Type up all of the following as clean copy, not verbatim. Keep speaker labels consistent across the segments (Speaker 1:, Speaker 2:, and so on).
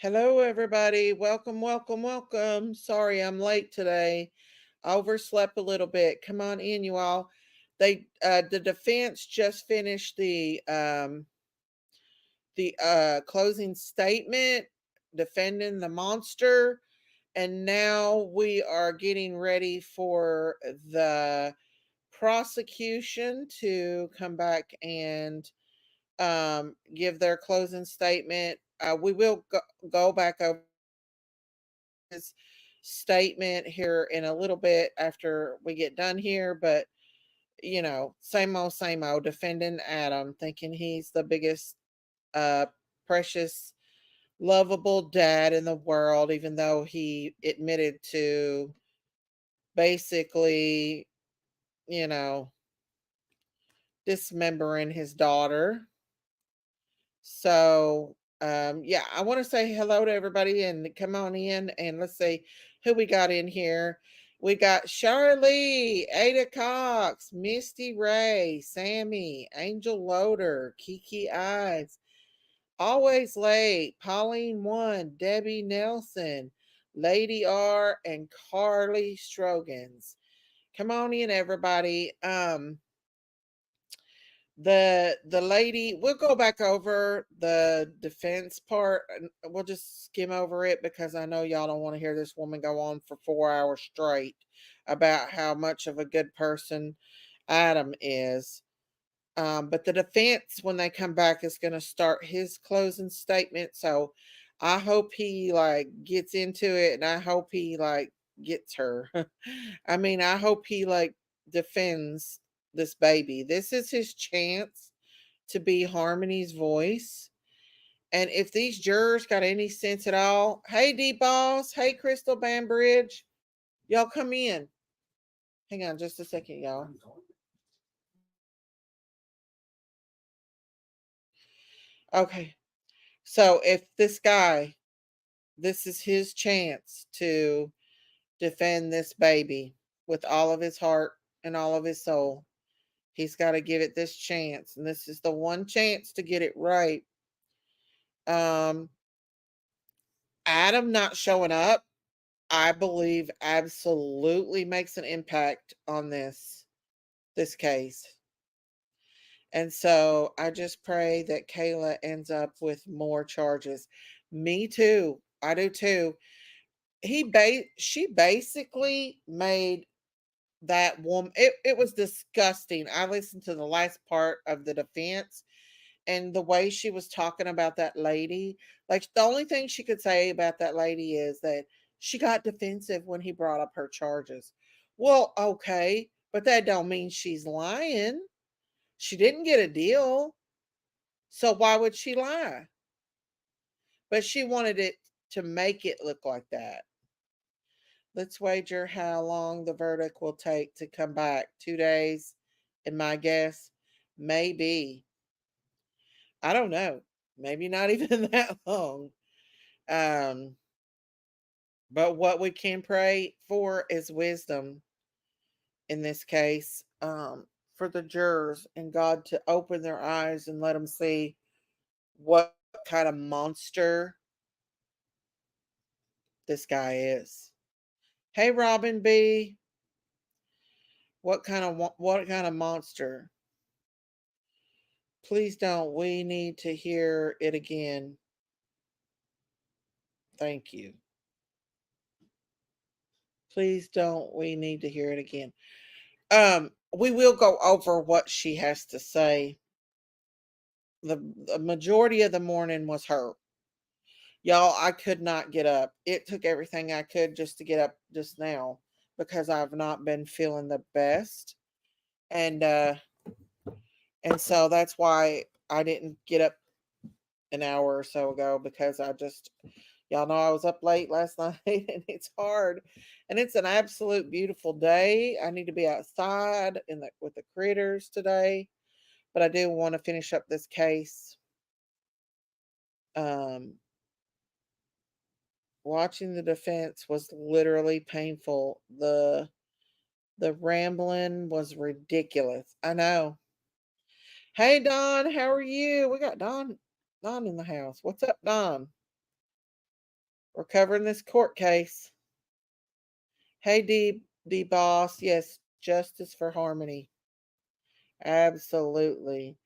Speaker 1: Hello, everybody. Welcome, welcome, welcome. Sorry I'm late today. I overslept a little bit. Come on in, you all. The defense just finished the closing statement defending the monster, and now we are getting ready for the prosecution to come back and give their closing statement. We will go back over his statement here in a little bit after we get done here, but same old, defending Adam, thinking he's the biggest, uh, precious, lovable dad in the world, even though he admitted to basically, you know, dismembering his daughter. So, yeah, I want to say hello to everybody and come on in and let's see who we got in here. We got Charlie, Ada Cox, Misty Ray, Sammy, Angel Loader, Kiki Eyes, Always Late, Pauline One, Debbie Nelson, Lady R, and Carly Strogans. Come on in, everybody. The lady, we'll go back over the defense part and we'll just skim over it because I know y'all don't want to hear this woman go on for 4 hours straight about how much of a good person Adam is. But the defense, when they come back, is going to start his closing statement. So I hope he like gets into it, and I hope he like gets her. I mean, I hope he like defends this baby. This is his chance to be Harmony's voice. And if these jurors got any sense at all, hey D Boss, hey Crystal Bambridge, y'all come in. Hang on just a second, y'all. Okay. So if this guy, this is his chance to defend this baby with all of his heart and all of his soul. He's got to give it this chance, and this is the one chance to get it right. Um, Adam not showing up, I believe, absolutely makes an impact on this case. And so I just pray that Kayla ends up with more charges. Me too. I do too. She basically made that woman, it was disgusting. I listened to the last part of the defense, and the way she was talking about that lady, like the only thing she could say about that lady is that she got defensive when he brought up her charges. Well, okay, but that don't mean she's lying. She didn't get a deal, so why would she lie? But she wanted it to make it look like that. Let's wager how long the verdict will take to come back. 2 days, in my guess, maybe. I don't know. Maybe not even that long. Um, but what we can pray for is wisdom in this case, for the jurors and God to open their eyes and let them see what kind of monster this guy is. Hey, Robin B, what kind of monster? Please don't. We need to hear it again. Thank you. Please don't. We need to hear it again. We will go over what she has to say. The majority of the morning was her. Y'all, I could not get up. It took everything I could just to get up just now because I've not been feeling the best. And and so that's why I didn't get up an hour or so ago because y'all know I was up late last night and it's hard. And it's an absolute beautiful day. I need to be outside with the critters today, but I do want to finish up this case. Um, Watching the defense was literally painful. The rambling was ridiculous. I know. Hey Don, how are you? We got Don in the house. What's up, Don? We're covering this court case. Hey, D boss. Yes, justice for Harmony. Absolutely.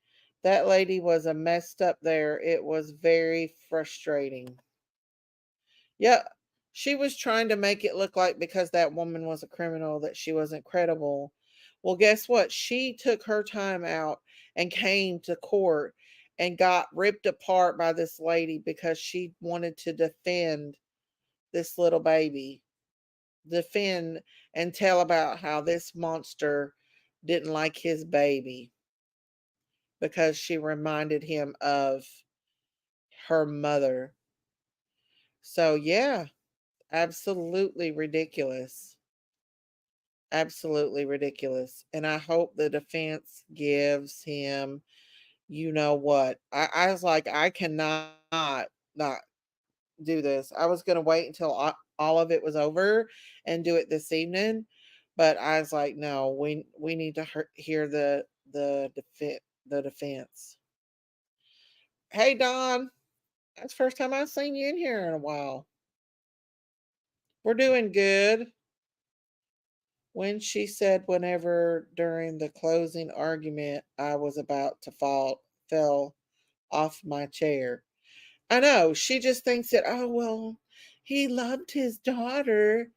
Speaker 1: That lady was a messed up there. It was very frustrating. Yeah, she was trying to make it look like because that woman was a criminal that she wasn't credible. Well, guess what? She took her time out and came to court and got ripped apart by this lady because she wanted to defend this little baby. Defend and tell about how this monster didn't like his baby because she reminded him of her mother. So, yeah, absolutely ridiculous. Absolutely ridiculous. And I hope the defense gives him, you know what? I was like, I cannot not do this. I was going to wait until all of it was over and do it this evening. But I was like, no, we need to hear the defense. Hey Don, that's the first time I've seen you in here in a while. We're doing good. When she said whenever during the closing argument I was about to fell off my chair. I know, she just thinks that, oh well, he loved his daughter.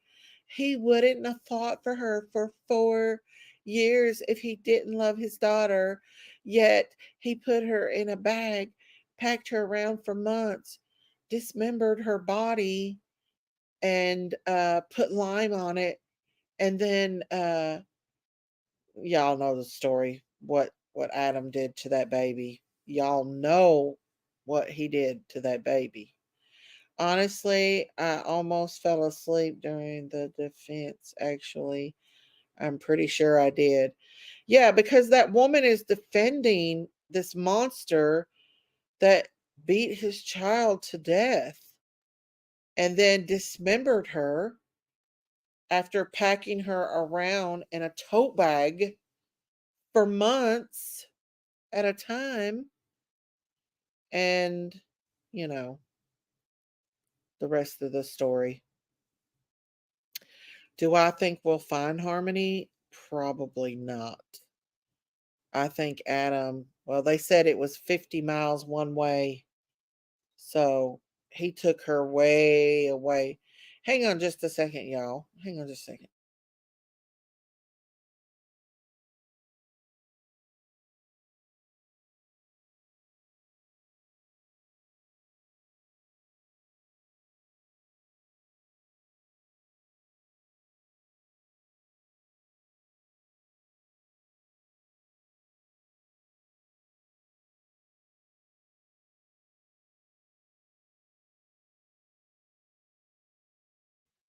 Speaker 1: He wouldn't have fought for her for 4 years if he didn't love his daughter. Yet he put her in a bag, packed her around for months, dismembered her body, and put lime on it, and then y'all know the story. What Adam did to that baby. Y'all know what he did to that baby. Honestly, I almost fell asleep during the defense, actually. I'm pretty sure I did. Yeah, because that woman is defending this monster that beat his child to death and then dismembered her after packing her around in a tote bag for months at a time. And, you know, the rest of the story. Do I think we'll find Harmony? Probably not. I think Adam, well, they said it was 50 miles one way. So he took her way away. Hang on just a second, y'all. Hang on just a second.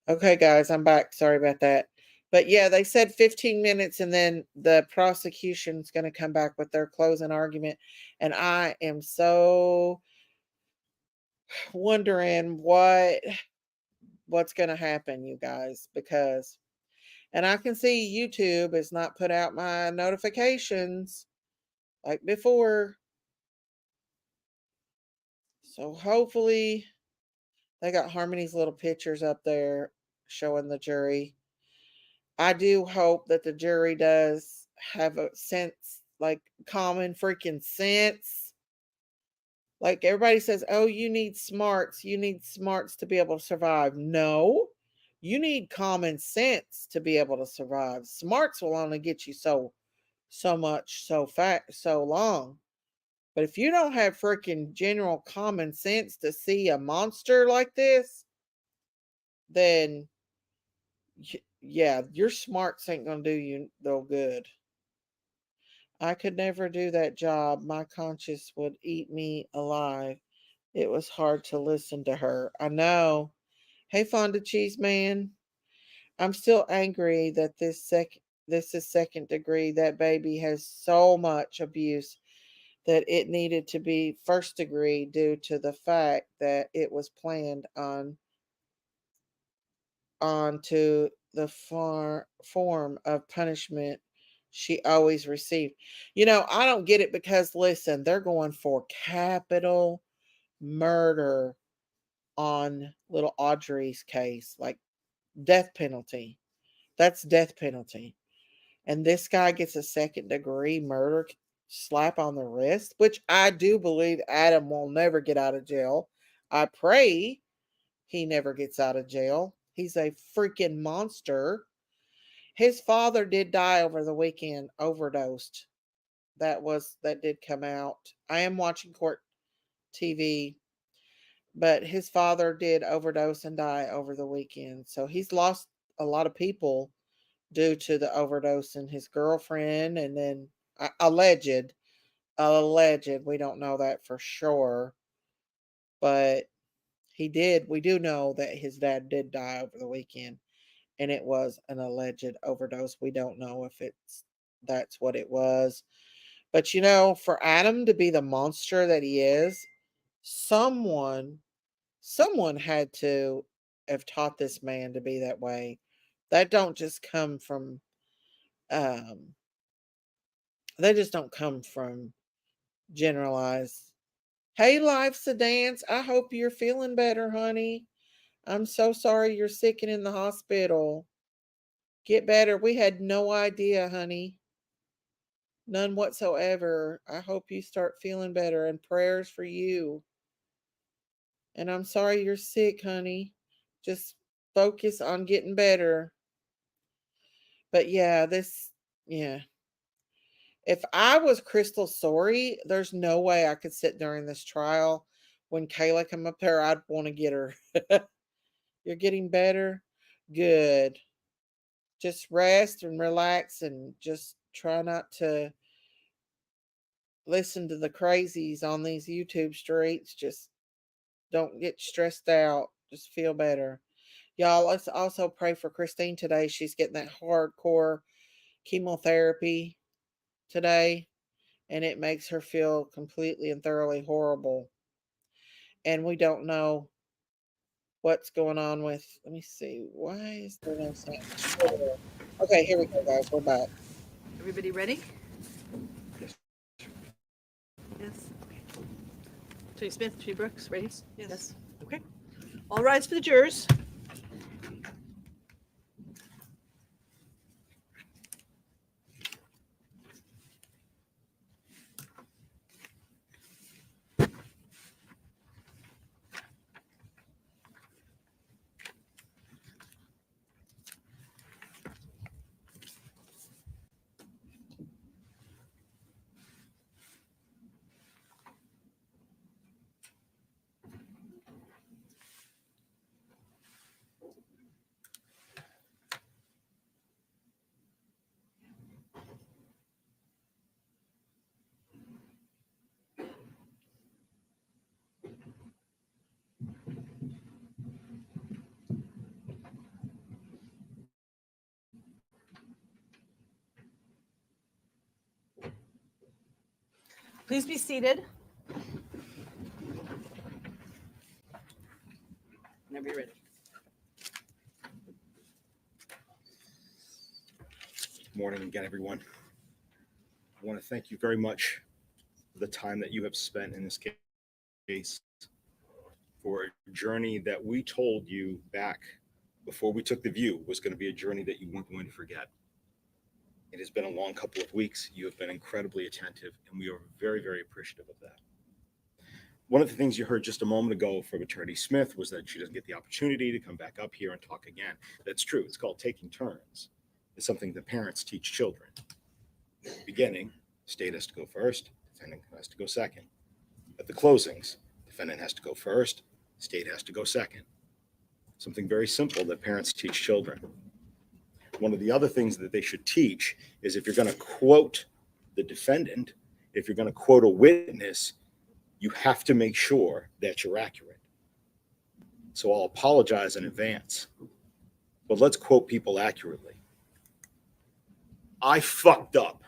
Speaker 1: Okay, guys, I'm back. Sorry about that. But yeah, they said 15 minutes and then the prosecution's going to come back with their closing argument. And I am so wondering what's going to happen, you guys, because and I can see YouTube has not put out my notifications like before. So hopefully they got Harmony's little pictures up there showing the jury. I do hope that the jury does have a sense, like common freaking sense. Like everybody says, oh, you need smarts. You need smarts to be able to survive. No, you need common sense to be able to survive. Smarts will only get you so much so long. But if you don't have freaking general common sense to see a monster like this, then yeah, your smarts ain't gonna do you no good. I could never do that job. My conscience would eat me alive. It was hard to listen to her. I know. Hey, Fonda Cheese Man. I'm still angry that this is second degree. That baby has so much abuse that it needed to be first degree due to the fact that it was planned onto the form of punishment she always received. I don't get it because listen, they're going for capital murder on little Audrey's case, like death penalty. That's death penalty. And this guy gets a second degree murder slap on the wrist, which I do believe Adam will never get out of jail. I pray he never gets out of jail. He's a freaking monster. His father did die over the weekend, overdosed. That did come out. I am watching court TV, but his father did overdose and die over the weekend. So he's lost a lot of people due to the overdose, and his girlfriend, and then alleged, we don't know that for sure, but we do know that his dad did die over the weekend, and it was an alleged overdose. We don't know if that's what it was. But for Adam to be the monster that he is, someone someone had to have taught this man to be that way. That don't just come from um they just don't come from generalized. Hey, life's a dance. I hope you're feeling better, honey. I'm so sorry you're sick and in the hospital. Get better. We had no idea, honey. None whatsoever. I hope you start feeling better, and prayers for you. And I'm sorry you're sick, honey. Just focus on getting better. But yeah. If I was Crystal Sorey, there's no way I could sit during this trial. When Kayla come up there, I'd want to get her. You're getting better? Good. Just rest and relax and just try not to listen to the crazies on these YouTube streets. Just don't get stressed out. Just feel better. Y'all, let's also pray for Christine today. She's getting that hardcore chemotherapy today, and it makes her feel completely and thoroughly horrible. And we don't know what's going on with. Let me see. Why is there no sound? Okay, here we go, guys. We're back.
Speaker 2: Everybody ready? Yes. Okay. Attorney Smith, Attorney Brooks, ready? Yes. Okay. All rise for the jurors. Please be seated. Whenever you're ready.
Speaker 3: Good morning again, everyone. I want to thank you very much for the time that you have spent in this case, for a journey that we told you back before we took the view was going to be a journey that you weren't going to forget. It has been a long couple of weeks. You have been incredibly attentive, and we are very, very appreciative of that. One of the things you heard just a moment ago from Attorney Smith was that she doesn't get the opportunity to come back up here and talk again. That's true. It's called taking turns. It's something that parents teach children. Beginning, state has to go first, defendant has to go second. At the closings, defendant has to go first, state has to go second. Something very simple that parents teach children. One of the other things that they should teach is if you're going to quote the defendant, if you're going to quote a witness, you have to make sure that you're accurate. So I'll apologize in advance, but let's quote people accurately. I fucked up.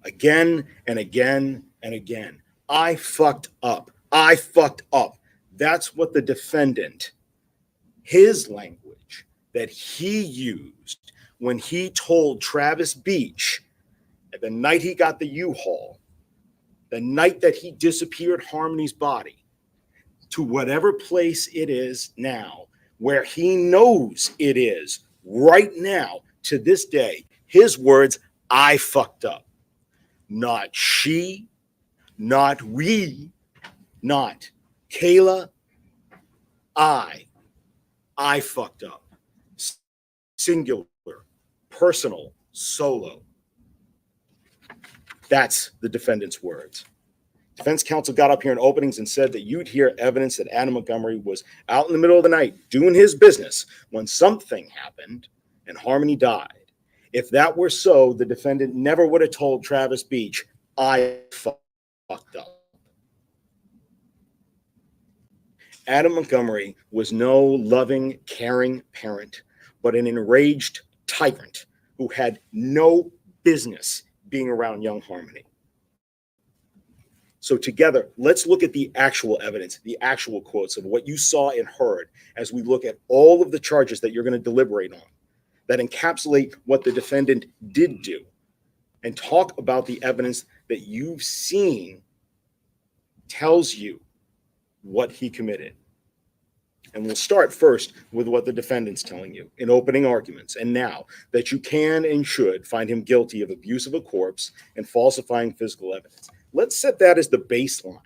Speaker 3: Again and again and again. I fucked up. I fucked up. That's what the defendant, his language that he used when he told Travis Beach at the night he got the U-Haul, the night that he disappeared Harmony's body, to whatever place it is now, where he knows it is right now to this day. His words, I fucked up. Not she, not we, not Kayla. I fucked up. Singular, personal, solo. That's the defendant's words. Defense counsel got up here in openings and said that you'd hear evidence that Adam Montgomery was out in the middle of the night doing his business when something happened and Harmony died. If that were so, the defendant never would have told Travis Beach, I fucked up. Adam Montgomery was no loving, caring parent, but an enraged tyrant who had no business being around young Harmony. So together, let's look at the actual evidence, the actual quotes of what you saw and heard as we look at all of the charges that you're going to deliberate on that encapsulate what the defendant did do, and talk about the evidence that you've seen tells you what he committed. And we'll start first with what the defendant's telling you in opening arguments. And now that you can and should find him guilty of abuse of a corpse and falsifying physical evidence. Let's set that as the baseline.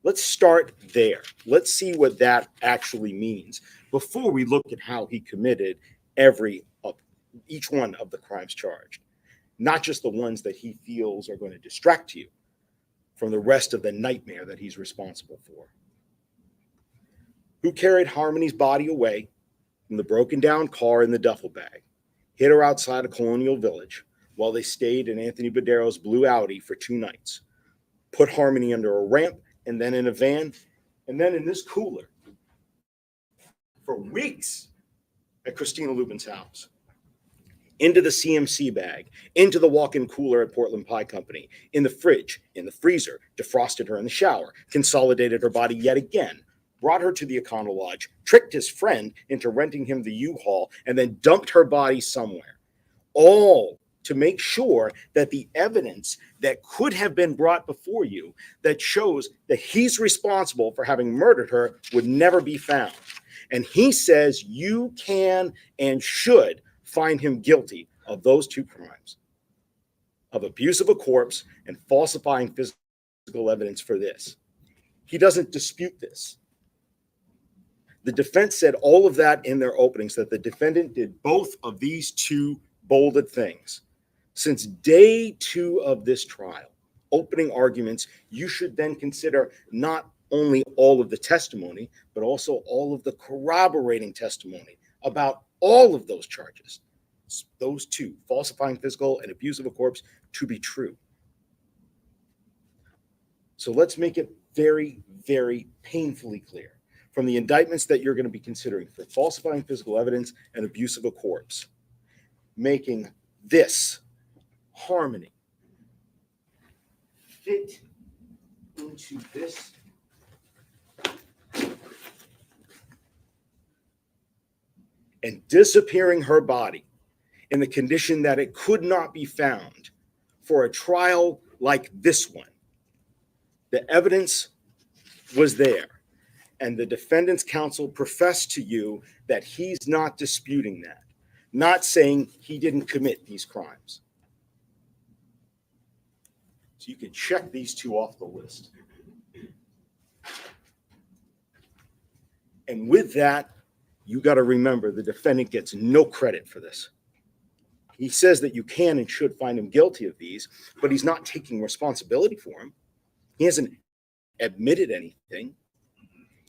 Speaker 3: Let's start there. Let's see what that actually means before we look at how he committed each one of the crimes charged, not just the ones that he feels are going to distract you from the rest of the nightmare that he's responsible for. Who carried Harmony's body away from the broken down car in the duffel bag, hid her outside of Colonial Village while they stayed in Anthony Badero's blue Audi for 2 nights, put Harmony under a ramp and then in a van and then in this cooler for weeks at Christina Lubin's house, into the CMC bag, into the walk-in cooler at Portland Pie Company, in the fridge, in the freezer, defrosted her in the shower, consolidated her body yet again, brought her to the Econo Lodge, tricked his friend into renting him the U-Haul, and then dumped her body somewhere. All to make sure that the evidence that could have been brought before you that shows that he's responsible for having murdered her would never be found. And he says you can and should find him guilty of those 2 crimes, of abuse of a corpse and falsifying physical evidence for this. He doesn't dispute this. The defense said all of that in their openings, that the defendant did both of these 2 bolded things. Since day 2 of this trial, opening arguments, you should then consider not only all of the testimony, but also all of the corroborating testimony about all of those charges, those 2, falsifying physical and abuse of a corpse, to be true. So let's make it very, very painfully clear. From the indictments that you're going to be considering for falsifying physical evidence and abuse of a corpse, making this Harmony fit into this and disappearing her body in the condition that it could not be found for a trial like this one. The evidence was there. And the defendant's counsel professed to you that he's not disputing that, not saying he didn't commit these crimes. So you can check these 2 off the list. And with that, you got to remember the defendant gets no credit for this. He says that you can and should find him guilty of these, but he's not taking responsibility for them. He hasn't admitted anything.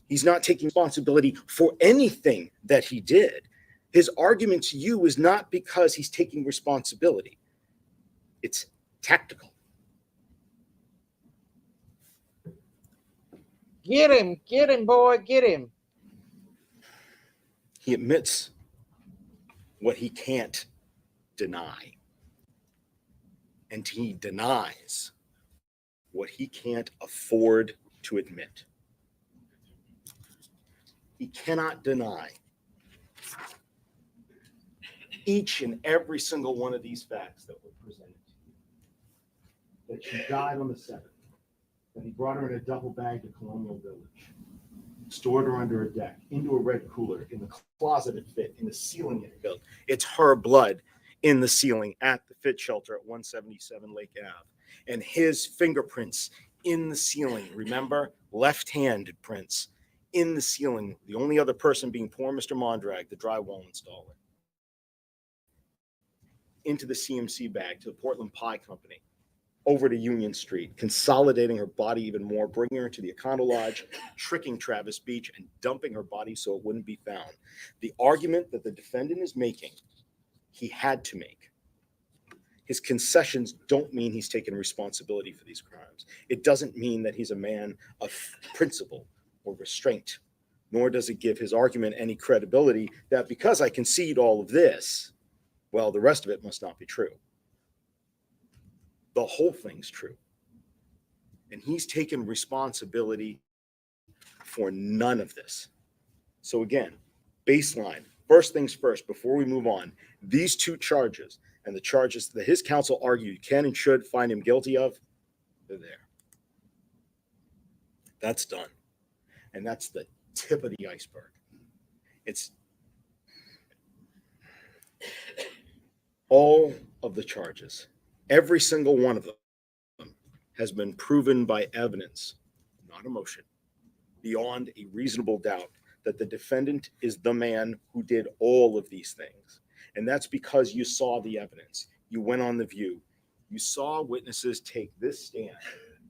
Speaker 3: He's not taking responsibility for anything that he did. His argument to you is not because he's taking responsibility. It's tactical.
Speaker 1: Get him, boy, get him.
Speaker 3: He admits what he can't deny. And he denies what he can't afford to admit. He cannot deny each and every single one of these facts that were presented to you. That she died on the 7th, that he brought her in a duffel bag to Colonial Village, stored her under a deck, into a red cooler, in the closet it fit, in the ceiling it built. It's her blood in the ceiling at the Fit Shelter at 177 Lake Ave. And his fingerprints in the ceiling. Remember? Left-hand prints in the ceiling. The only other person being poor Mr. Mondrag, the drywall installer. Into the CMC bag to the Portland Pie Company, over to Union Street, consolidating her body even more, bringing her to the Econo Lodge, tricking Travis Beach, and dumping her body so it wouldn't be found. The argument that the defendant is making, he had to make. His concessions don't mean he's taken responsibility for these crimes. It doesn't mean that he's a man of principle or restraint, nor does it give his argument any credibility that because I concede all of this, well, the rest of it must not be true. The whole thing's true. And he's taken responsibility for none of this. So again, baseline, first things first, before we move on, these two charges and the charges that his counsel argued can and should find him guilty of, they're there. That's done. And that's the tip of the iceberg. It's all of the charges, every single one of them has been proven by evidence, not emotion, beyond a reasonable doubt that the defendant is the man who did all of these things. And that's because you saw the evidence. You went on The View. You saw witnesses take this stand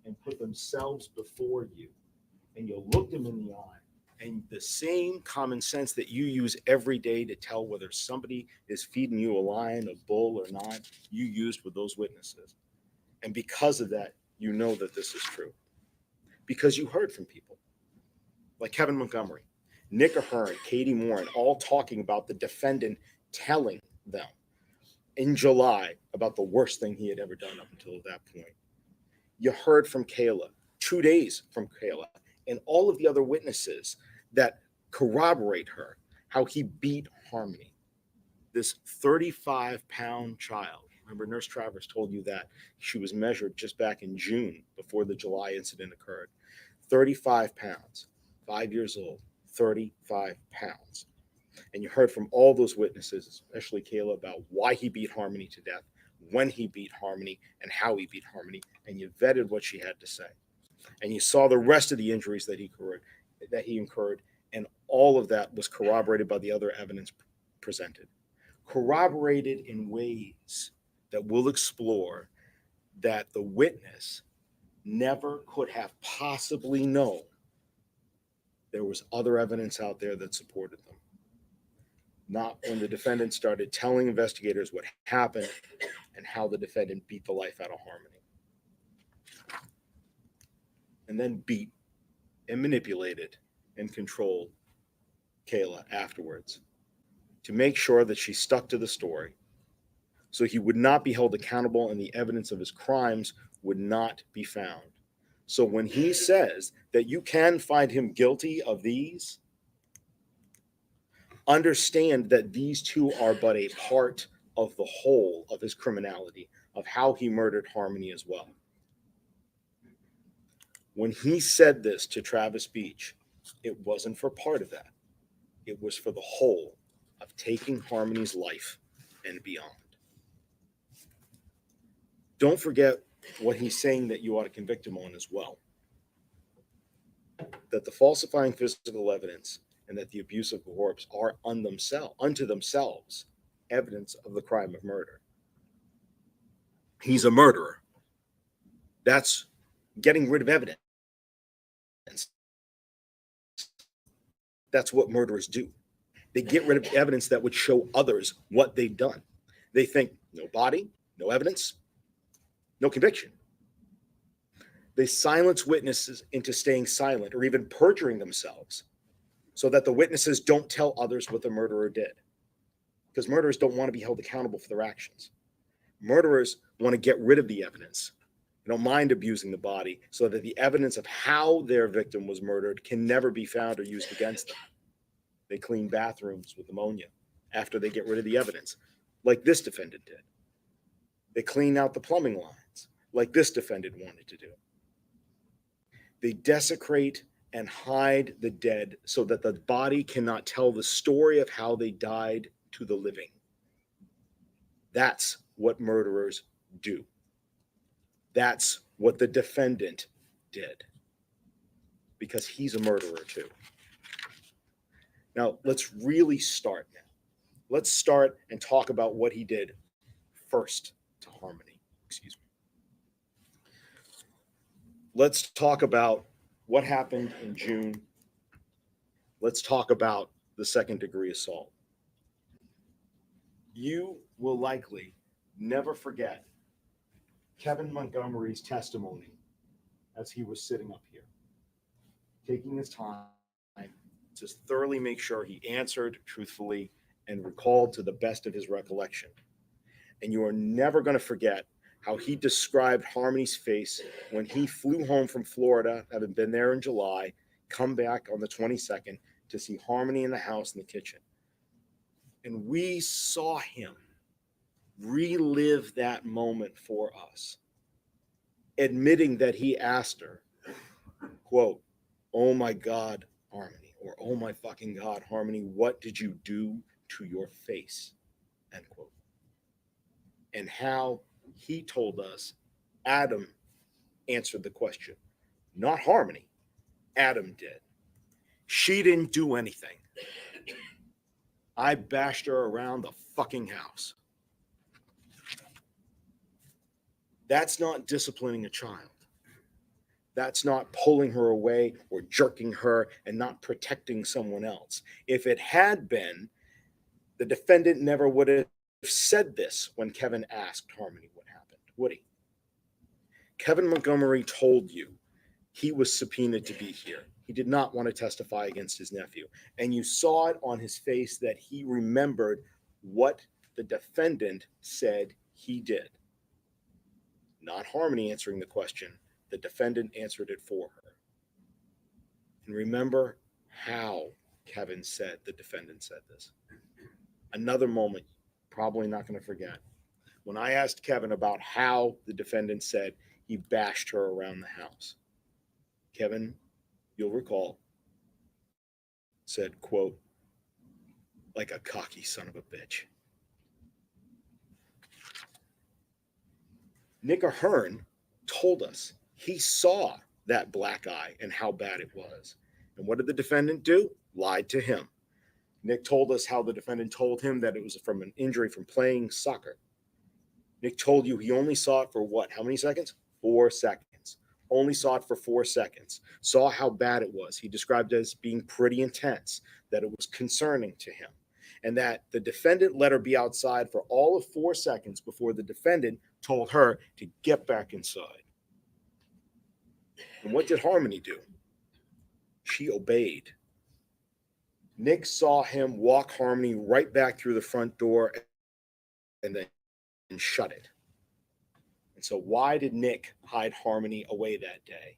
Speaker 3: and put themselves before you. And you looked them in the eye. And the same common sense that you use every day to tell whether somebody is feeding you a lion, a bull, or not, you used with those witnesses. And because of that, you know that this is true. Because you heard from people like Kevin Montgomery, Nick Ahern, Katie Moran, all talking about the defendant telling them in July about the worst thing he had ever done up until that point. You heard from Kayla, 2 days from Kayla, and all of the other witnesses that corroborate her, how he beat Harmony, this 35-pound child. Remember, Nurse Travers told you that she was measured just back in June before the July incident occurred. 35 pounds, 5 years old, 35 pounds. And you heard from all those witnesses, especially Kayla, about why he beat Harmony to death, when he beat Harmony, and how he beat Harmony. And you vetted what she had to say. And you saw the rest of the injuries that he incurred, and all of that was corroborated by the other evidence presented. Corroborated in ways that we'll explore that the witness never could have possibly known there was other evidence out there that supported them. Not when the defendant started telling investigators what happened and how the defendant beat the life out of Harmony. And then beat and manipulated and controlled Kayla afterwards to make sure that she stuck to the story so he would not be held accountable and the evidence of his crimes would not be found. So when he says that you can find him guilty of these, understand that these two are but a part of the whole of his criminality, of how he murdered Harmony as well. When he said this to Travis Beach, it wasn't for part of that. It was for the whole of taking Harmony's life and beyond. Don't forget what he's saying that you ought to convict him on as well. That the falsifying physical evidence and that the abuse of corpse are unto themselves evidence of the crime of murder. He's a murderer. That's getting rid of evidence. That's what murderers do. They get rid of evidence that would show others what they've done. They think no body, no evidence, no conviction. They silence witnesses into staying silent or even perjuring themselves so that the witnesses don't tell others what the murderer did. Because murderers don't want to be held accountable for their actions. Murderers want to get rid of the evidence. They don't mind abusing the body so that the evidence of how their victim was murdered can never be found or used against them. They clean bathrooms with ammonia after they get rid of the evidence, like this defendant did. They clean out the plumbing lines, like this defendant wanted to do. They desecrate and hide the dead so that the body cannot tell the story of how they died to the living. That's what murderers do. That's what the defendant did, because he's a murderer too. Now, let's really start now. Let's start and talk about what he did first to Harmony. Excuse me. Let's talk about what happened in June. Let's talk about the second-degree assault. You will likely never forget Kevin Montgomery's testimony as he was sitting up here, taking his time to thoroughly make sure he answered truthfully and recalled to the best of his recollection. And you are never going to forget how he described Harmony's face when he flew home from Florida, having been there in July, come back on the 22nd to see Harmony in the house in the kitchen. And we saw him relive that moment for us, admitting that he asked her, quote, "Oh my God, Harmony," or "Oh my fucking God, Harmony, what did you do to your face?" End quote. And how he told us Adam answered the question. Not Harmony. Adam did. She didn't do anything. I bashed her around the fucking house. That's not disciplining a child. That's not pulling her away or jerking her and not protecting someone else. If it had been, the defendant never would have said this when Kevin asked Harmony what happened, would he? Kevin Montgomery told you he was subpoenaed to be here. He did not want to testify against his nephew. And you saw it on his face that he remembered what the defendant said he did. Not Harmony answering the question. The defendant answered it for her. And remember how Kevin said the defendant said this. Another moment, probably not going to forget. When I asked Kevin about how the defendant said he bashed her around the house, Kevin, you'll recall, said, quote, "like a cocky son of a bitch." Nick Ahern told us he saw that black eye and how bad it was. And what did the defendant do? Lied to him. Nick told us how the defendant told him that it was from an injury from playing soccer. Nick told you he only saw it for what? How many seconds? 4 seconds. Only saw it for 4 seconds. Saw how bad it was. He described it as being pretty intense, that it was concerning to him, and that the defendant let her be outside for all of 4 seconds before the defendant told her to get back inside. And what did Harmony do? She obeyed. Nick saw him walk Harmony right back through the front door and then shut it. And so why did Nick hide Harmony away that day?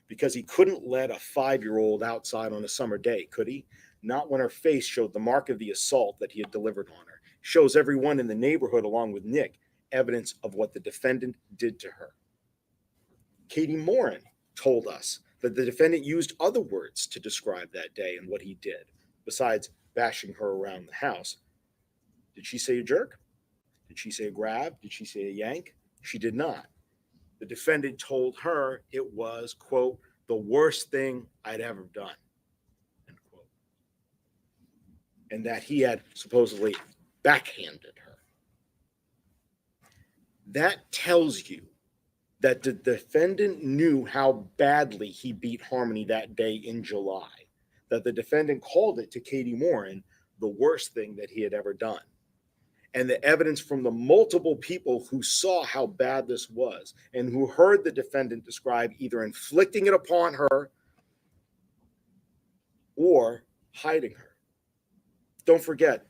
Speaker 3: Because he couldn't let a 5-year-old outside on a summer day, could he? Not when her face showed the mark of the assault that he had delivered on her. Shows everyone in the neighborhood, along with Nick, evidence of what the defendant did to her. Katie Morin told us that the defendant used other words to describe that day and what he did, besides bashing her around the house. Did she say a jerk? Did she say a grab? Did she say a yank? She did not. The defendant told her it was, quote, "the worst thing I'd ever done," end quote. And that he had supposedly backhanded her. That tells you that the defendant knew how badly he beat Harmony that day in July, that the defendant called it to Katie Morin the worst thing that he had ever done. And the evidence from the multiple people who saw how bad this was and who heard the defendant describe either inflicting it upon her or hiding her. Don't forget,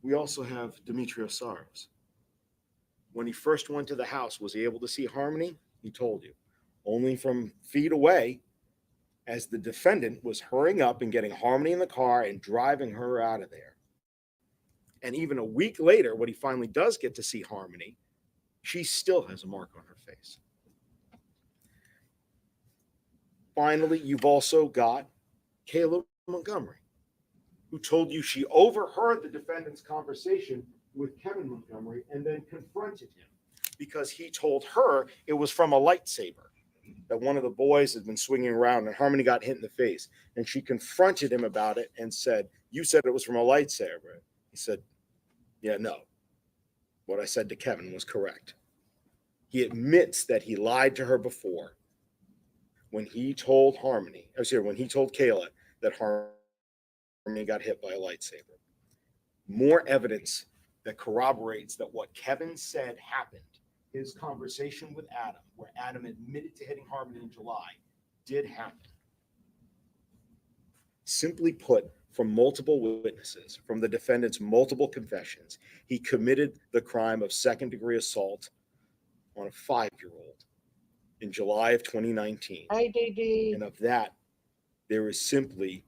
Speaker 3: we also have Demetrios Saros. When he first went to the house, was he able to see Harmony? He told you. Only from feet away, as the defendant was hurrying up and getting Harmony in the car and driving her out of there. And even a week later, when he finally does get to see Harmony, she still has a mark on her face. Finally, you've also got Kayla Montgomery, who told you she overheard the defendant's conversation with Kevin Montgomery and then confronted him because he told her it was from a lightsaber that one of the boys had been swinging around and Harmony got hit in the face. And she confronted him about it and said, "You said it was from a lightsaber." He said, "Yeah, no. What I said to Kevin was correct." He admits that he lied to her before when he told when he told Kayla that Harmony got hit by a lightsaber. More evidence that corroborates that what Kevin said happened, his conversation with Adam, where Adam admitted to hitting Harmony in July, did happen. Simply put, from multiple witnesses, from the defendant's multiple confessions, he committed the crime of second-degree assault on a 5-year-old in July of 2019.
Speaker 1: ADD.
Speaker 3: And of that, there is simply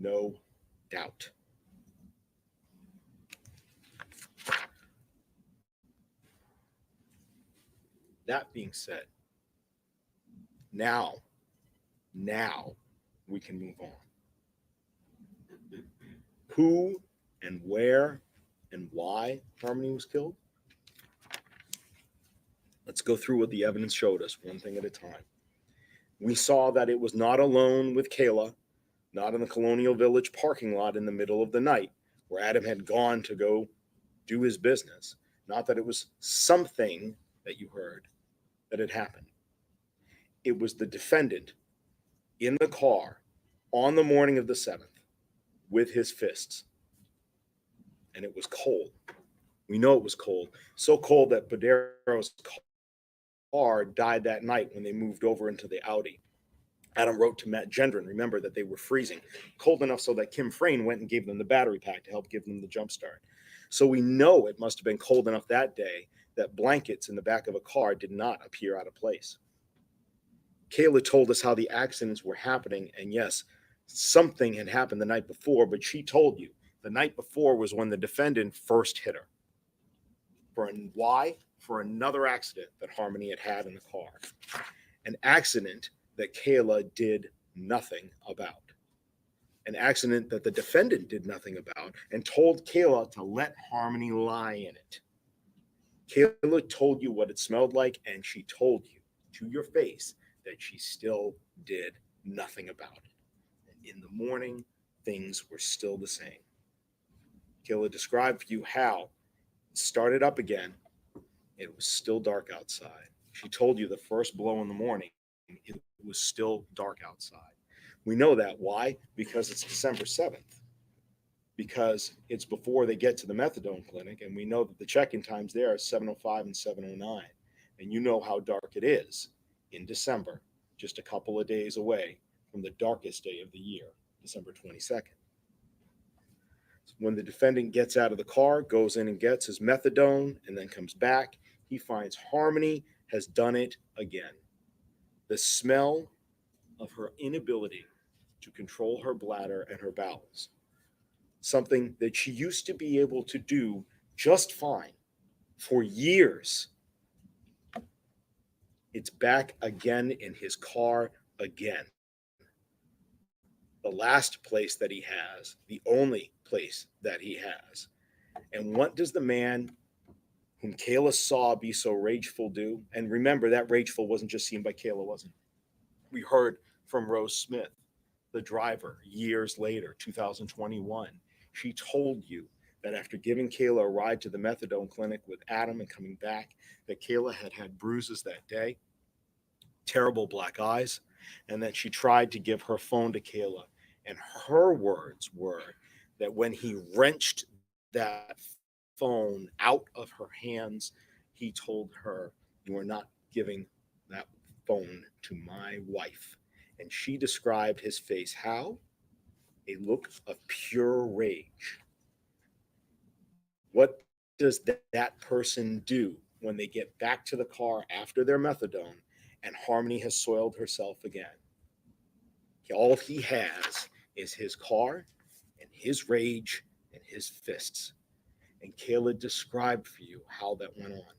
Speaker 3: no doubt. That being said, now we can move on. Who and where and why Harmony was killed? Let's go through what the evidence showed us, one thing at a time. We saw that it was not alone with Kayla, not in the Colonial Village parking lot in the middle of the night, where Adam had gone to go do his business. Not that it was something that you heard that had happened. It was the defendant in the car on the morning of the 7th with his fists. And it was cold. We know it was cold. So cold that Padero's car died that night when they moved over into the Audi. Adam wrote to Matt Gendron, remember, that they were freezing, cold enough so that Kim Frayne went and gave them the battery pack to help give them the jump start. So we know it must have been cold enough that day that blankets in the back of a car did not appear out of place. Kayla told us how the accidents were happening, and yes, something had happened the night before, but she told you the night before was when the defendant first hit her. Why? For another accident that Harmony had had in the car. An accident that Kayla did nothing about. An accident that the defendant did nothing about and told Kayla to let Harmony lie in it. Kayla told you what it smelled like, and she told you to your face that she still did nothing about it. And in the morning, things were still the same. Kayla described for you how it started up again. It was still dark outside. She told you the first blow in the morning, it was still dark outside. We know that. Why? Because it's December 7th. Because it's before they get to the methadone clinic, and we know that the check-in times there are 7:05 and 7:09. And you know how dark it is in December, just a couple of days away from the darkest day of the year, December 22nd. When the defendant gets out of the car, goes in and gets his methadone, and then comes back, he finds Harmony has done it again. The smell of her inability to control her bladder and her bowels, something that she used to be able to do just fine for years. It's back again in his car again. The last place that he has, the only place that he has. And what does the man whom Kayla saw be so rageful do? And remember, that rageful wasn't just seen by Kayla, wasn't it? We heard from Rose Smith, the driver, years later, 2021. She told you that after giving Kayla a ride to the methadone clinic with Adam and coming back, that Kayla had had bruises that day, terrible black eyes, and that she tried to give her phone to Kayla. And her words were that when he wrenched that phone out of her hands, he told her, "You are not giving that phone to my wife." And she described his face how? A look of pure rage. What does that person do when they get back to the car after their methadone and Harmony has soiled herself again? All he has is his car and his rage and his fists. And Kayla described for you how that went on.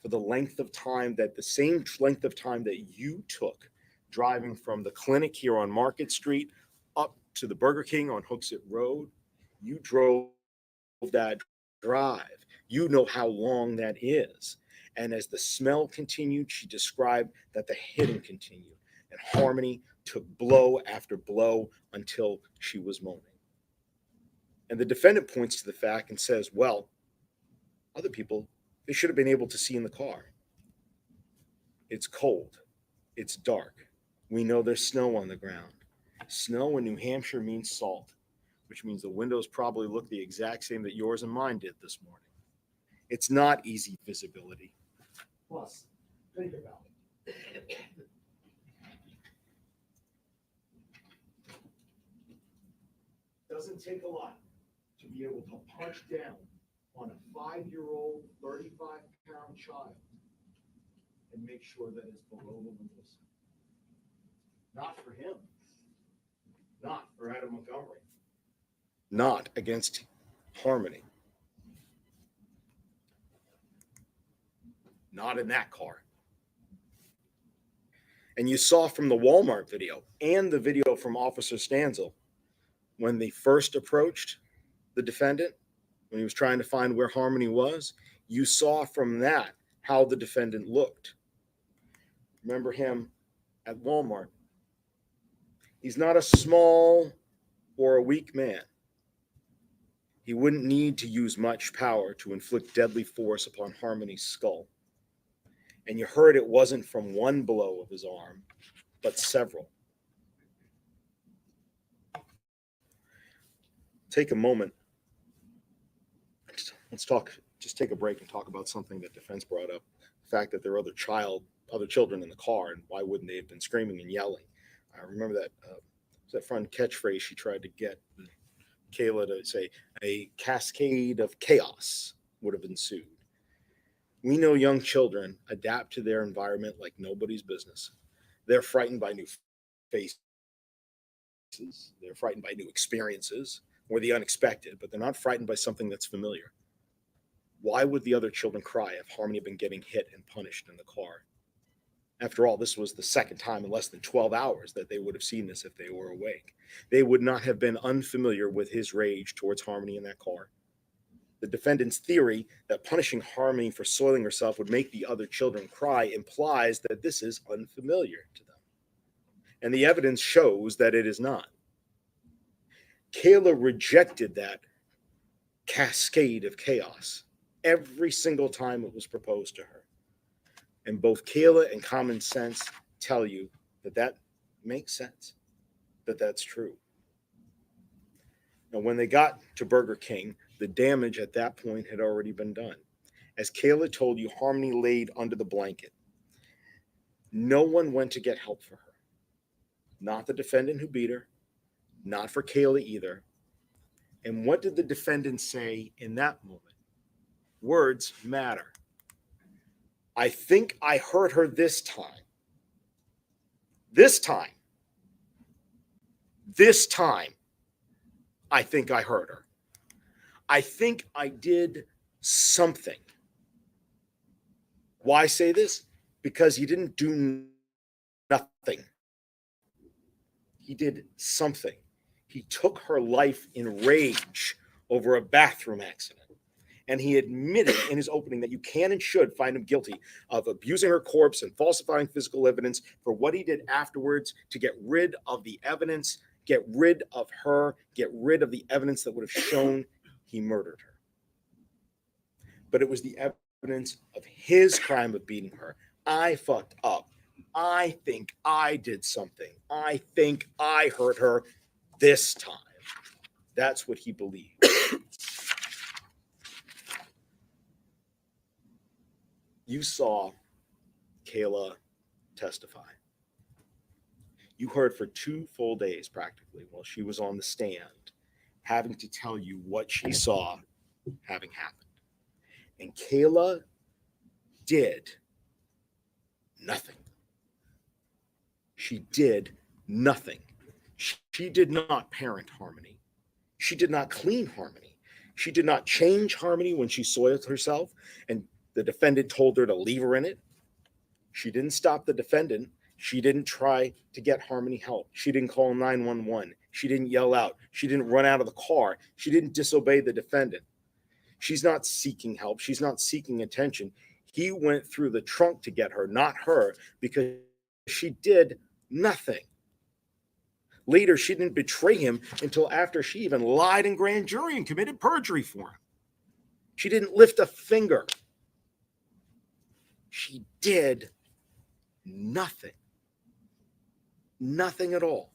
Speaker 3: For the length of time the same length of time that you took driving from the clinic here on Market Street up to the Burger King on Hooksett Road. You drove that drive. You know how long that is. And as the smell continued, she described that the hitting continued. And Harmony took blow after blow until she was moaning. And the defendant points to the fact and says, well, other people, they should have been able to see in the car. It's cold. It's dark. We know there's snow on the ground. Snow in New Hampshire means salt, which means the windows probably look the exact same that yours and mine did this morning. It's not easy visibility. Plus, think about it. Doesn't take a lot to be able to punch down on a 5-year-old, 35-pound child and make sure that it's below the windows. Not for him. Not for Adam Montgomery. Not against Harmony. Not in that car. And you saw from the Walmart video and the video from Officer Stanzel, when they first approached the defendant, when he was trying to find where Harmony was, you saw from that how the defendant looked. Remember him at Walmart. He's not a small or a weak man. He wouldn't need to use much power to inflict deadly force upon Harmony's skull. And you heard it wasn't from one blow of his arm, but several. Take a moment. Let's just take a break and talk about something that defense brought up. The fact that there are other children in the car, and why wouldn't they have been screaming and yelling? I remember that fun catchphrase she tried to get Kayla to say, a cascade of chaos would have ensued. We know young children adapt to their environment like nobody's business. They're frightened by new faces. They're frightened by new experiences or the unexpected, but they're not frightened by something that's familiar. Why would the other children cry if Harmony had been getting hit and punished in the car? After all, this was the second time in less than 12 hours that they would have seen this if they were awake. They would not have been unfamiliar with his rage towards Harmony in that car. The defendant's theory that punishing Harmony for soiling herself would make the other children cry implies that this is unfamiliar to them. And the evidence shows that it is not. Kayla rejected that cascade of chaos every single time it was proposed to her. And both Kayla and common sense tell you that that makes sense, that that's true. Now, when they got to Burger King, the damage at that point had already been done. As Kayla told you, Harmony laid under the blanket. No one went to get help for her. Not the defendant who beat her, not for Kayla either. And what did the defendant say in that moment? Words matter. I think I heard her this time. This time. This time, I think I heard her. I think I did something. Why say this? Because he didn't do nothing. He did something. He took her life in rage over a bathroom accident. And he admitted in his opening that you can and should find him guilty of abusing her corpse and falsifying physical evidence for what he did afterwards to get rid of the evidence, get rid of her, get rid of the evidence that would have shown he murdered her. But it was the evidence of his crime of beating her. I fucked up. I think I did something. I think I hurt her this time. That's what he believed. You saw Kayla testify. You heard for 2 full days practically while she was on the stand, having to tell you what she saw having happened. And Kayla did nothing. She did nothing. She did not parent Harmony. She did not clean Harmony. She did not change Harmony when she soiled herself and the defendant told her to leave her in it. She didn't stop the defendant She didn't try to get Harmony help. She didn't call 911. She didn't yell out. She didn't run out of the car. She didn't disobey the defendant. She's not seeking help. She's not seeking attention. He went through the trunk to get her, not her, because she did nothing. Later, she didn't betray him until after she even lied in grand jury and committed perjury for him. She didn't lift a finger. She did nothing. Nothing at all.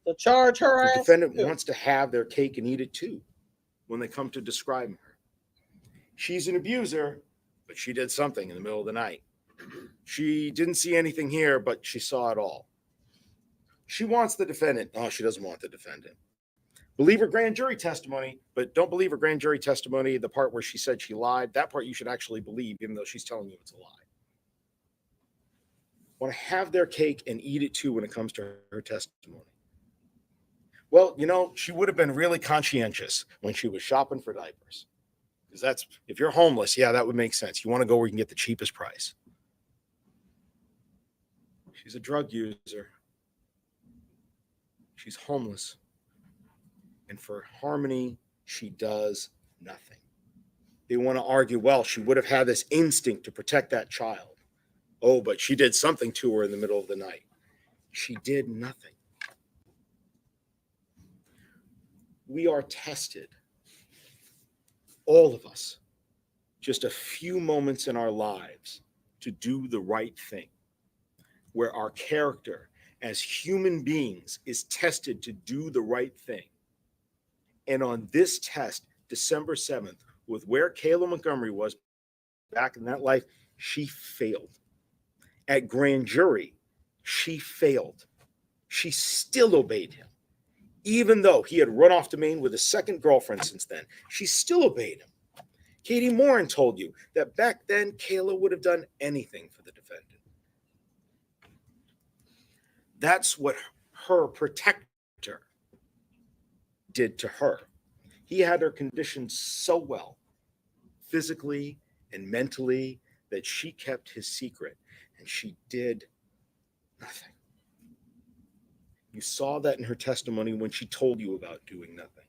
Speaker 1: So charge her
Speaker 3: The
Speaker 1: ass.
Speaker 3: defendant
Speaker 1: too.
Speaker 3: wants to have their cake and eat it too when they come to describe her. She's an abuser, but she did something in the middle of the night. She didn't see anything here, but she saw it all. She wants the defendant. Oh, she doesn't want the defendant. Believe her grand jury testimony, but don't believe her grand jury testimony, the part where she said she lied. That part you should actually believe, even though she's telling you it's a lie. Want to have their cake and eat it too when it comes to her testimony. Well, you know, she would have been really conscientious when she was shopping for diapers. Because that's, if you're homeless, yeah, that would make sense. You want to go where you can get the cheapest price. She's a drug user. She's homeless. And for Harmony, she does nothing. They want to argue, well, she would have had this instinct to protect that child. Oh, but she did something to her in the middle of the night. She did nothing. We are tested, all of us, just a few moments in our lives to do the right thing, where our character as human beings is tested to do the right thing. And on this test, December 7th, with where Kayla Montgomery was back in that life, she failed. At grand jury, she failed. She still obeyed him. Even though he had run off to Maine with a second girlfriend since then, she still obeyed him. Katie Morin told you that back then, Kayla would have done anything for the defendant. That's what her protector did to her. He had her conditioned so well, physically and mentally, that she kept his secret, and she did nothing. You saw that in her testimony when she told you about doing nothing.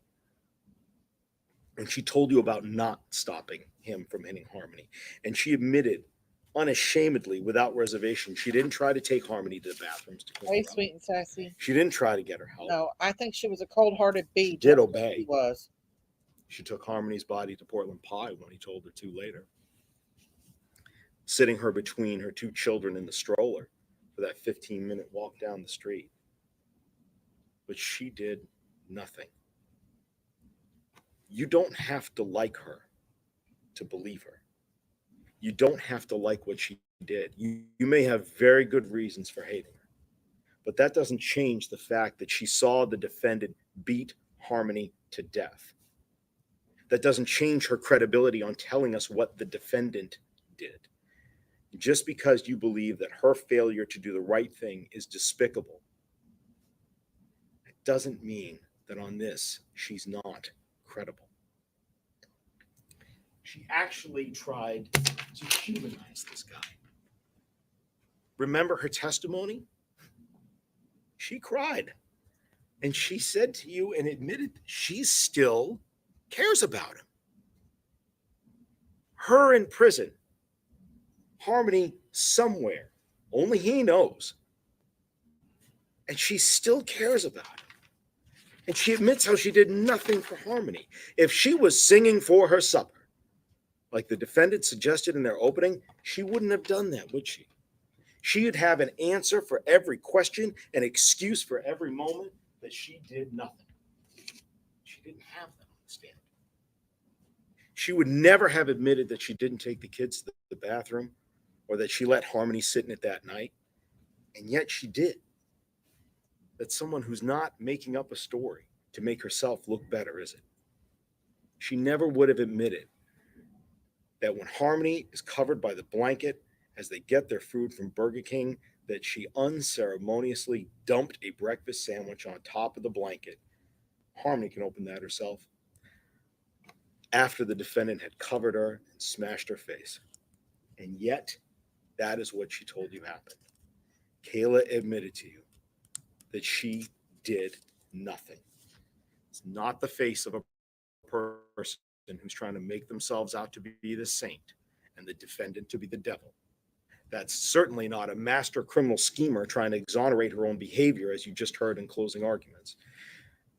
Speaker 3: And she told you about not stopping him from hitting Harmony. And she admitted unashamedly, without reservation, she didn't try to take Harmony to the bathrooms to clean
Speaker 1: Hey,
Speaker 3: her up.
Speaker 1: sweet and sassy.
Speaker 3: She didn't try to get her help.
Speaker 1: No, I think she was a cold-hearted bee.
Speaker 3: She did
Speaker 1: just like
Speaker 3: obey.
Speaker 1: She was.
Speaker 3: She took Harmony's body to Portland Pie when he told her to later, sitting her between her two children in the stroller for that 15-minute walk down the street. But she did nothing. You don't have to like her to believe her. You don't have to like what she did. You may have very good reasons for hating her, but that doesn't change the fact that she saw the defendant beat Harmony to death. That doesn't change her credibility on telling us what the defendant did. Just because you believe that her failure to do the right thing is despicable, it doesn't mean that on this, she's not credible. She actually tried to humanize this guy. Remember her testimony? She cried. And she said to you and admitted she still cares about him. Her in prison, Harmony somewhere, only he knows. And she still cares about him. And she admits how she did nothing for Harmony. If she was singing for her supper, like the defendant suggested in their opening, she wouldn't have done that, would she? She'd have an answer for every question, an excuse for every moment that she did nothing. She didn't have that on the stand. She would never have admitted that she didn't take the kids to the bathroom or that she let Harmony sit in it that night. And yet she did. That's someone who's not making up a story to make herself look better, is it? She never would have admitted that when Harmony is covered by the blanket as they get their food from Burger King, that she unceremoniously dumped a breakfast sandwich on top of the blanket. Harmony can open that herself. after the defendant had covered her and smashed her face. And yet, that is what she told you happened. Kayla admitted to you that she did nothing. It's not the face of a person who's trying to make themselves out to be the saint and the defendant to be the devil. That's certainly not a master criminal schemer trying to exonerate her own behavior, as you just heard in closing arguments.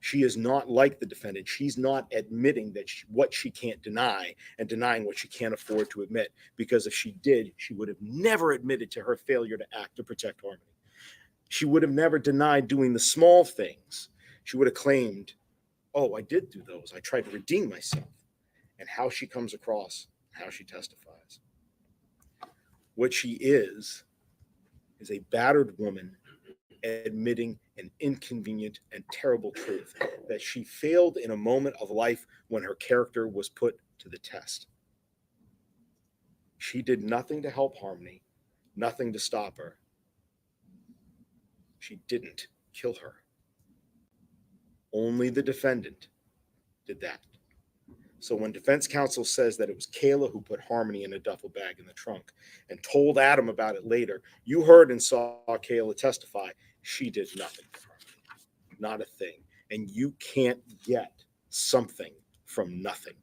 Speaker 3: She is not like the defendant. She's not admitting that what she can't deny and denying what she can't afford to admit, because if she did, she would have never admitted to her failure to act to protect Harmony. She would have never denied doing the small things. She would have claimed, oh, I did do those. I tried to redeem myself. And how she comes across, how she testifies. What she is a battered woman admitting an inconvenient and terrible truth that she failed in a moment of life when her character was put to the test. She did nothing to help Harmony, nothing to stop her. She didn't kill her. Only the defendant did that. So when defense counsel says that it was Kayla who put Harmony in a duffel bag in the trunk and told Adam about it later, you heard and saw Kayla testify. She did nothing for Harmony, not a thing. And you can't get something from nothing.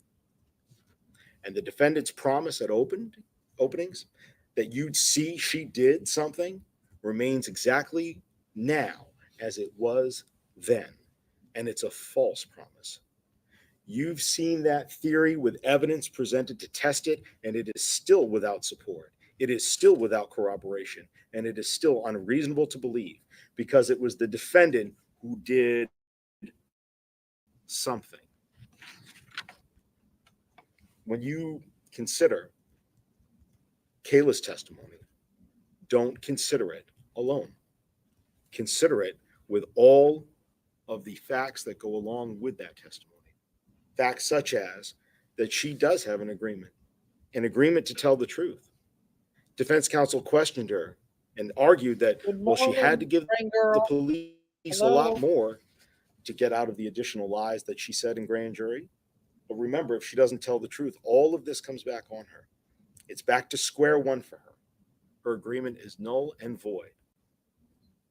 Speaker 3: And the defendant's promise at openings that you'd see she did something remains exactly now as it was then. And it's a false promise. You've seen that theory with evidence presented to test it, and it is still without support. It is still without corroboration, and it is still unreasonable to believe because it was the defendant who did something. When you consider Kayla's testimony, don't consider it alone. Consider it with all of the facts that go along with that testimony. Facts such as that she does have an agreement to tell the truth. Defense counsel questioned her and argued that,
Speaker 1: Good
Speaker 3: well, she had to
Speaker 1: morning,
Speaker 3: give
Speaker 1: spring
Speaker 3: the
Speaker 1: girl.
Speaker 3: police a
Speaker 1: Hello.
Speaker 3: lot more to get out of the additional lies that she said in grand jury. But remember, if she doesn't tell the truth, all of this comes back on her. It's back to square one for her. Her agreement is null and void.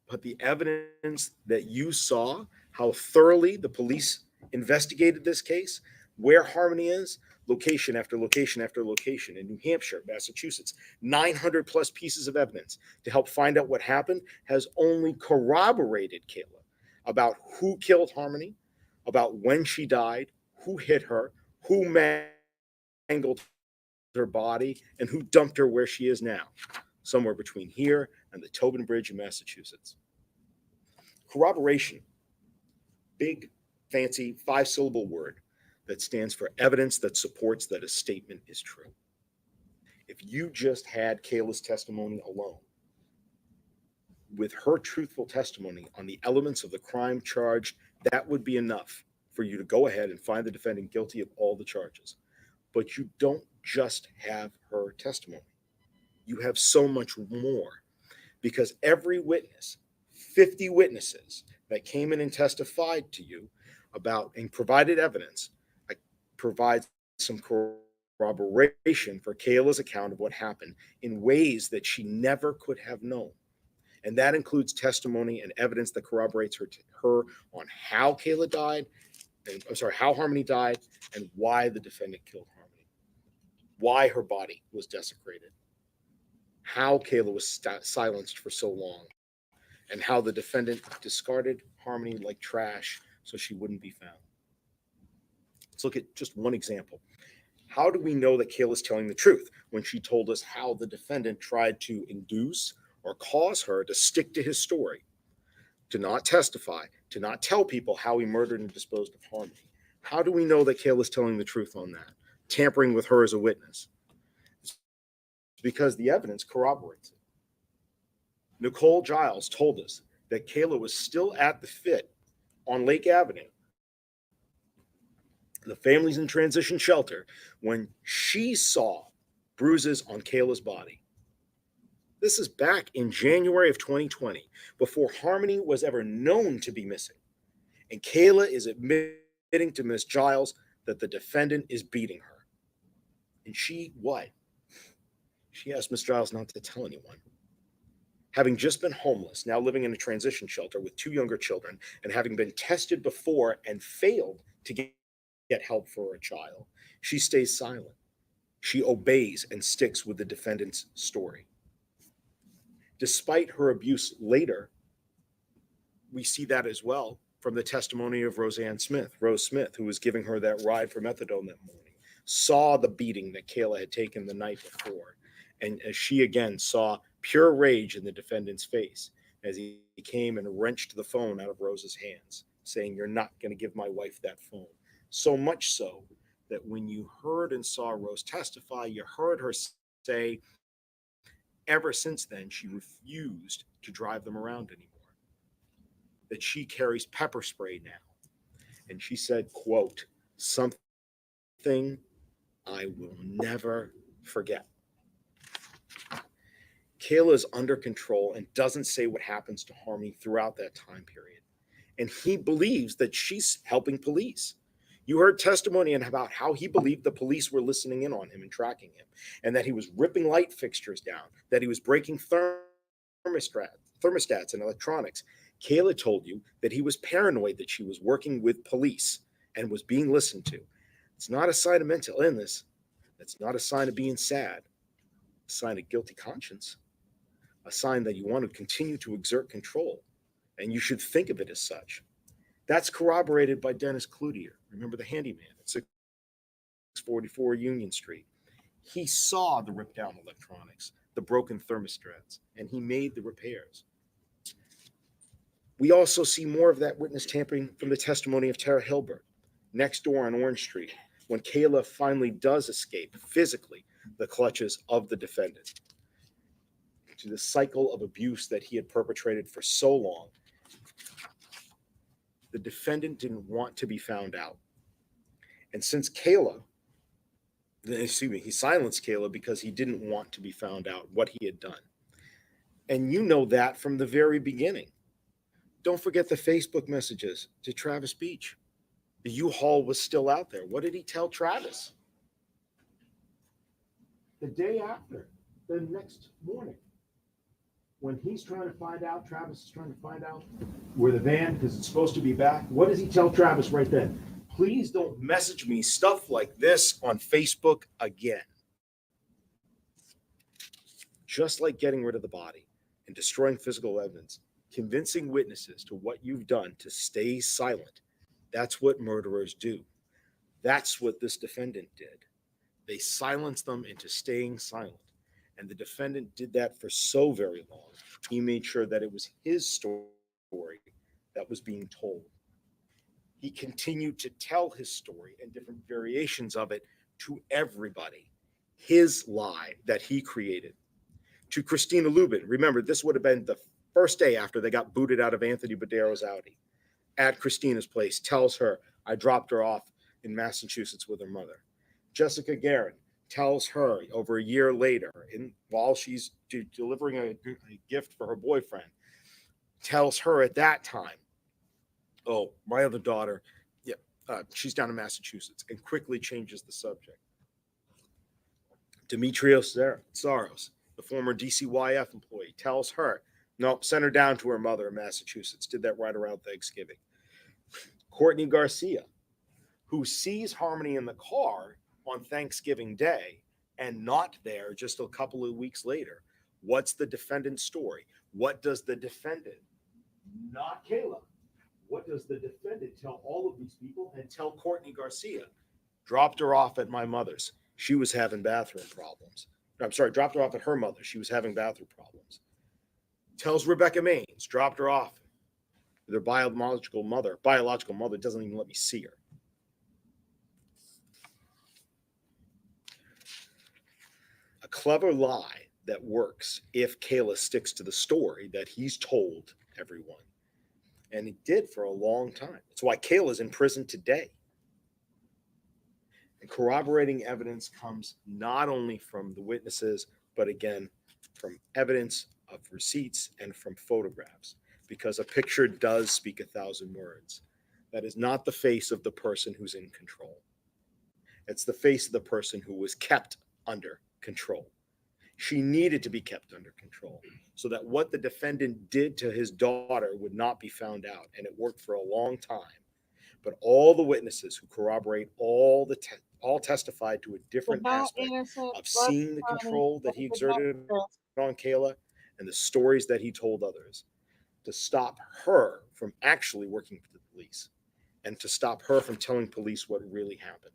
Speaker 3: But the evidence that you saw, how thoroughly the police investigated this case, where Harmony is, location after location after location in New Hampshire, Massachusetts, 900 plus pieces of evidence to help find out what happened, has only corroborated Kayla about who killed Harmony, about when she died, who hit her, who mangled her body, and who dumped her where she is now, somewhere between here and the Tobin Bridge in Massachusetts. Corroboration, big, fancy, 5-syllable word that stands for evidence that supports that a statement is true. If you just had Kayla's testimony alone, with her truthful testimony on the elements of the crime charged, that would be enough for you to go ahead and find the defendant guilty of all the charges. But you don't just have her testimony. You have so much more, because every witness, 50 witnesses that came in and testified to you about and provided evidence, provides some corroboration for Kayla's account of what happened in ways that she never could have known. And that includes testimony and evidence that corroborates her on how Kayla died, how Harmony died, and why the defendant killed Harmony, why her body was desecrated, how Kayla was silenced for so long, and how the defendant discarded Harmony like trash so she wouldn't be found. Let's look at just one example. How do we know that Kayla's telling the truth when she told us how the defendant tried to induce or cause her to stick to his story, to not testify, to not tell people how he murdered and disposed of Harmony? How do we know that Kayla's telling the truth on that, tampering with her as a witness? It's because the evidence corroborates it. Nicole Giles told us that Kayla was still at the Fit on Lake Avenue, the Families in Transition Shelter, when she saw bruises on Kayla's body. This is back in January of 2020, before Harmony was ever known to be missing. And Kayla is admitting to Miss Giles that the defendant is beating her. And she, what? She asked Miss Giles not to tell anyone. Having just been homeless, now living in a transition shelter with 2 younger children, and having been tested before and failed to get help for her child, she stays silent. She obeys and sticks with the defendant's story. Despite her abuse later, we see that as well from the testimony of Rose Smith, who was giving her that ride for methadone that morning, saw the beating that Kayla had taken the night before. And as she again saw pure rage in the defendant's face as he came and wrenched the phone out of Rose's hands, saying, "You're not going to give my wife that phone." So much so that when you heard and saw Rose testify, you heard her say, ever since then, she refused to drive them around anymore. That she carries pepper spray now. And she said, quote, "Something I will never forget." Kayla is under control and doesn't say what happens to Harmony throughout that time period. And he believes that she's helping police. You heard testimony about how he believed the police were listening in on him and tracking him, and that he was ripping light fixtures down, that he was breaking thermostats and electronics. Kayla told you that he was paranoid that she was working with police and was being listened to. It's not a sign of mental illness. It's not a sign of being sad. A sign of guilty conscience. A sign that you want to continue to exert control, and you should think of it as such. That's corroborated by Dennis Cloutier. Remember the handyman at 644 Union Street. He saw the ripped down electronics, the broken thermostats, and he made the repairs. We also see more of that witness tampering from the testimony of Tara Hilbert next door on Orange Street, when Kayla finally does escape physically the clutches of the defendant, to the cycle of abuse that he had perpetrated for so long. The defendant didn't want to be found out. And since he silenced Kayla because he didn't want to be found out what he had done. And you know that from the very beginning. Don't forget the Facebook messages to Travis Beach. The U-Haul was still out there. What did he tell Travis? The day after, the next morning, when he's trying to find out, Travis is trying to find out where the van, because it's supposed to be back, what does he tell Travis right then? "Please don't message me stuff like this on Facebook again." Just like getting rid of the body and destroying physical evidence, convincing witnesses to what you've done to stay silent, that's what murderers do. That's what this defendant did. They silenced them into staying silent. And the defendant did that for so very long. He made sure that it was his story that was being told. He continued to tell his story and different variations of it to everybody. His lie that he created. To Christina Lubin, remember, this would have been the first day after they got booted out of Anthony Badero's Audi. At Christina's place, tells her, "I dropped her off in Massachusetts with her mother." Jessica Guerin tells her over a year later, while she's delivering a gift for her boyfriend, tells her at that time, "Oh, my other daughter, she's down in Massachusetts," and quickly changes the subject. Demetrios Tsaros, the former DCYF employee, tells her, "Nope, send her down to her mother in Massachusetts." Did that right around Thanksgiving. Courtney Garcia, who sees Harmony in the car on Thanksgiving Day and not there just a couple of weeks later. What's the defendant's story? What does the defendant, not Kayla, what does the defendant tell all of these people and tell Courtney Garcia? "Dropped her off at my mother's. She was having bathroom problems." Dropped her off at her mother. She was having bathroom problems. Tells Rebecca Maines, "Dropped her off. Their biological mother doesn't even let me see her." A clever lie that works if Kayla sticks to the story that he's told everyone. And it did for a long time. That's why Kayla's in prison today. And corroborating evidence comes not only from the witnesses, but again, from evidence of receipts and from photographs, because a picture does speak 1,000 words. That is not the face of the person who's in control. It's the face of the person who was kept under control. She needed to be kept under control so that what the defendant did to his daughter would not be found out. And it worked for a long time. But all the witnesses who corroborate all testified to a different
Speaker 1: Goodbye,
Speaker 3: aspect
Speaker 1: innocent.
Speaker 3: of
Speaker 1: Love
Speaker 3: seeing
Speaker 1: you,
Speaker 3: the
Speaker 1: honey.
Speaker 3: control that
Speaker 1: Have a
Speaker 3: he
Speaker 1: good night,
Speaker 3: exerted
Speaker 1: Chris.
Speaker 3: on Kayla and the stories that he told others to stop her from actually working for the police and to stop her from telling police what really happened.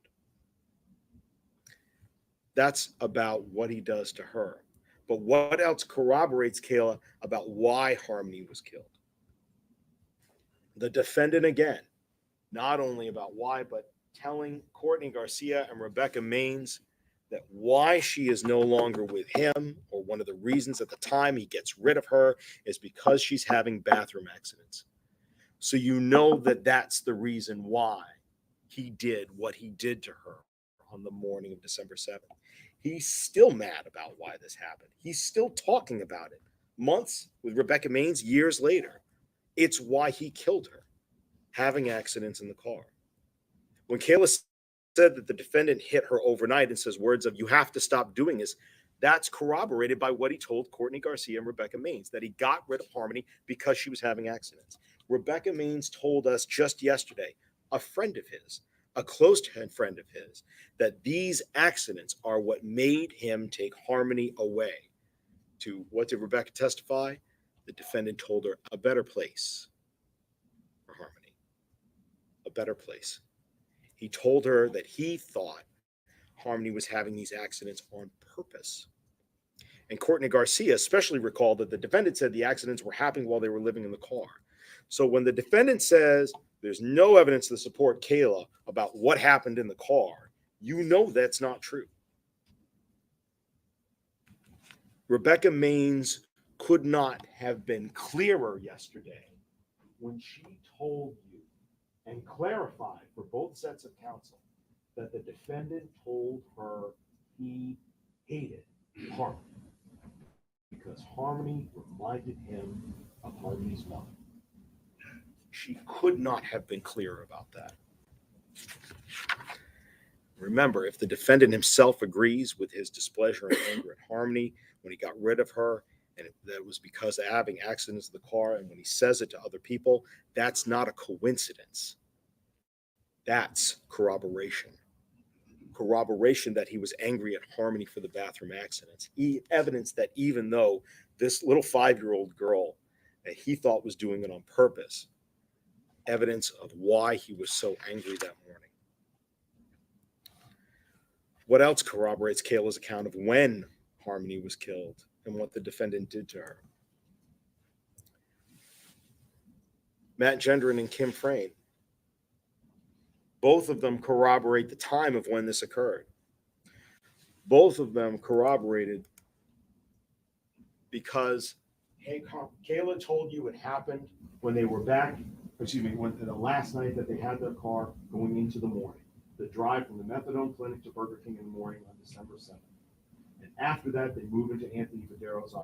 Speaker 3: That's about what he does to her. But what else corroborates Kayla about why Harmony was killed? The defendant again, not only about why, but telling Courtney Garcia and Rebecca Maines that why she is no longer with him, or one of the reasons at the time he gets rid of her, is because she's having bathroom accidents. So you know that that's the reason why he did what he did to her on the morning of December 7th. He's still mad about why this happened. He's still talking about it months with Rebecca Maines, years later. It's why he killed her, having accidents in the car. When Kayla said that the defendant hit her overnight and says words of, "You have to stop doing this," that's corroborated by what he told Courtney Garcia and Rebecca Maines, that he got rid of Harmony because she was having accidents. Rebecca Maines told us just yesterday, a friend of his, a close friend of his, that these accidents are what made him take Harmony away to, what did Rebecca testify? The defendant told her, a better place for Harmony, a better place. He told her that he thought Harmony was having these accidents on purpose. And Courtney Garcia especially recalled that the defendant said the accidents were happening while they were living in the car. So when the defendant says there's no evidence to support Kayla about what happened in the car, you know that's not true. Rebecca Maines could not have been clearer yesterday when she told you and clarified for both sets of counsel that the defendant told her he hated Harmony because Harmony reminded him of Harmony's mother. She could not have been clearer about that. Remember, if the defendant himself agrees with his displeasure and anger at Harmony when he got rid of her, and that was because of having accidents in the car, and when he says it to other people, that's not a coincidence. That's corroboration. Corroboration that he was angry at Harmony for the bathroom accidents. Evidence that even though this little 5-year-old girl that he thought was doing it on purpose, evidence of why he was so angry that morning. What else corroborates Kayla's account of when Harmony was killed and what the defendant did to her? Matt Gendron and Kim Frayne. Both of them corroborate the time of when this occurred. Both of them corroborated because, hey, Kayla told you it happened when they were back, when the last night that they had their car going into the morning, the drive from the methadone clinic to Burger King in the morning on December 7th. And after that, they move into Anthony Badero's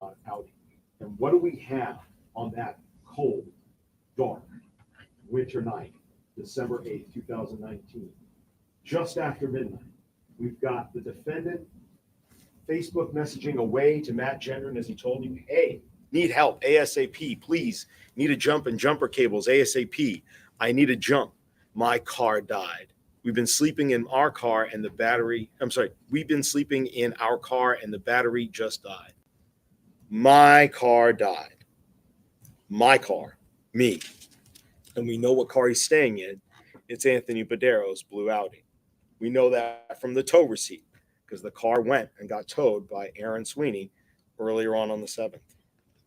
Speaker 3: outing. And what do we have on that cold, dark, winter night, December 8th, 2019? Just after midnight, we've got the defendant Facebook messaging away to Matt Gendron as he told you, hey, need help ASAP, please. Need a jump and jumper cables ASAP. I need a jump. My car died. We've been sleeping in our car and the battery, we've been sleeping in our car and the battery just died. My car died. My car, me. And we know what car he's staying in. It's Anthony Badero's blue Audi. We know that from the tow receipt because the car went and got towed by Aaron Sweeney earlier on the 7th.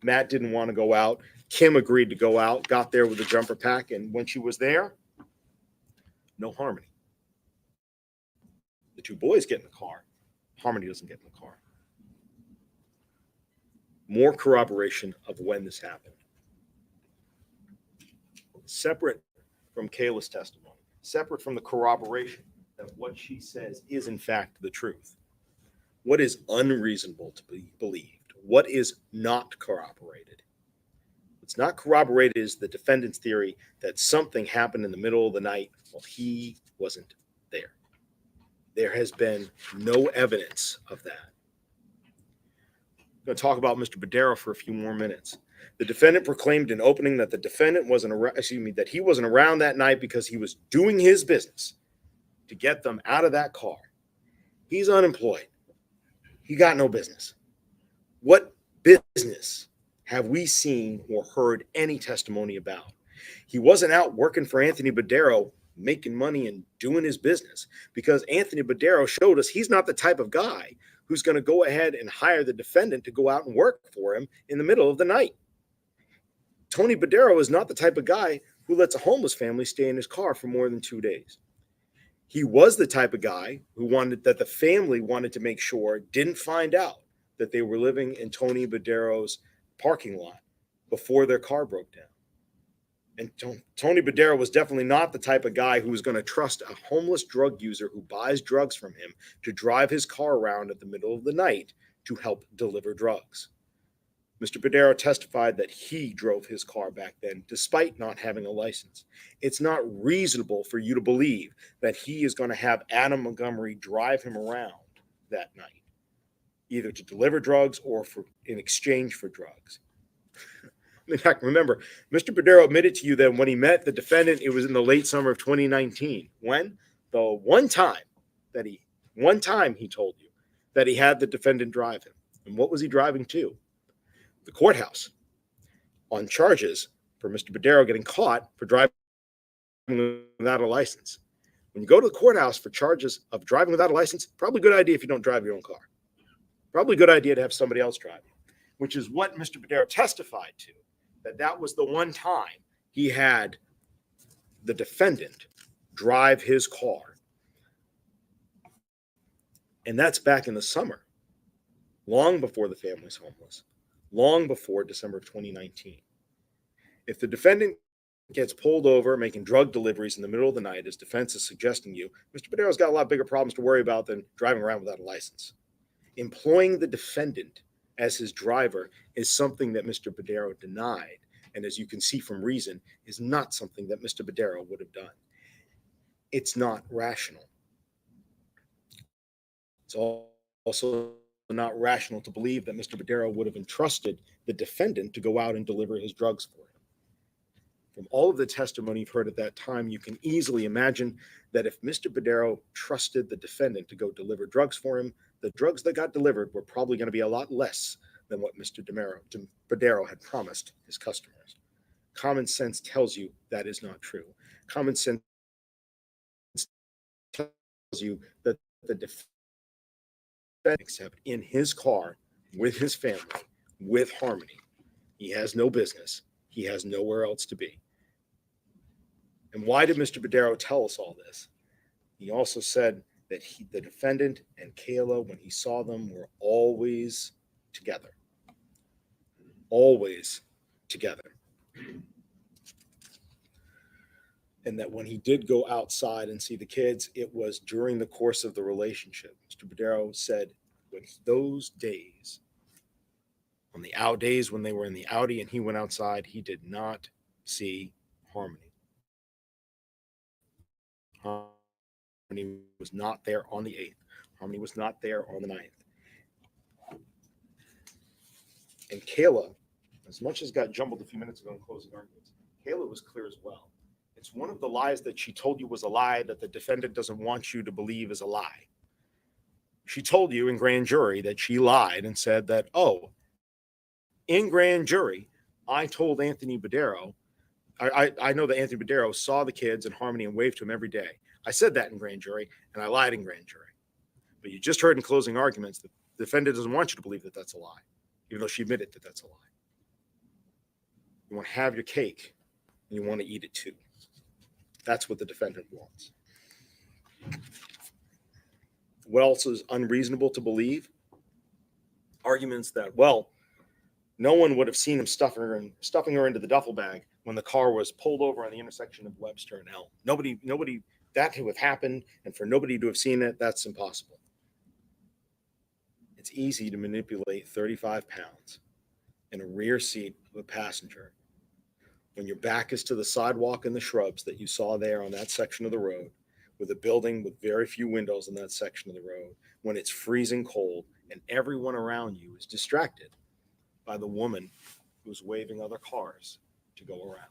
Speaker 3: Matt didn't want to go out. Kim agreed to go out, got there with a jumper pack, and when she was there, no Harmony. The two boys get in the car. Harmony doesn't get in the car. More corroboration of when this happened. Separate from Kayla's testimony, separate from the corroboration that what she says is in fact the truth. What is unreasonable to be believed? What is not corroborated? What's not corroborated is the defendant's theory that something happened in the middle of the night while he wasn't there. There has been no evidence of that. I'm going to talk about Mr. Badero for a few more minutes. The defendant proclaimed in opening that that he wasn't around that night because he was doing his business to get them out of that car. He's unemployed. He got no business. What business have we seen or heard any testimony about? He wasn't out working for Anthony Badero, making money and doing his business, because Anthony Badero showed us he's not the type of guy who's going to go ahead and hire the defendant to go out and work for him in the middle of the night. Tony Badero is not the type of guy who lets a homeless family stay in his car for more than 2 days. He was the type of guy who the family wanted to make sure didn't find out that they were living in Tony Badero's parking lot before their car broke down. And Tony Badero was definitely not the type of guy who was going to trust a homeless drug user who buys drugs from him to drive his car around at the middle of the night to help deliver drugs. Mr. Badero testified that he drove his car back then, despite not having a license. It's not reasonable for you to believe that he is going to have Adam Montgomery drive him around that night, either to deliver drugs or in exchange for drugs. In fact, remember, Mr. Badero admitted to you that when he met the defendant, it was in the late summer of 2019. When? The one time he told you that he had the defendant drive him. And what was he driving to? The courthouse, on charges for Mr. Badero getting caught for driving without a license. When you go to the courthouse for charges of driving without a license, probably a good idea if you don't drive your own car. Probably a good idea to have somebody else drive you, which is what Mr. Badero testified to, that was the one time he had the defendant drive his car. And that's back in the summer, long before the family's homeless, long before December of 2019. If the defendant gets pulled over making drug deliveries in the middle of the night, as defense is suggesting you, Mr. Badero's got a lot bigger problems to worry about than driving around without a license. Employing the defendant as his driver is something that Mr. Badero denied, and as you can see from reason, is not something that Mr. Badero would have done. It's not rational. It's also not rational to believe that Mr. Badero would have entrusted the defendant to go out and deliver his drugs for him. From all of the testimony you've heard at that time, you can easily imagine that if Mr. Badero trusted the defendant to go deliver drugs for him, the drugs that got delivered were probably going to be a lot less than what Mr. Badero had promised his customers. Common sense tells you that is not true. Common sense tells you that the defendant, except in his car, with his family, with Harmony, he has no business. He has nowhere else to be. And why did Mr. Badero tell us all this? He also said that the defendant and Kayla, when he saw them, were always together. Always together. And that when he did go outside and see the kids, it was during the course of the relationship. Mr. Badero said when those days, on the out days when they were in the Audi and he went outside, he did not see Harmony. Harmony was not there on the 8th. Harmony was not there on the 9th. And Kayla, as much as got jumbled a few minutes ago in closing arguments, Kayla was clear as well. It's one of the lies that she told you was a lie that the defendant doesn't want you to believe is a lie. She told you in grand jury that she lied and said that, in grand jury, I told Anthony Badero, I know that Anthony Badero saw the kids and Harmony and waved to him every day. I said that in grand jury, and I lied in grand jury. But you just heard in closing arguments that the defendant doesn't want you to believe that that's a lie, even though she admitted that that's a lie. You want to have your cake, and you want to eat it too. That's what the defendant wants. What else is unreasonable to believe? Arguments that, no one would have seen him stuffing her into the duffel bag when the car was pulled over on the intersection of Webster and Elm. Nobody, that could have happened, and for nobody to have seen it, that's impossible. It's easy to manipulate 35 pounds in a rear seat of a passenger when your back is to the sidewalk and the shrubs that you saw there on that section of the road, with a building with very few windows in that section of the road, when it's freezing cold and everyone around you is distracted by the woman who's waving other cars to go around.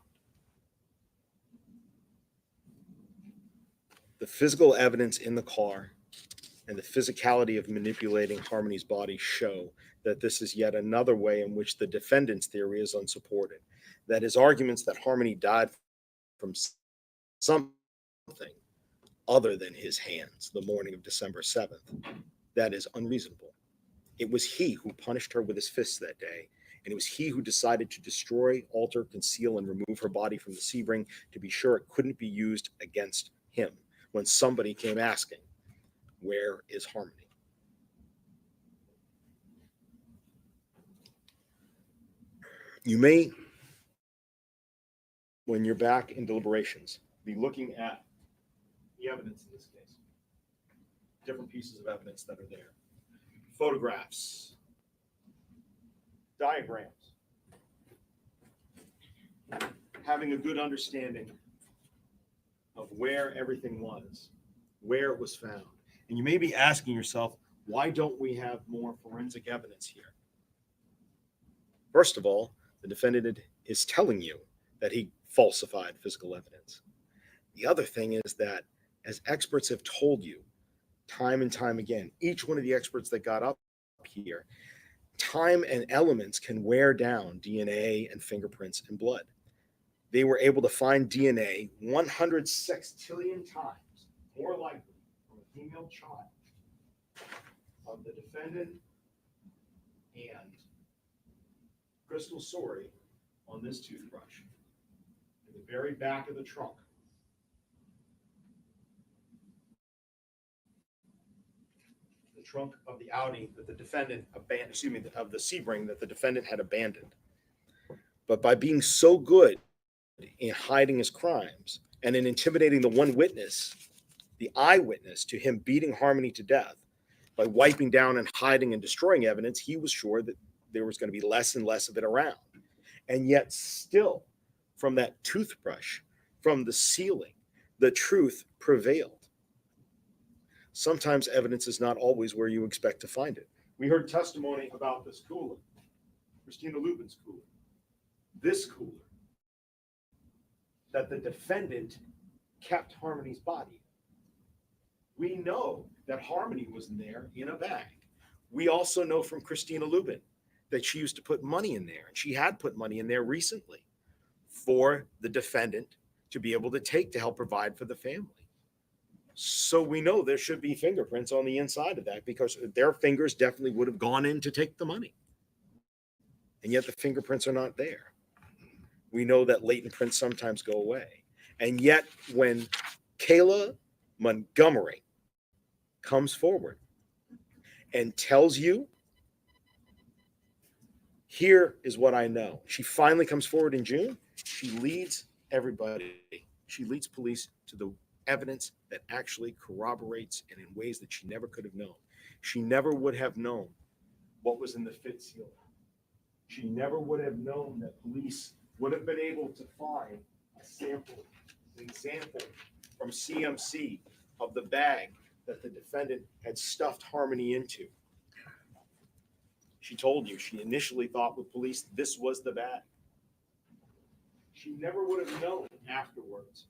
Speaker 3: The physical evidence in the car and the physicality of manipulating Harmony's body show that this is yet another way in which the defendant's theory is unsupported. That his arguments that Harmony died from something other than his hands the morning of December 7th, that is unreasonable. It was he who punished her with his fists that day, and it was he who decided to destroy, alter, conceal, and remove her body from the Sebring to be sure it couldn't be used against him when somebody came asking, "Where is Harmony?" You may, when you're back in deliberations, be looking at the evidence in this case, different pieces of evidence that are there, photographs, diagrams, having a good understanding of where everything was, where it was found. And you may be asking yourself, why don't we have more forensic evidence here? First of all, the defendant is telling you that he falsified physical evidence. The other thing is that, as experts have told you time and time again, each one of the experts that got up here, time and elements can wear down DNA and fingerprints and blood. They were able to find DNA 106 trillion times more likely from a female child of the defendant and Crystal Sorey on this toothbrush in the very back of the trunk. The trunk of the Audi that the defendant abandoned, of the Sebring that the defendant had abandoned. But by being so good in hiding his crimes and in intimidating the one witness, the eyewitness to him beating Harmony to death, by wiping down and hiding and destroying evidence, he was sure that there was going to be less and less of it around. And yet still, from that toothbrush, from the ceiling, the truth prevailed. Sometimes evidence is not always where you expect to find it. We heard testimony about this cooler, Christina Lubin's cooler. This cooler that the defendant kept Harmony's body. We know that Harmony was in there in a bag. We also know from Christina Lubin that she used to put money in there, and she had put money in there recently for the defendant to be able to take to help provide for the family. So we know there should be fingerprints on the inside of that, because their fingers definitely would have gone in to take the money. And yet the fingerprints are not there. We know that latent prints sometimes go away. And yet when Kayla Montgomery comes forward and tells you, here is what I know. She finally comes forward in June. She leads everybody. She leads police to the evidence that actually corroborates, and in ways that she never could have known. She never would have known what was in the fit seal. She never would have known that police would have been able to find a sample, an example from CMC of the bag that the defendant had stuffed Harmony into. She told you she initially thought with police this was the bag. She never would have known afterwards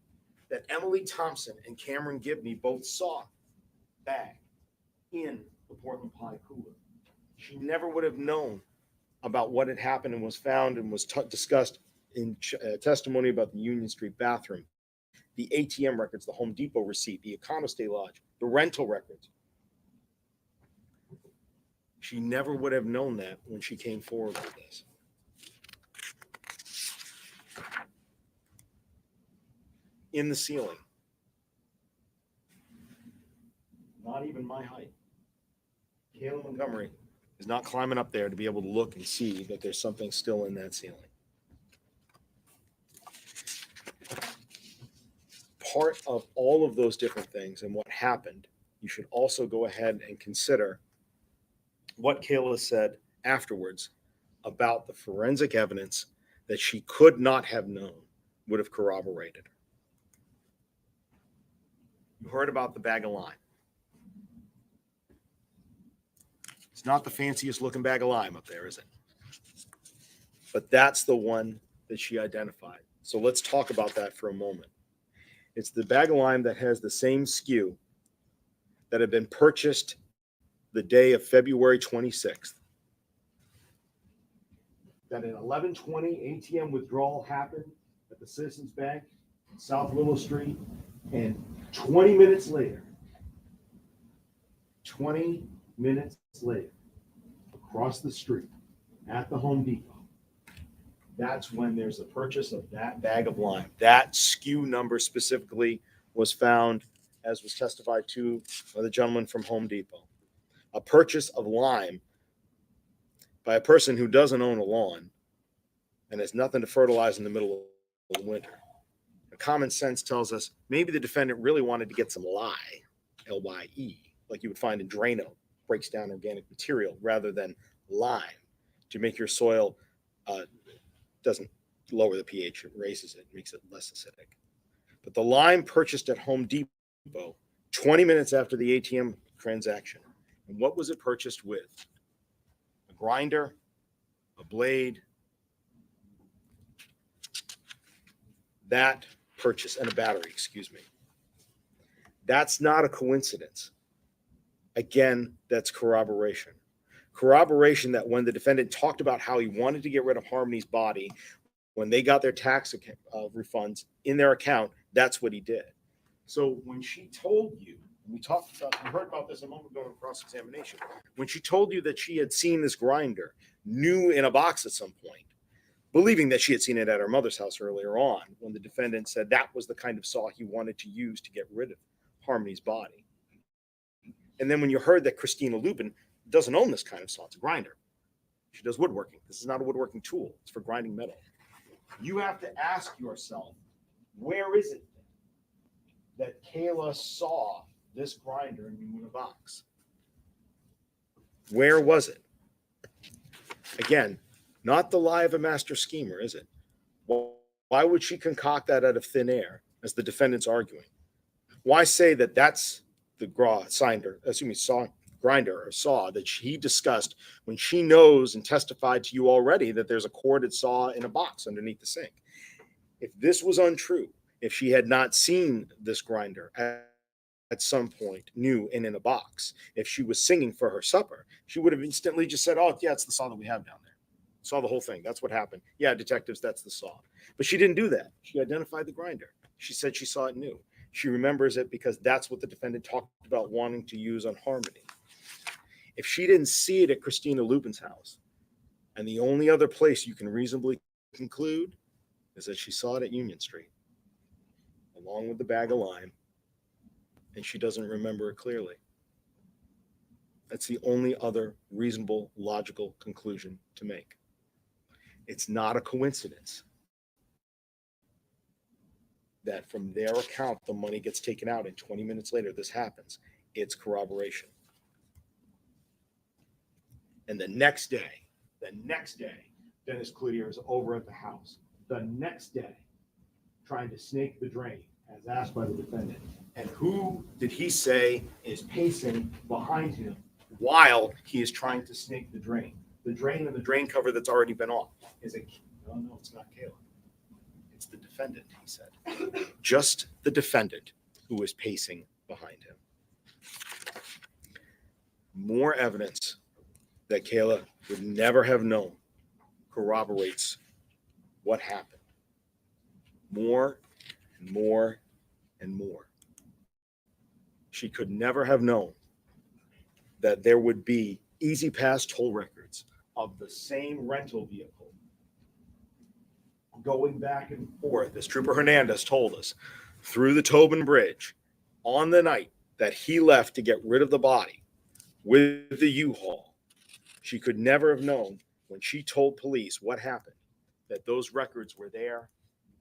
Speaker 3: that Emily Thompson and Cameron Gibney both saw the bag in the Portland Pie cooler. She never would have known about what had happened and was found and was discussed in testimony about the Union Street bathroom, the ATM records, the Home Depot receipt, the Econo-Stay Lodge, the rental records. She never would have known that when she came forward with this. In the ceiling, not even my height, Kayla Montgomery is not climbing up there to be able to look and see that there's something still in that ceiling. Part of all of those different things and what happened, you should also go ahead and consider what Kayla said afterwards about the forensic evidence that she could not have known would have corroborated her. You heard about the bag of lime. It's not the fanciest looking bag of lime up there, is it? But that's the one that she identified. So let's talk about that for a moment. It's the bag of lime that has the same SKU that had been purchased the day of February 26th. That at 11:20 ATM withdrawal happened at the Citizens Bank, South Willow Street, and 20 minutes later, 20 minutes later, across the street at the Home Depot, that's when there's a purchase of that bag of lime. That SKU number specifically was found, as was testified to by the gentleman from Home Depot. A purchase of lime by a person who doesn't own a lawn and has nothing to fertilize in the middle of the winter. Common sense tells us maybe the defendant really wanted to get some lye, L-Y-E, like you would find in Drano, breaks down organic material, rather than lime to make your soil doesn't lower the pH, it raises it, makes it less acidic. But the lime purchased at Home Depot 20 minutes after the ATM transaction. And what was it purchased with? A grinder, a blade, that purchase, and a battery, excuse me. That's not a coincidence. Again, that's corroboration. Corroboration that when the defendant talked about how he wanted to get rid of Harmony's body, when they got their tax refunds in their account, that's what he did. So when she told you, we heard about this a moment ago in cross-examination, when she told you that she had seen this grinder new in a box at some point, believing that she had seen it at her mother's house earlier on, when the defendant said that was the kind of saw he wanted to use to get rid of Harmony's body. And then when you heard that Christina Lupin doesn't own this kind of saw, it's a grinder. She does woodworking. This is not a woodworking tool. It's for grinding metal. You have to ask yourself, where is it that Kayla saw this grinder new in a box? Where was it? Again, not the lie of a master schemer, is it? Why would she concoct that out of thin air, as the defendant's arguing? Why say that that's the grinder or saw that he discussed when she knows and testified to you already that there's a corded saw in a box underneath the sink? If this was untrue, if she had not seen this grinder at some point new and in a box, if she was singing for her supper, she would have instantly just said, oh, yeah, it's the saw that we have down there. Saw the whole thing. That's what happened. Yeah, detectives, that's the saw. But she didn't do that. She identified the grinder. She said she saw it new. She remembers it because that's what the defendant talked about wanting to use on Harmony. If she didn't see it at Christina Lupin's house, and the only other place you can reasonably conclude is that she saw it at Union Street, along with the bag of lime, and she doesn't remember it clearly. That's the only other reasonable, logical conclusion to make. It's not a coincidence that from their account, the money gets taken out and 20 minutes later, this happens. It's corroboration. And the next day, Dennis Cloutier is over at the house. The next day, trying to snake the drain, as asked by the defendant. And who did he say is pacing behind him while he is trying to snake the drain? The drain and the drain cover that's already been off. Is it? No, it's not Kayla. It's the defendant, he said. Just the defendant who is pacing behind him. More evidence that Kayla would never have known corroborates what happened. More and more and more. She could never have known that there would be Easy Pass toll records of the same rental vehicle going back and forth, as Trooper Hernandez told us, through the Tobin Bridge on the night that he left to get rid of the body with the U-Haul. She could never have known when she told police what happened, that those records were there,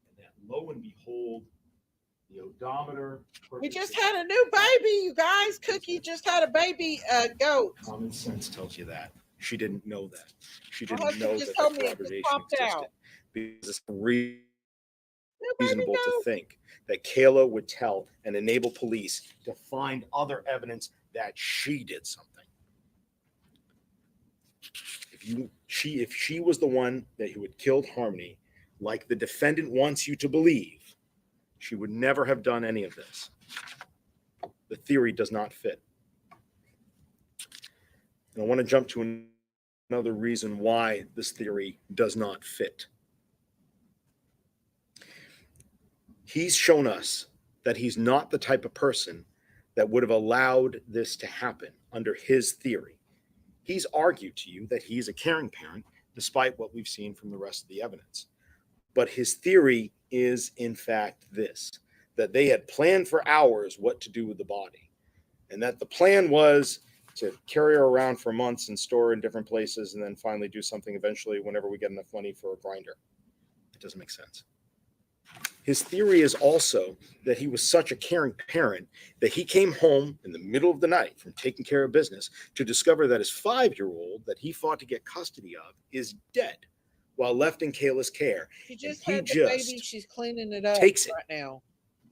Speaker 3: and that lo and behold, the odometer.
Speaker 1: We just had a new baby, you guys. Cookie just had a baby goat.
Speaker 3: Common sense tells you that. She didn't know that. She
Speaker 1: My
Speaker 3: didn't
Speaker 1: husband
Speaker 3: know
Speaker 1: just
Speaker 3: that
Speaker 1: told
Speaker 3: that
Speaker 1: me it just
Speaker 3: corroboration
Speaker 1: popped
Speaker 3: existed.
Speaker 1: out.
Speaker 3: Because it's real
Speaker 1: Nobody
Speaker 3: reasonable to
Speaker 1: knows.
Speaker 3: think that Kayla would tell and enable police to find other evidence that she did something. If she was the one that who had killed Harmony, like the defendant wants you to believe, she would never have done any of this. The theory does not fit. And I want to jump to another reason why this theory does not fit. He's shown us that he's not the type of person that would have allowed this to happen under his theory. He's argued to you that he's a caring parent, despite what we've seen from the rest of the evidence. But his theory is, in fact, this, that they had planned for hours what to do with the body, and that the plan was to carry her around for months and store her in different places, and then finally do something eventually whenever we get enough money for a grinder. It doesn't make sense. His theory is also that he was such a caring parent that he came home in the middle of the night from taking care of business to discover that his 5-year-old that he fought to get custody of is dead while left in Kayla's care.
Speaker 1: She just
Speaker 3: he
Speaker 1: had the baby. She's cleaning it up
Speaker 3: takes it.
Speaker 1: right now.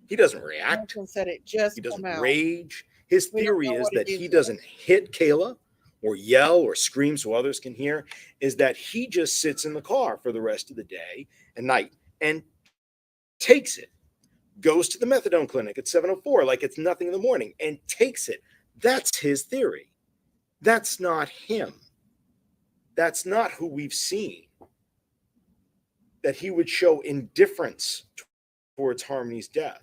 Speaker 3: He doesn't react.
Speaker 1: Nelson said it just
Speaker 3: He doesn't
Speaker 1: come out.
Speaker 3: rage. His
Speaker 1: We don't
Speaker 3: theory
Speaker 1: know
Speaker 3: is
Speaker 1: what
Speaker 3: that
Speaker 1: it
Speaker 3: he
Speaker 1: is
Speaker 3: doesn't hit Kayla or yell or scream so others can hear, is that he just sits in the car for the rest of the day and night and takes it, goes to the methadone clinic at 7:04 like it's nothing in the morning and takes it. That's his theory. That's not him. That's not who we've seen. That he would show indifference towards Harmony's death.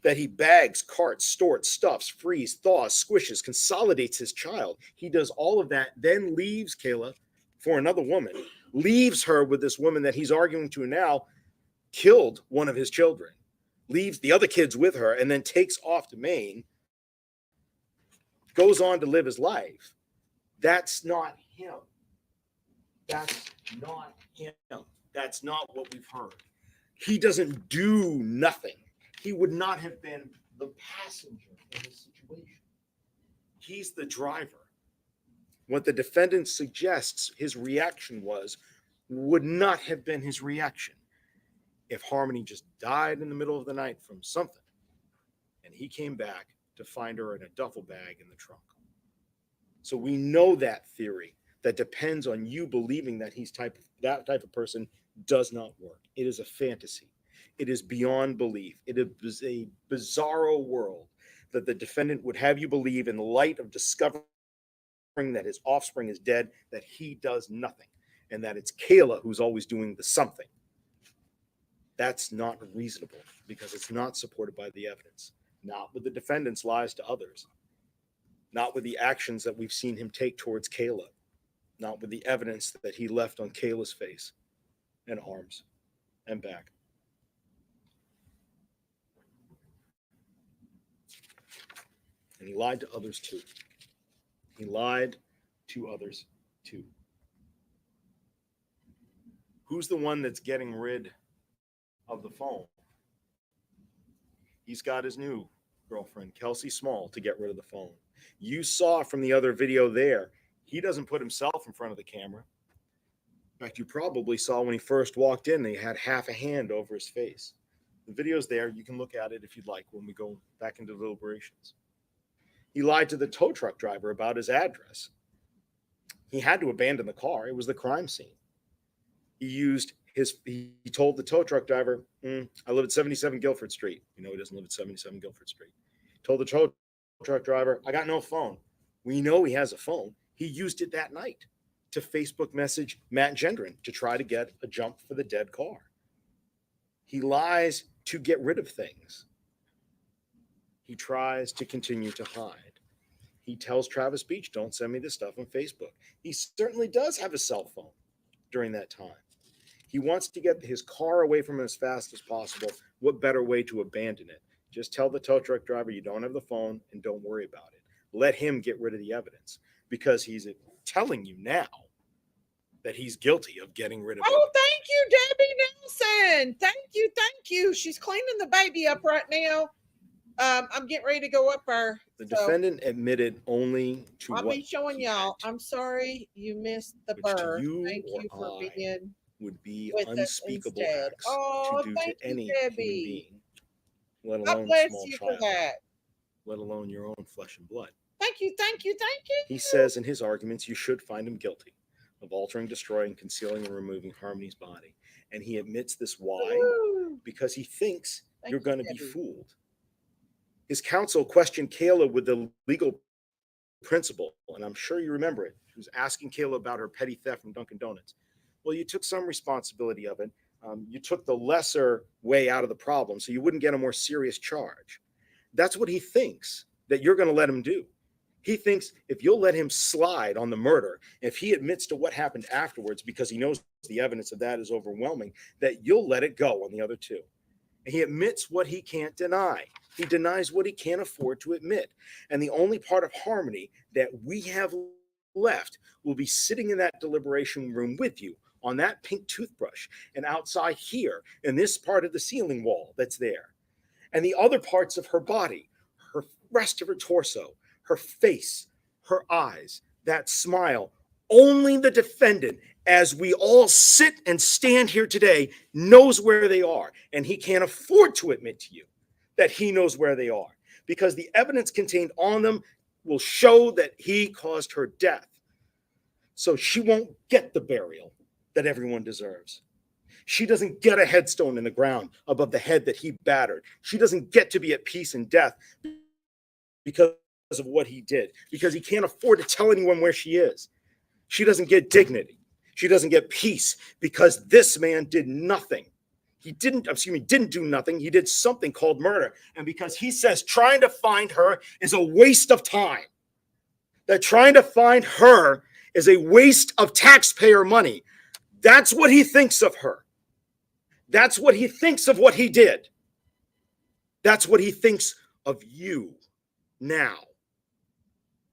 Speaker 3: That he bags, carts, stores, stuffs, frees, thaws, squishes, consolidates his child. He does all of that, then leaves Kayla for another woman, leaves her with this woman that he's arguing to now killed one of his children, leaves the other kids with her, and then takes off to Maine, goes on to live his life. That's not him. That's not him. That's not what we've heard. He doesn't do nothing. He would not have been the passenger in this situation. He's the driver. What the defendant suggests his reaction was would not have been his reaction if Harmony just died in the middle of the night from something and he came back to find her in a duffel bag in the trunk. So we know that theory that depends on you believing that he's that type of person does not work. It is a fantasy. It is beyond belief. It is a bizarro world that the defendant would have you believe in the light of discovering that his offspring is dead, that he does nothing, and that it's Kayla who's always doing the something. That's not reasonable because it's not supported by the evidence. Not with the defendant's lies to others. Not with the actions that we've seen him take towards Kayla. Not with the evidence that he left on Kayla's face and arms and back. And he lied to others too. He lied to others too. Who's the one that's getting rid of the phone? He's got his new girlfriend, Kelsey Small, to get rid of the phone. You saw from the other video there, he doesn't put himself in front of the camera. In fact, you probably saw when he first walked in, he had half a hand over his face. The video's there. You can look at it if you'd like when we go back into deliberations. He lied to the tow truck driver about his address. He had to abandon the car. It was the crime scene. He told the tow truck driver, I live at 77 Guilford Street. You know, he doesn't live at 77 Guilford Street. Told the tow truck driver, I got no phone. We know he has a phone. He used it that night to Facebook message Matt Gendron to try to get a jump for the dead car. He lies to get rid of things. He tries to continue to hide. He tells Travis Beach, don't send me this stuff on Facebook. He certainly does have a cell phone during that time. He wants to get his car away from him as fast as possible. What better way to abandon it? Just tell the tow truck driver you don't have the phone and don't worry about it. Let him get rid of the evidence because he's telling you now that he's guilty of getting rid of it.
Speaker 1: Oh, thank you, Debbie Nelson. Thank you. She's cleaning the baby up right now. I'm getting ready to go up there.
Speaker 3: The defendant admitted only to
Speaker 1: I'll
Speaker 3: what
Speaker 1: be showing
Speaker 3: he
Speaker 1: y'all.
Speaker 3: had,
Speaker 1: I'm sorry you missed the
Speaker 3: which to
Speaker 1: birth.
Speaker 3: you
Speaker 1: Thank
Speaker 3: or
Speaker 1: you for
Speaker 3: I
Speaker 1: being
Speaker 3: would be
Speaker 1: with it
Speaker 3: unspeakable
Speaker 1: instead.
Speaker 3: acts to
Speaker 1: Oh,
Speaker 3: do to
Speaker 1: thank you,
Speaker 3: any human
Speaker 1: Debbie.
Speaker 3: being, let
Speaker 1: God
Speaker 3: alone a
Speaker 1: bless
Speaker 3: small
Speaker 1: you for
Speaker 3: child,
Speaker 1: that.
Speaker 3: let alone your own flesh and blood.
Speaker 1: Thank you, thank you, thank
Speaker 3: He
Speaker 1: you.
Speaker 3: says in his arguments you should find him guilty of altering, destroying, concealing, and removing Harmony's body. And he admits this why?
Speaker 1: Woo.
Speaker 3: Because he thinks
Speaker 1: Thank
Speaker 3: you're
Speaker 1: you,
Speaker 3: going to be
Speaker 1: Debbie.
Speaker 3: fooled. His counsel questioned Kayla with the legal principle, and I'm sure you remember it. He was asking Kayla about her petty theft from Dunkin' Donuts. Well, you took some responsibility of it. You took the lesser way out of the problem so you wouldn't get a more serious charge. That's what he thinks that you're going to let him do. He thinks if you'll let him slide on the murder, if he admits to what happened afterwards, because he knows the evidence of that is overwhelming, that you'll let it go on the other two. He admits what he can't deny. He denies what he can't afford to admit. And the only part of Harmony that we have left will be sitting in that deliberation room with you on that pink toothbrush and outside here in this part of the ceiling wall that's there. And the other parts of her body, her rest of her torso, her face, her eyes, that smile, only the defendant, as we all sit and stand here today, knows where they are. And he can't afford to admit to you that he knows where they are because the evidence contained on them will show that he caused her death. So she won't get the burial that everyone deserves. She doesn't get a headstone in the ground above the head that he battered. She doesn't get to be at peace in death because of what he did, because he can't afford to tell anyone where she is. She doesn't get dignity. She doesn't get peace because this man did nothing. He didn't do nothing. He did something called murder. And because he says trying to find her is a waste of time, that trying to find her is a waste of taxpayer money, that's what he thinks of her. That's what he thinks of what he did. That's what he thinks of you now.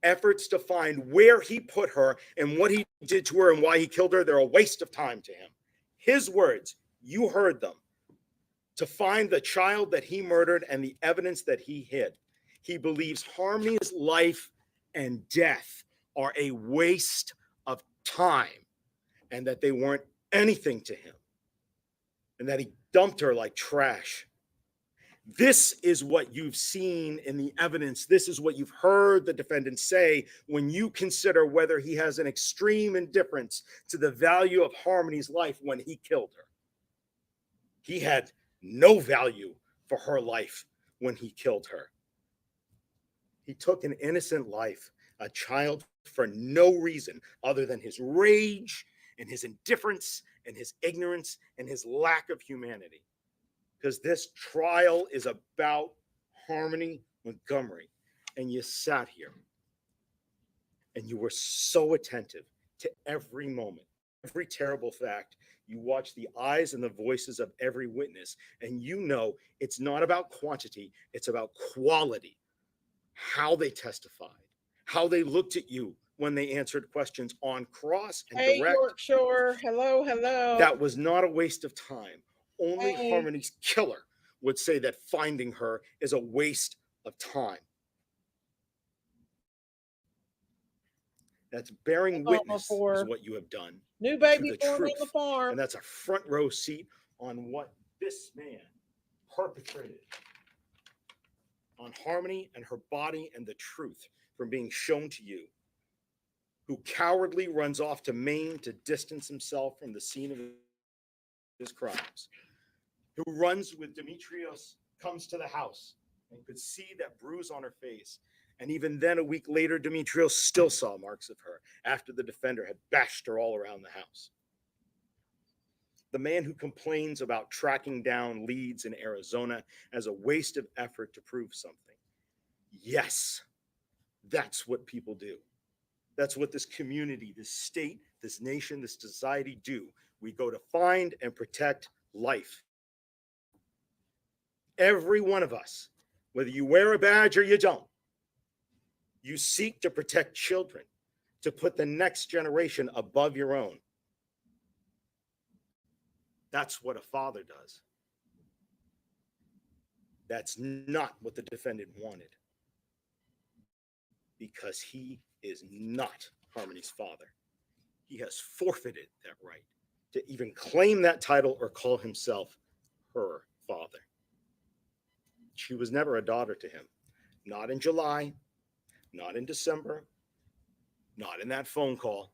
Speaker 3: Efforts to find where he put her and what he did to her and why he killed her, they're a waste of time to him. His words, you heard them. To find the child that he murdered and the evidence that he hid. He believes Harmony's life and death are a waste of time and that they weren't anything to him and that he dumped her like trash. This is what you've seen in the evidence. This is what you've heard the defendant say when you consider whether he has an extreme indifference to the value of Harmony's life when he killed her. He had no value for her life when he killed her. He took an innocent life, a child, for no reason other than his rage and his indifference and his ignorance and his lack of humanity. Because this trial is about Harmony Montgomery. And you sat here and you were so attentive to every moment, every terrible fact. You watched the eyes and the voices of every witness, and you know it's not about quantity, it's about quality. How they testified, how they looked at you when they answered questions on cross and
Speaker 1: Hey,
Speaker 3: direct.
Speaker 1: Yorkshire. Hello, hello.
Speaker 3: That was not a waste of time. Only
Speaker 1: Hey.
Speaker 3: Harmony's killer would say that finding her is a waste of time. That's bearing witness is what you have done.
Speaker 1: New baby
Speaker 3: the
Speaker 1: born on the
Speaker 3: truth.
Speaker 1: farm.
Speaker 3: And that's a front row seat on what this man perpetrated on Harmony and her body and the truth from being shown to you, who cowardly runs off to Maine to distance himself from the scene of his crimes, who runs with Demetrios, comes to the house and could see that bruise on her face. And even then, a week later, Demetrios still saw marks of her after the defender had bashed her all around the house. The man who complains about tracking down leads in Arizona as a waste of effort to prove something. Yes, that's what people do. That's what this community, this state, this nation, this society do. We go to find and protect life. Every one of us, whether you wear a badge or you don't, you seek to protect children, to put the next generation above your own. That's what a father does. That's not what the defendant wanted, because he is not Harmony's father. He has forfeited that right. to even claim that title or call himself her father. She was never a daughter to him. Not in July, not in December, not in that phone call,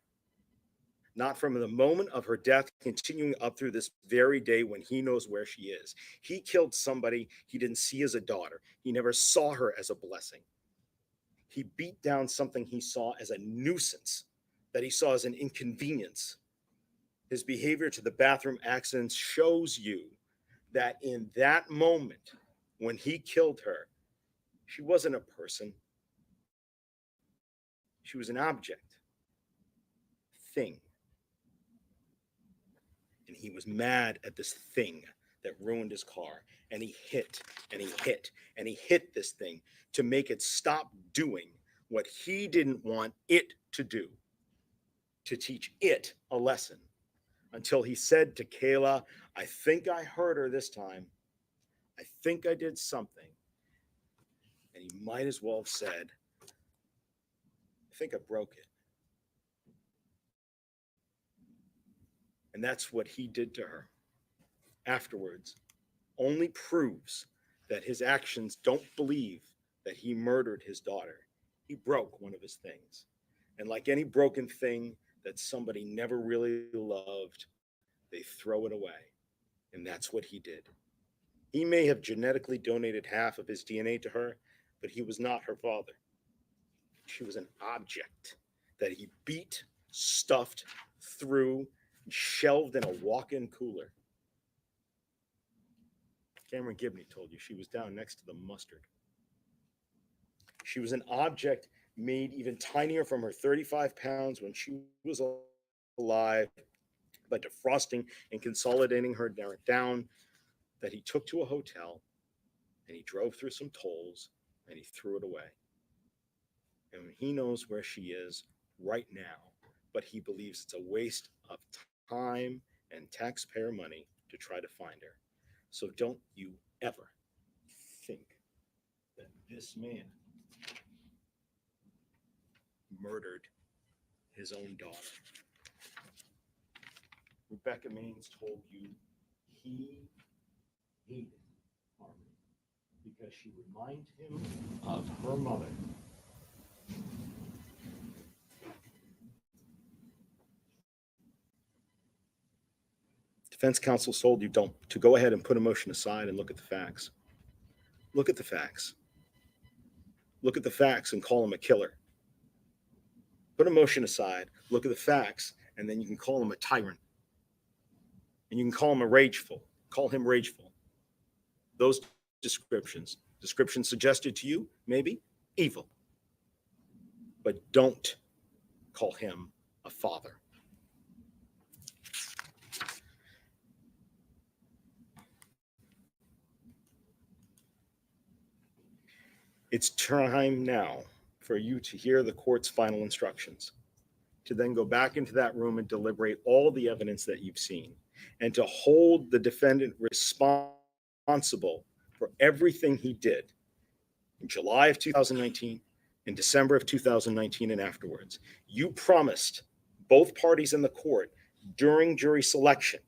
Speaker 3: not from the moment of her death, continuing up through this very day when he knows where she is. He killed somebody he didn't see as a daughter. He never saw her as a blessing. He beat down something he saw as a nuisance, that he saw as an inconvenience. His behavior to the bathroom accidents shows you that in that moment, when he killed her, she wasn't a person. She was an object, thing. And he was mad at this thing that ruined his car. And he hit and he hit and he hit this thing to make it stop doing what he didn't want it to do, to teach it a lesson. Until he said to Kayla, I think I hurt her this time. I think I did something. And he might as well have said, I think I broke it. And that's what he did to her. Afterwards, only proves that his actions don't believe that he murdered his daughter. He broke one of his things. And like any broken thing that somebody never really loved, they throw it away. And that's what he did. He may have genetically donated half of his DNA to her, but he was not her father. She was an object that he beat, stuffed, threw, and shelved in a walk-in cooler. Cameron Gibney told you she was down next to the mustard. She was an object made even tinier from her 35 pounds when she was alive by defrosting and consolidating her down, that he took to a hotel and he drove through some tolls and he threw it away. And he knows where she is right now, but he believes it's a waste of time and taxpayer money to try to find her. So don't you ever think that this man murdered his own daughter. Rebecca Maines told you he hated Harmony because she reminded him of her mother. Defense counsel told you to go ahead and put a motion aside and look at the facts. Look at the facts. Look at the facts and call him a killer. Put a motion aside, look at the facts, and then you can call him a tyrant. And you can call him rageful. Those descriptions suggested to you, maybe evil. But don't call him a father. It's time now for you to hear the court's final instructions, to then go back into that room and deliberate all the evidence that you've seen, and to hold the defendant responsible for everything he did in July of 2019, in December of 2019, and afterwards. You promised both parties in the court during jury selection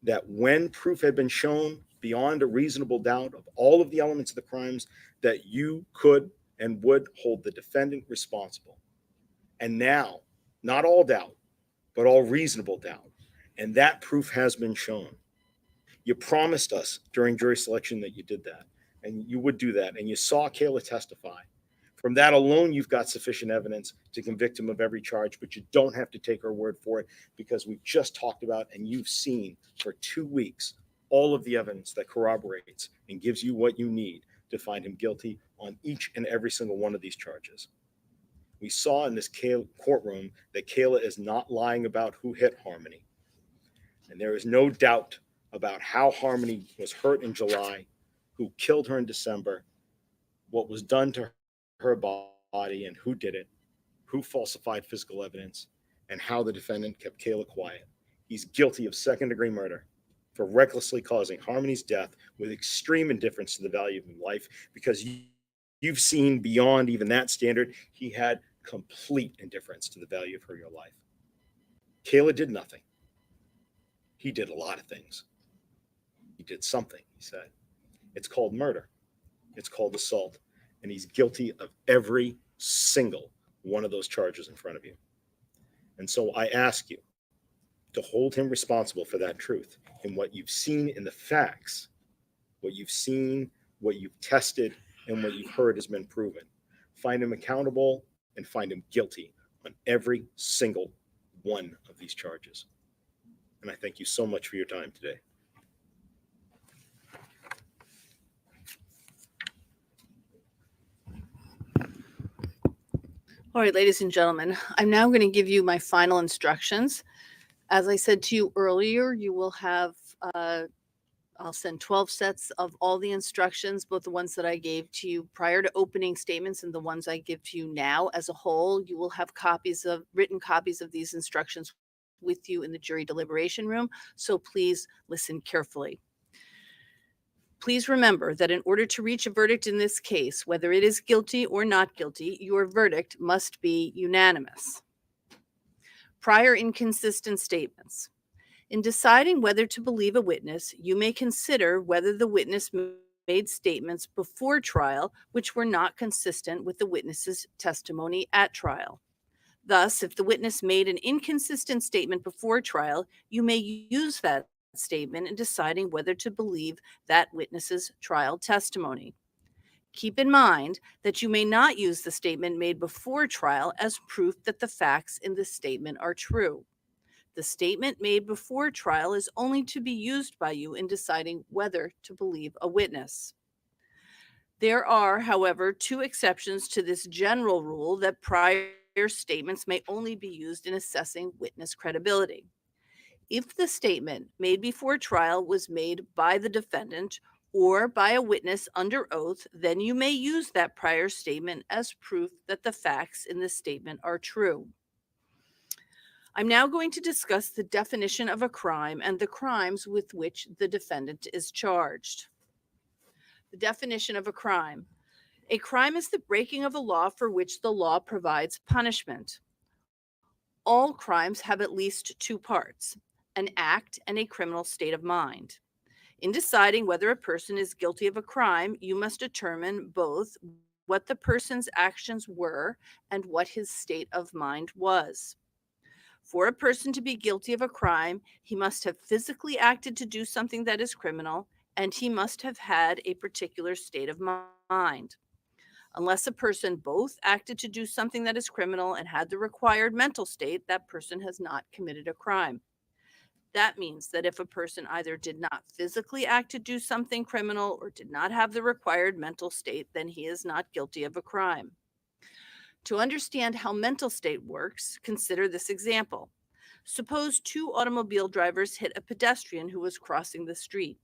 Speaker 3: that when proof had been shown beyond a reasonable doubt of all of the elements of the crimes, that you could and would hold the defendant responsible. And now, not all doubt, but all reasonable doubt. And that proof has been shown. You promised us during jury selection that you did that, and you would do that, and you saw Kayla testify. From that alone, you've got sufficient evidence to convict him of every charge, but you don't have to take her word for it, because we've just talked about and you've seen for 2 weeks all of the evidence that corroborates and gives you what you need to find him guilty on each and every single one of these charges. We saw in this courtroom that Kayla is not lying about who hit Harmony. And there is no doubt about how Harmony was hurt in July, who killed her in December, what was done to her body and who did it, who falsified physical evidence, and how the defendant kept Kayla quiet. He's guilty of second-degree murder for recklessly causing Harmony's death with extreme indifference to the value of life, because you've seen beyond even that standard. He had complete indifference to the value of her life. Kayla did nothing. He did a lot of things. He did something, he said. It's called murder. It's called assault. And he's guilty of every single one of those charges in front of you. And so I ask you to hold him responsible for that truth and what you've seen in the facts, what you've seen, what you've tested, and what you've heard has been proven. Find him accountable and find him guilty on every single one of these charges. And I thank you so much for your time today.
Speaker 2: All right, ladies and gentlemen, I'm now going to give you my final instructions. As I said to you earlier, you will have, I'll send 12 sets of all the instructions, both the ones that I gave to you prior to opening statements and the ones I give to you now as a whole. You will have written copies of these instructions with you in the jury deliberation room, so please listen carefully. Please remember that in order to reach a verdict in this case, whether it is guilty or not guilty, your verdict must be unanimous. Prior inconsistent statements. In deciding whether to believe a witness, you may consider whether the witness made statements before trial which were not consistent with the witness's testimony at trial. Thus, if the witness made an inconsistent statement before trial, you may use that statement in deciding whether to believe that witness's trial testimony. Keep in mind that you may not use the statement made before trial as proof that the facts in the statement are true. The statement made before trial is only to be used by you in deciding whether to believe a witness. There are, however, two exceptions to this general rule that prior statements may only be used in assessing witness credibility. If the statement made before trial was made by the defendant or by a witness under oath, then you may use that prior statement as proof that the facts in the statement are true. I'm now going to discuss the definition of a crime and the crimes with which the defendant is charged. The definition of a crime. A crime is the breaking of a law for which the law provides punishment. All crimes have at least two parts, an act and a criminal state of mind. In deciding whether a person is guilty of a crime, you must determine both what the person's actions were and what his state of mind was. For a person to be guilty of a crime, he must have physically acted to do something that is criminal, and he must have had a particular state of mind. Unless a person both acted to do something that is criminal and had the required mental state, that person has not committed a crime. That means that if a person either did not physically act to do something criminal or did not have the required mental state, then he is not guilty of a crime. To understand how mental state works, consider this example. Suppose two automobile drivers hit a pedestrian who was crossing the street.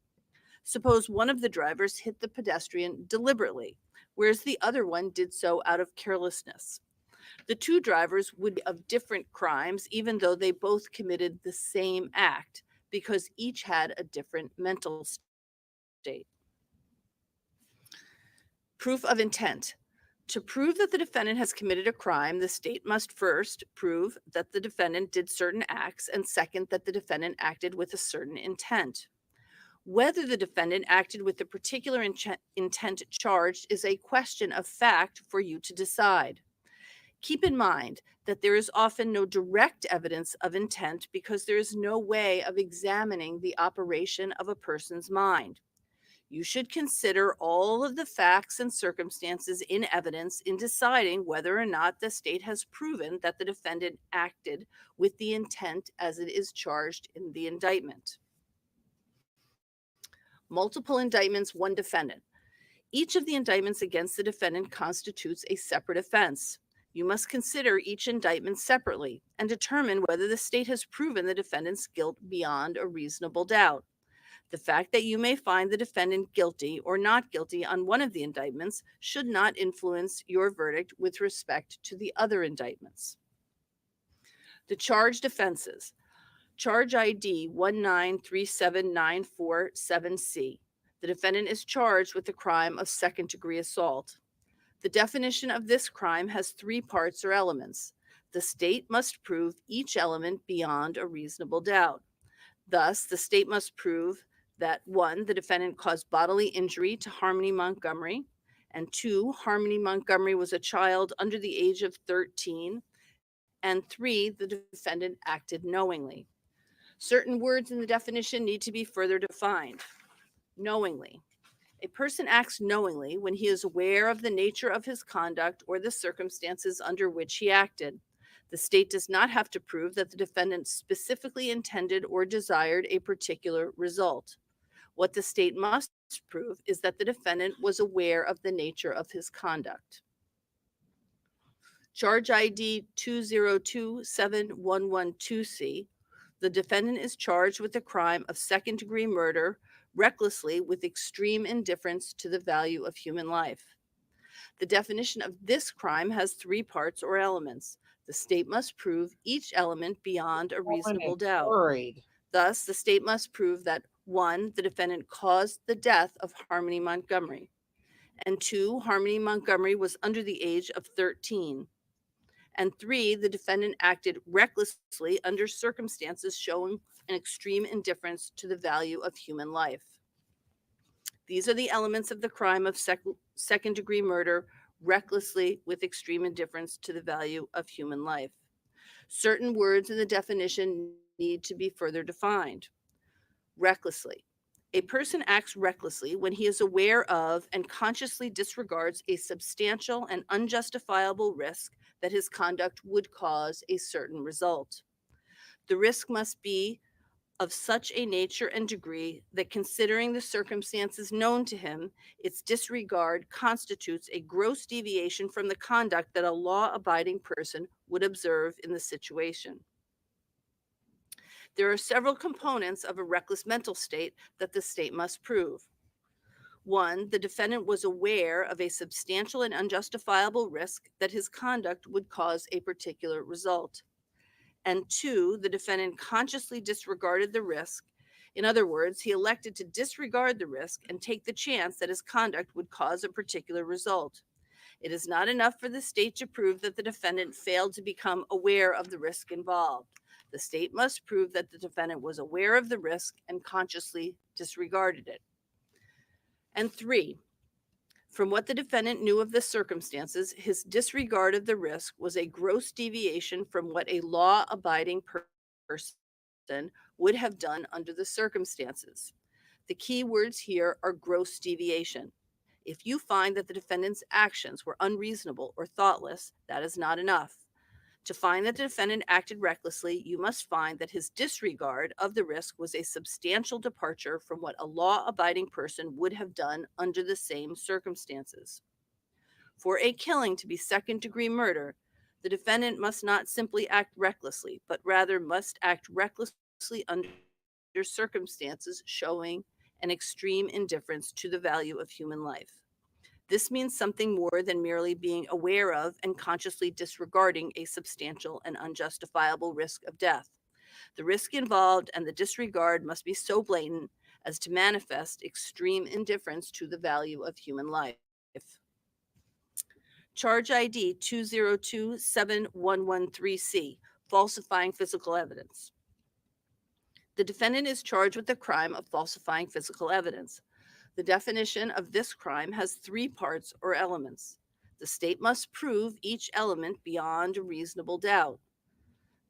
Speaker 2: Suppose one of the drivers hit the pedestrian deliberately, whereas the other one did so out of carelessness. The two drivers would be of different crimes, even though they both committed the same act, because each had a different mental state. Proof of intent. To prove that the defendant has committed a crime, the state must first prove that the defendant did certain acts, and second, that the defendant acted with a certain intent. Whether the defendant acted with the particular intent charged is a question of fact for you to decide. Keep in mind that there is often no direct evidence of intent because there is no way of examining the operation of a person's mind. You should consider all of the facts and circumstances in evidence in deciding whether or not the state has proven that the defendant acted with the intent as it is charged in the indictment. Multiple indictments, one defendant. Each of the indictments against the defendant constitutes a separate offense. You must consider each indictment separately and determine whether the state has proven the defendant's guilt beyond a reasonable doubt. The fact that you may find the defendant guilty or not guilty on one of the indictments should not influence your verdict with respect to the other indictments. The charged offenses. Charge ID 1937947C. The defendant is charged with the crime of second-degree assault. The definition of this crime has three parts or elements. The state must prove each element beyond a reasonable doubt. Thus, the state must prove that 1, the defendant caused bodily injury to Harmony Montgomery, and 2, Harmony Montgomery was a child under the age of 13, and 3, the defendant acted knowingly. Certain words in the definition need to be further defined. Knowingly. A person acts knowingly when he is aware of the nature of his conduct or the circumstances under which he acted. The state does not have to prove that the defendant specifically intended or desired a particular result. What the state must prove is that the defendant was aware of the nature of his conduct. Charge ID 2027112C. The defendant is charged with the crime of second-degree murder recklessly with extreme indifference to the value of human life. The definition of this crime has 3 parts or elements. The state must prove each element beyond a reasonable doubt.
Speaker 1: Worried.
Speaker 2: Thus, the state must prove that 1, the defendant caused the death of Harmony Montgomery, and 2, Harmony Montgomery was under the age of 13, and 3, the defendant acted recklessly under circumstances showing an extreme indifference to the value of human life. These are the elements of the crime of second-degree murder recklessly with extreme indifference to the value of human life. Certain words in the definition need to be further defined. Recklessly. A person acts recklessly when he is aware of and consciously disregards a substantial and unjustifiable risk that his conduct would cause a certain result. The risk must be of such a nature and degree that, considering the circumstances known to him, its disregard constitutes a gross deviation from the conduct that a law-abiding person would observe in the situation. There are several components of a reckless mental state that the state must prove. 1, the defendant was aware of a substantial and unjustifiable risk that his conduct would cause a particular result. And 2, the defendant consciously disregarded the risk. In other words, he elected to disregard the risk and take the chance that his conduct would cause a particular result. It is not enough for the state to prove that the defendant failed to become aware of the risk involved. The state must prove that the defendant was aware of the risk and consciously disregarded it. And 3, from what the defendant knew of the circumstances, his disregard of the risk was a gross deviation from what a law-abiding person would have done under the circumstances. The key words here are gross deviation. If you find that the defendant's actions were unreasonable or thoughtless, that is not enough. To find that the defendant acted recklessly, you must find that his disregard of the risk was a substantial departure from what a law-abiding person would have done under the same circumstances. For a killing to be second-degree murder, the defendant must not simply act recklessly, but rather must act recklessly under circumstances showing an extreme indifference to the value of human life. This means something more than merely being aware of and consciously disregarding a substantial and unjustifiable risk of death. The risk involved and the disregard must be so blatant as to manifest extreme indifference to the value of human life. Charge ID 2027113C, falsifying physical evidence. The defendant is charged with the crime of falsifying physical evidence. The definition of this crime has 3 parts or elements. The state must prove each element beyond a reasonable doubt.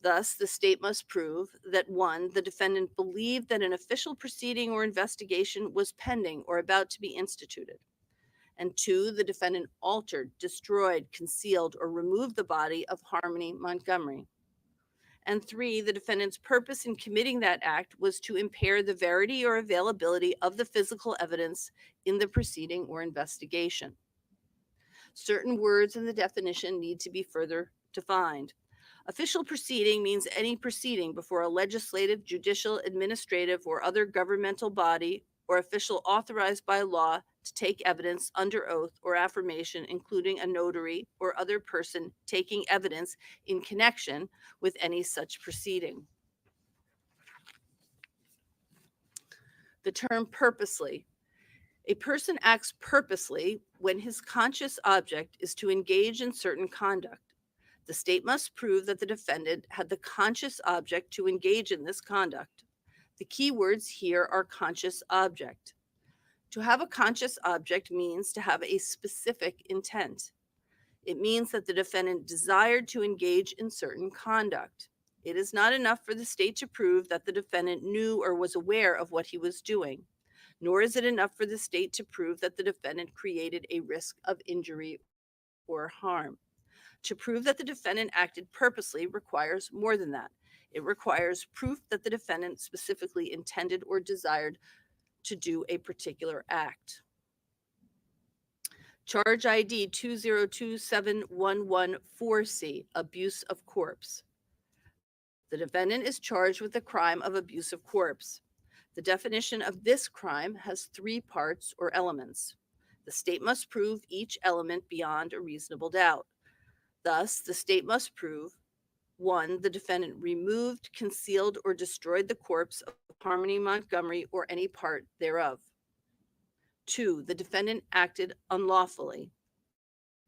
Speaker 2: Thus, the state must prove that 1, the defendant believed that an official proceeding or investigation was pending or about to be instituted. And 2, the defendant altered, destroyed, concealed, or removed the body of Harmony Montgomery. And 3, the defendant's purpose in committing that act was to impair the verity or availability of the physical evidence in the proceeding or investigation. Certain words in the definition need to be further defined. Official proceeding means any proceeding before a legislative, judicial, administrative, or other governmental body or official authorized by law to take evidence under oath or affirmation, including a notary or other person taking evidence in connection with any such proceeding. The term purposely. A person acts purposely when his conscious object is to engage in certain conduct. The state must prove that the defendant had the conscious object to engage in this conduct. The key words here are conscious object. To have a conscious object means to have a specific intent. It means that the defendant desired to engage in certain conduct. It is not enough for the state to prove that the defendant knew or was aware of what he was doing, nor is it enough for the state to prove that the defendant created a risk of injury or harm. To prove that the defendant acted purposely requires more than that. It requires proof that the defendant specifically intended or desired to do a particular act. Charge ID 2027114C, abuse of corpse. The defendant is charged with the crime of abuse of corpse. The definition of this crime has three parts or elements. The state must prove each element beyond a reasonable doubt. Thus, the state must prove: 1, the defendant removed, concealed, or destroyed the corpse of Harmony Montgomery or any part thereof. 2, the defendant acted unlawfully.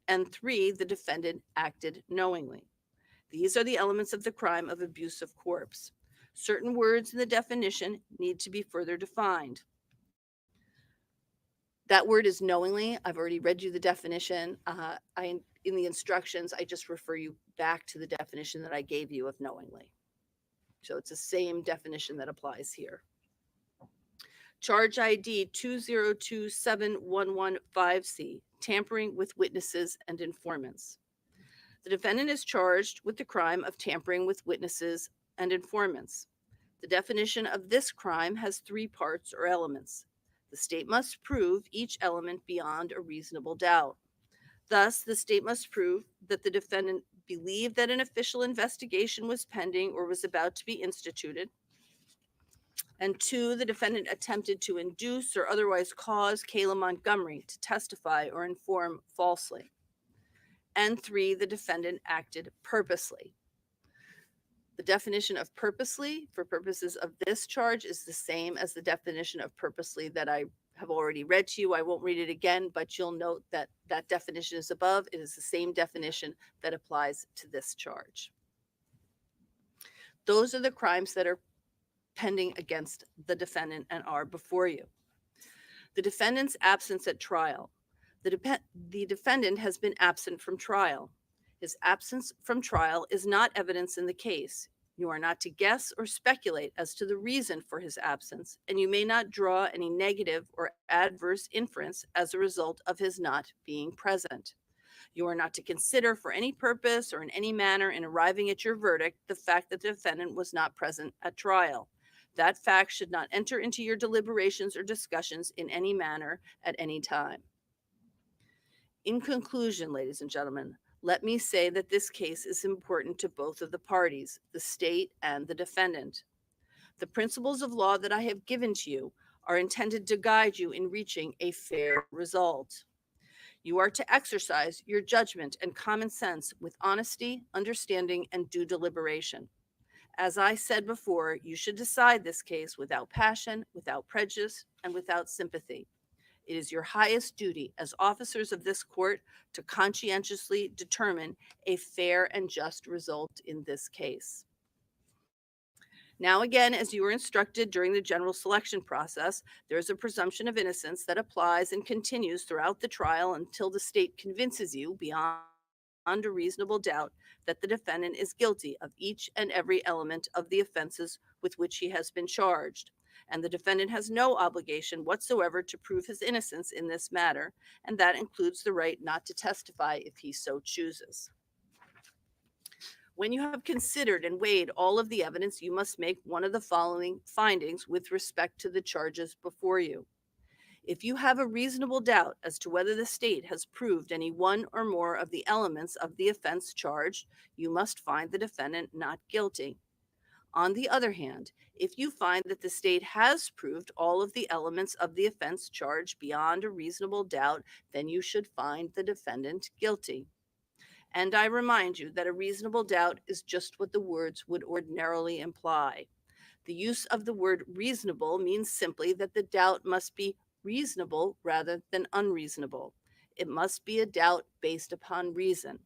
Speaker 2: And 3, the defendant acted knowingly. These are the elements of the crime of abuse of corpse. Certain words in the definition need to be further defined. That word is knowingly. I've already read you the definition. In the instructions, I just refer you back to the definition that I gave you of knowingly. So it's the same definition that applies here. Charge ID 2027115C, tampering with witnesses and informants. The defendant is charged with the crime of tampering with witnesses and informants. The definition of this crime has three parts or elements. The state must prove each element beyond a reasonable doubt. Thus, the state must prove that the defendant believed that an official investigation was pending or was about to be instituted. And 2, the defendant attempted to induce or otherwise cause Kayla Montgomery to testify or inform falsely. And 3, the defendant acted purposely. The definition of purposely for purposes of this charge is the same as the definition of purposely that I have already read to you. I won't read it again, but you'll note that that definition is above. It is the same definition that applies to this charge. Those are the crimes that are pending against the defendant and are before you. The defendant's absence at trial. The defendant has been absent from trial. His absence from trial is not evidence in the case. You are not to guess or speculate as to the reason for his absence, and you may not draw any negative or adverse inference as a result of his not being present. You are not to consider for any purpose or in any manner in arriving at your verdict the fact that the defendant was not present at trial. That fact should not enter into your deliberations or discussions in any manner at any time. In conclusion, ladies and gentlemen, let me say that this case is important to both of the parties, the state and the defendant. The principles of law that I have given to you are intended to guide you in reaching a fair result. You are to exercise your judgment and common sense with honesty, understanding, and due deliberation. As I said before, you should decide this case without passion, without prejudice, and without sympathy. It is your highest duty as officers of this court to conscientiously determine a fair and just result in this case. Now, again, as you were instructed during the general selection process, there is a presumption of innocence that applies and continues throughout the trial until the state convinces you beyond a reasonable doubt that the defendant is guilty of each and every element of the offenses with which he has been charged. And the defendant has no obligation whatsoever to prove his innocence in this matter, and that includes the right not to testify if he so chooses. When you have considered and weighed all of the evidence, you must make one of the following findings with respect to the charges before you. If you have a reasonable doubt as to whether the state has proved any one or more of the elements of the offense charged, you must find the defendant not guilty. On the other hand, if you find that the state has proved all of the elements of the offense charged beyond a reasonable doubt, then you should find the defendant guilty. And I remind you that a reasonable doubt is just what the words would ordinarily imply. The use of the word reasonable means simply that the doubt must be reasonable rather than unreasonable. It must be a doubt based upon reason.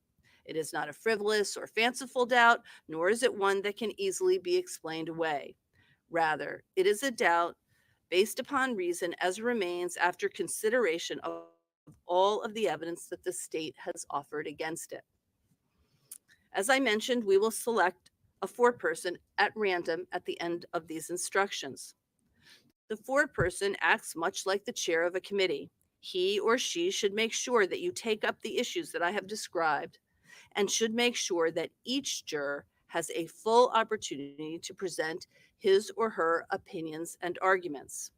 Speaker 2: It is not a frivolous or fanciful doubt, nor is it one that can easily be explained away. Rather, it is a doubt based upon reason as remains after consideration of all of the evidence that the state has offered against it. As I mentioned, we will select a foreperson at random at the end of these instructions. The foreperson acts much like the chair of a committee. He or she should make sure that you take up the issues that I have described and should make sure that each juror has a full opportunity to present his or her opinions and arguments.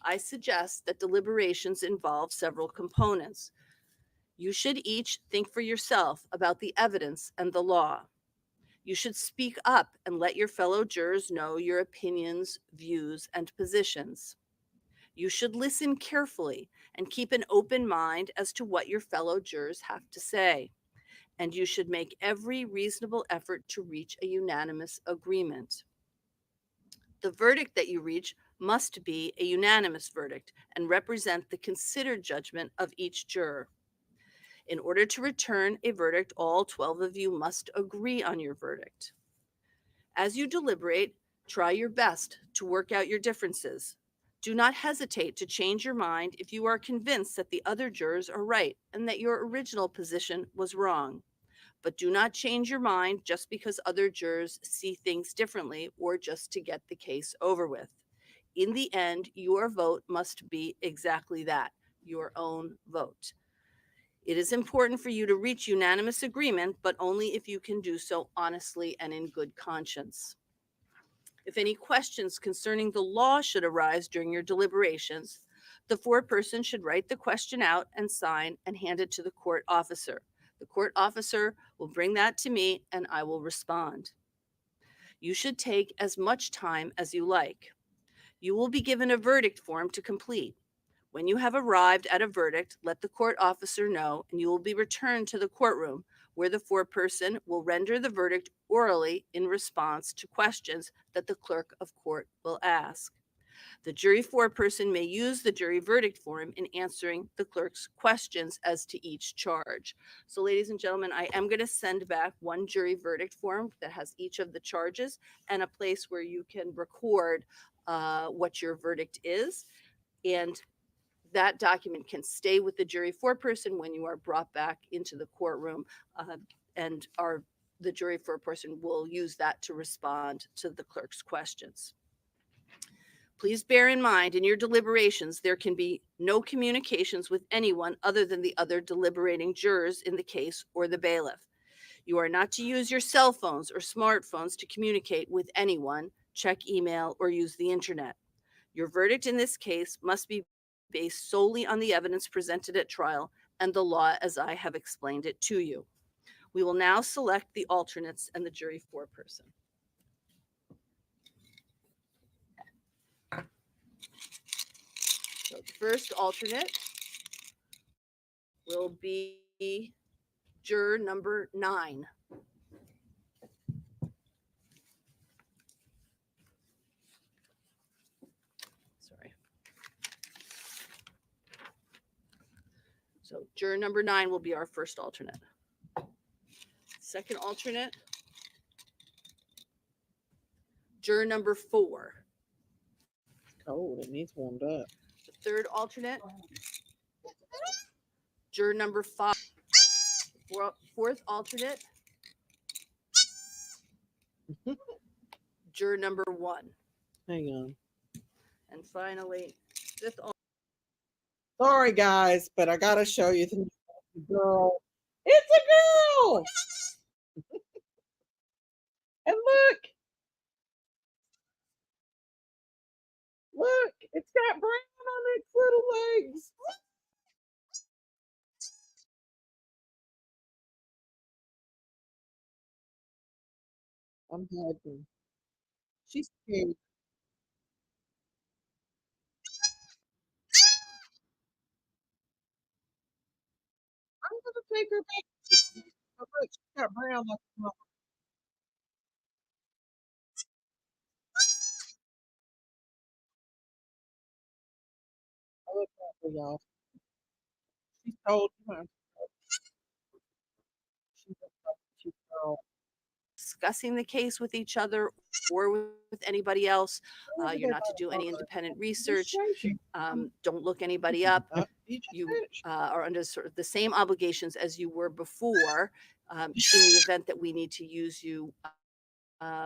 Speaker 2: I suggest that deliberations involve several components. You should each think for yourself about the evidence and the law. You should speak up and let your fellow jurors know your opinions, views, and positions. You should listen carefully and keep an open mind as to what your fellow jurors have to say. And you should make every reasonable effort to reach a unanimous agreement. The verdict that you reach must be a unanimous verdict and represent the considered judgment of each juror. In order to return a verdict, all 12 of you must agree on your verdict. As you deliberate, try your best to work out your differences. Do not hesitate to change your mind if you are convinced that the other jurors are right and that your original position was wrong. But do not change your mind just because other jurors see things differently or just to get the case over with. In the end, your vote must be exactly that, your own vote. It is important for you to reach unanimous agreement, but only if you can do so honestly and in good conscience. If any questions concerning the law should arise during your deliberations, the foreperson should write the question out and sign and hand it to the court officer. The court officer will bring that to me and I will respond. You should take as much time as you like. You will be given a verdict form to complete. When you have arrived at a verdict, let the court officer know, and you will be returned to the courtroom where the foreperson will render the verdict orally in response to questions that the clerk of court will ask. The jury foreperson may use the jury verdict form in answering the clerk's questions as to each charge. So, ladies and gentlemen, I am going to send back one jury verdict form that has each of the charges and a place where you can record what your verdict is. And that document can stay with the jury foreperson when you are brought back into the courtroom, and the jury foreperson will use that to respond to the clerk's questions. Please bear in mind in your deliberations, there can be no communications with anyone other than the other deliberating jurors in the case or the bailiff. You are not to use your cell phones or smartphones to communicate with anyone, check email, or use the internet. Your verdict in this case must be based solely on the evidence presented at trial and the law as I have explained it to you. We will now select the alternates and the jury foreperson. So the first alternate will be juror number 9. Sorry. So juror number 9 will be our first alternate. Second alternate, juror number 4.
Speaker 1: Cold. It needs warmed up.
Speaker 2: The third alternate, juror number 5. Fourth alternate, juror number 1.
Speaker 1: Hang on.
Speaker 2: And finally, fifth alternate.
Speaker 1: Sorry, guys, but I gotta show you the girl. It's a girl. And look, it's got brown on its little legs. I'm hiding. She's cute. I'm gonna take her back. Oh, look, she's got brown like a mama. I look at her, y'all. She's told you, huh? She's
Speaker 2: discussing the case with each other or with anybody else. You're not to do any independent research. Don't look anybody up. You are under sort of the same obligations as you were before, in the event that we need to use you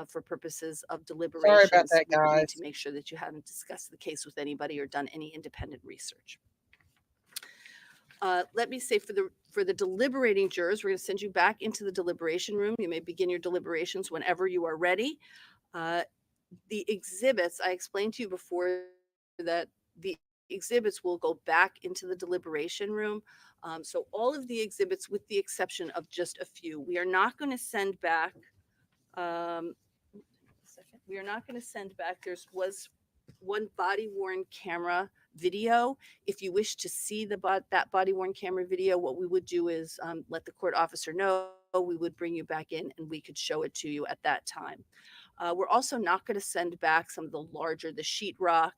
Speaker 2: for purposes of
Speaker 1: Sorry about
Speaker 2: deliberations.
Speaker 1: that,
Speaker 2: We would need
Speaker 1: guys.
Speaker 2: to make sure that you haven't discussed the case with anybody or done any independent research. Let me say for the deliberating jurors, we're going to send you back into the deliberation room. You may begin your deliberations whenever you are ready. The exhibits, I explained to you before that the exhibits will go back into the deliberation room. So all of the exhibits, with the exception of just a few, we are not going to send back. We are not going to send back. Was one body worn camera video. If you wish to see that body worn camera video, what we would do is let the court officer know. We would bring you back in and we could show it to you at that time. We're also not going to send back some of the sheetrock,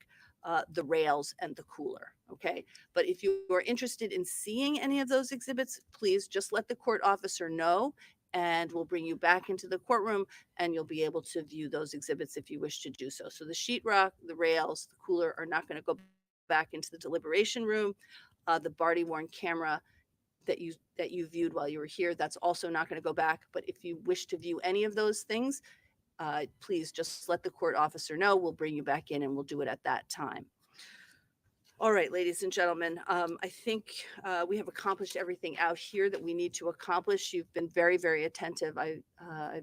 Speaker 2: the rails, and the cooler. Okay. But if you are interested in seeing any of those exhibits, please just let the court officer know and we'll bring you back into the courtroom and you'll be able to view those exhibits if you wish to do so. So the sheetrock, the rails, the cooler are not going to go back into the deliberation room. The body worn camera that you viewed while you were here, that's also not going to go back. But if you wish to view any of those things, please just let the court officer know. We'll bring you back in and we'll do it at that time. All right, ladies and gentlemen, I think we have accomplished everything out here that we need to accomplish. You've been very, very attentive. I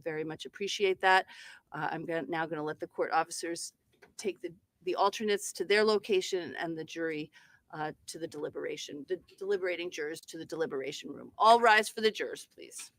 Speaker 2: very much appreciate that. I'm now going to let the court officers take the alternates to their location and the jury to the deliberating jurors to the deliberation room. All rise for the jurors, please.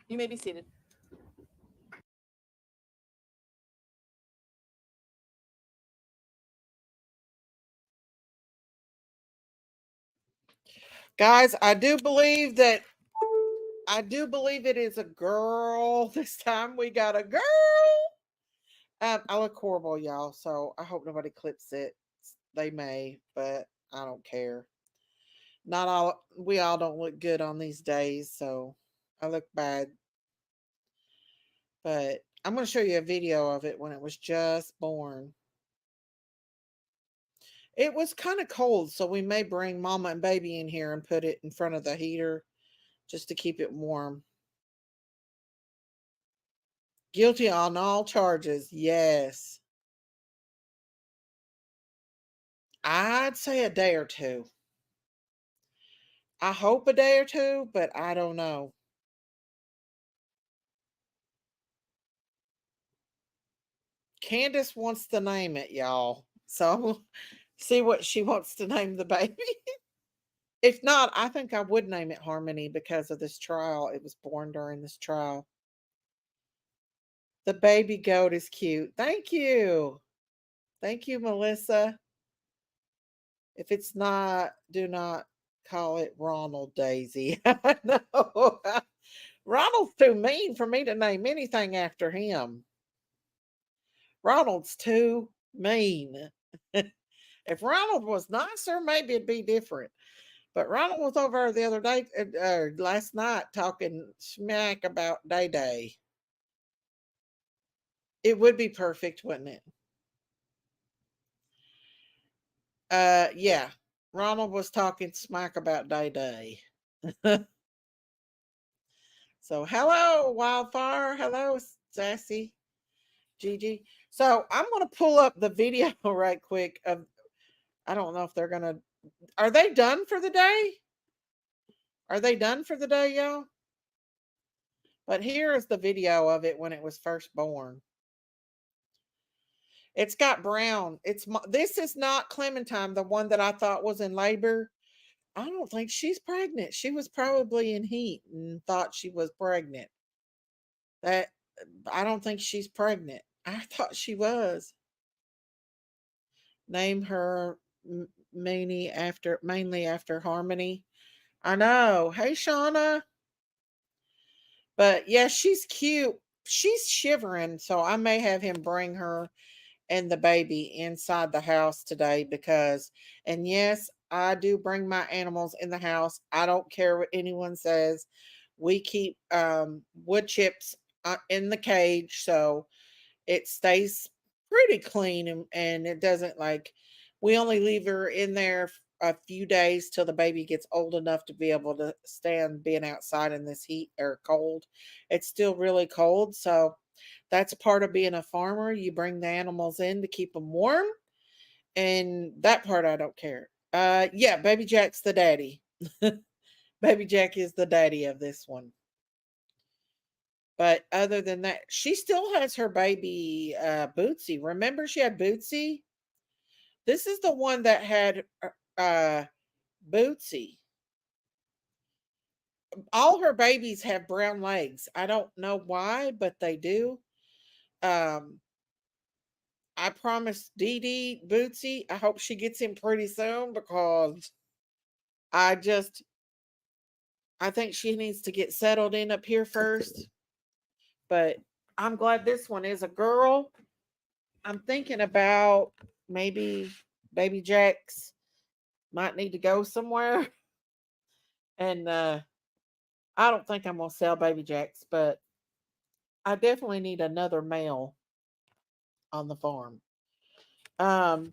Speaker 2: You may be seated.
Speaker 1: Guys, I do believe it is a girl. This time we got a girl. I look horrible, y'all, so I hope nobody clips it. They may, but I don't care. We all don't look good on these days, so I look bad. But I'm going to show you a video of it when it was just born. It was kind of cold, so we may bring mama and baby in here and put it in front of the heater just to keep it warm. Guilty on all charges, yes. I'd say a day or two. I hope a day or two, but I don't know. Candace wants to name it, y'all. So see what she wants to name the baby. If not, I think I would name it Harmony because of this trial. It was born during this trial. The baby goat is cute. Thank you. Thank you, Melissa. If it's not, do not call it Ronald Daisy. No. Ronald's too mean for me to name anything after him. Ronald's too mean. If Ronald was nicer, maybe it'd be different. But Ronald was over the other day, last night, talking smack about Day Day. It would be perfect, wouldn't it? Yeah. Ronald was talking smack about Day Day. So, hello, Wildfire. Hello, Sassy. Gigi. So, I'm going to pull up the video right quick of, I don't know if they're going to, are they done for the day? Are they done for the day, y'all? But here is the video of it when it was first born. It's got brown. This is not Clementine, the one that I thought was in labor. I don't think she's pregnant. She was probably in heat and thought she was pregnant. That I don't think she's pregnant. I thought she was. Name her mainly after Harmony. I know. Hey, Shauna. But yeah, she's cute. She's shivering, so I may have him bring her and the baby inside the house today because, and yes, I do bring my animals in the house. I don't care what anyone says. We keep wood chips in the cage, so it stays pretty clean, and it doesn't like, we only leave her in there a few days till the baby gets old enough to be able to stand being outside in this heat or cold. It's still really cold, so that's part of being a farmer. You bring the animals in to keep them warm, and that part I don't care. Yeah, baby Jack's the daddy. Baby Jack is the daddy of this one. But other than that, she still has her baby Bootsy. Remember she had Bootsy? This is the one that had uh Bootsy. All her babies have brown legs. I don't know why, but they do. Um I promised Dee Dee Bootsy. I hope she gets him pretty soon because I just I think she needs to get settled in up here first. But I'm glad this one is a girl. I'm thinking about maybe baby Jax might need to go somewhere. And I don't think I'm gonna sell baby Jax, but I definitely need another male on the farm. Um,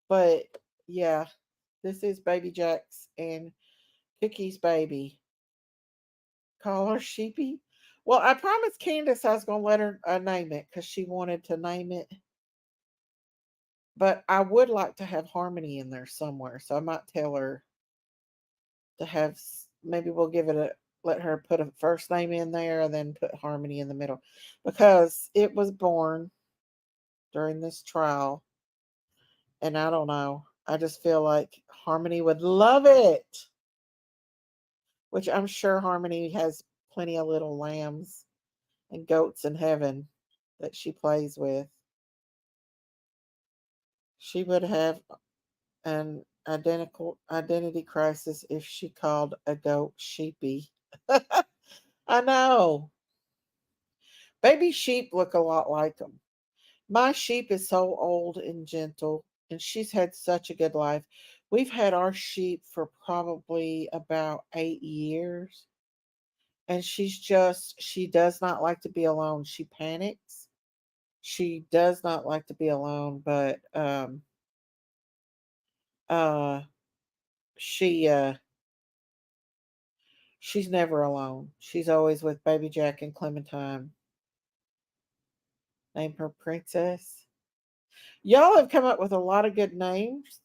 Speaker 1: but yeah, this is baby Jax and Cookie's baby. Call her Sheepy. Well, I promised Candace I was gonna let her name it because she wanted to name it. But I would like to have Harmony in there somewhere, so I might tell her to have. Maybe we'll give it a let her put a first name in there and then put Harmony in the middle because it was born during this trial, and I don't know. I just feel like Harmony would love it, which I'm sure Harmony has plenty of little lambs and goats in heaven that she plays with. She would have an identical identity crisis if she called a goat sheepy. I know. Baby sheep look a lot like them. My sheep is so old and gentle, and she's had such a good life. We've had our sheep for probably about 8 years, and she does not like to be alone. She panics. She does not like to be alone, but uh, she she's never alone. She's always with Baby Jack and Clementine. Name her Princess. Y'all have come up with a lot of good names,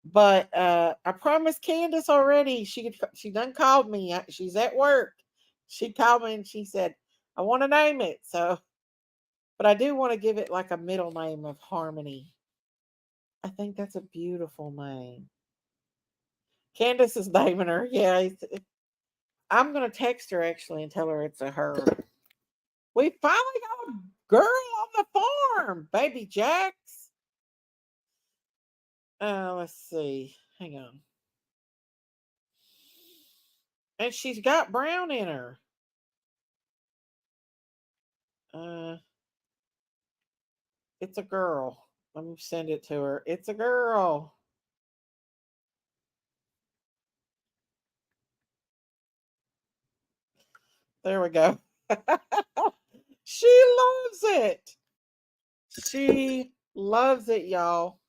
Speaker 1: but I promised Candace already. She done called me. She's at work. She called me and she said, "I want to name it." So, but I do want to give it like a middle name of Harmony. I think that's a beautiful name. Candace is naming her. Yeah, I'm gonna text her actually and tell her it's a her. We finally got a girl on the farm, baby Jax. Let's see. Hang on. And she's got brown in her. Uh, it's a girl. Let me send it to her. It's a girl. There we go. She loves it. She loves it, y'all.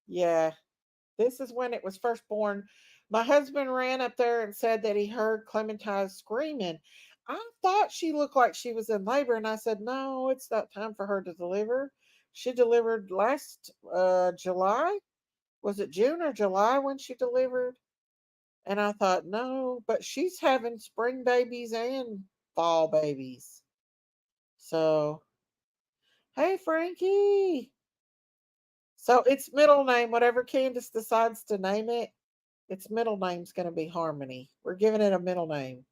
Speaker 1: Yeah. This is when it was first born. My husband ran up there and said that he heard Clementine screaming. I thought she looked like she was in labor, and I said, "No, it's not time for her to deliver." She delivered last July. Was it June or July when she delivered? And I thought, no, but she's having spring babies and fall babies. So, hey, Frankie. So its middle name, whatever Candace decides to name it, its middle name's going to be Harmony. We're giving it a middle name.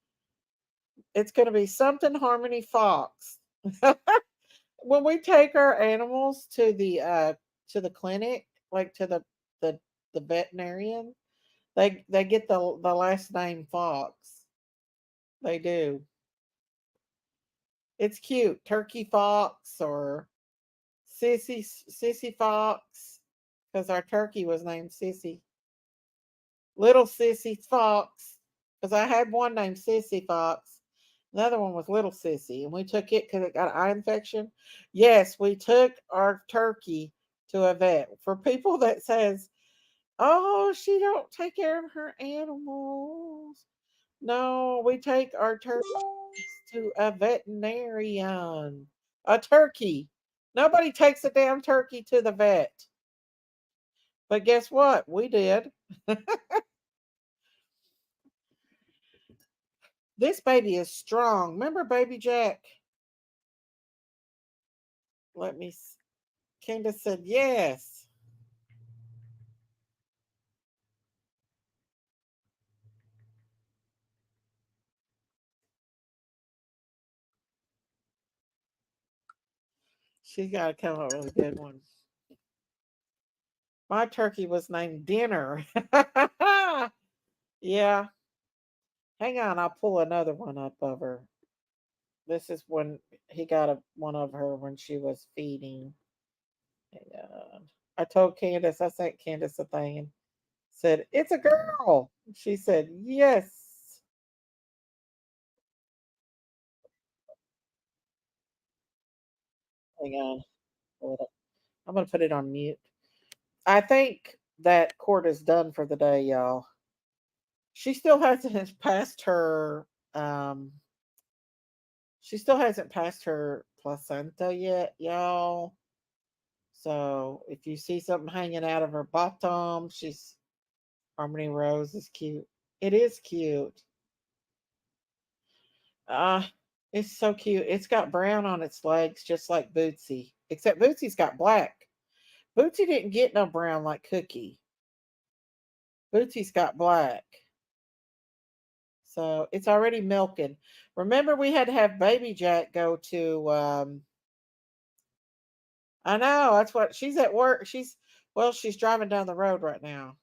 Speaker 1: It's going to be something Harmony Fox. When we take our animals to the to the clinic, like to the veterinarian, they get the last name Fox. They do. It's cute. Turkey Fox or Sissy Fox, because our turkey was named Sissy. Little Sissy Fox, because I had one named Sissy Fox. Another one was Little Sissy, and we took it because it got an eye infection. Yes, we took our turkey to a vet. For people that says, "Oh, she don't take care of her animals," no, we take our turkeys to a veterinarian. A turkey. Nobody takes a damn turkey to the vet. But guess what? We did. This baby is strong. Remember baby Jack? Let me. Candace said yes. She got to come up with a good one. My turkey was named Dinner. Yeah. Hang on, I'll pull another one up of her. This is when he got one of her when she was feeding. Hang on. I told Candace, I sent Candace a thing and said, "It's a girl." She said, "Yes." Hang on. Hold up. I'm going to put it on mute. I think that court is done for the day, y'all. She still hasn't passed her she still hasn't passed her placenta yet, y'all. So if you see something hanging out of her bottom, she's Harmony Rose is cute. It is cute. Uh it's so cute. It's got brown on its legs just like Bootsy. Except Bootsy's got black. Bootsy didn't get no brown like Cookie. Bootsy's got black. So it's already milking. Remember, we had to have Baby Jack go to. I know that's what she's at work. She's driving down the road right now.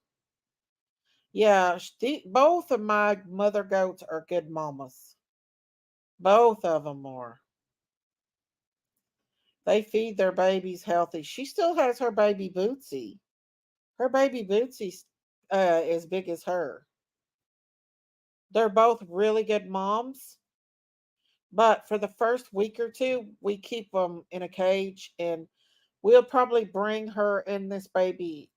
Speaker 1: Yeah, both of my mother goats are good mamas. Both of them are. They feed their babies healthy. She still has her baby Bootsy. Her baby Bootsy's as big as her. They're both really good moms. But for the first week or two, we keep them in a cage, and we'll probably bring her and this baby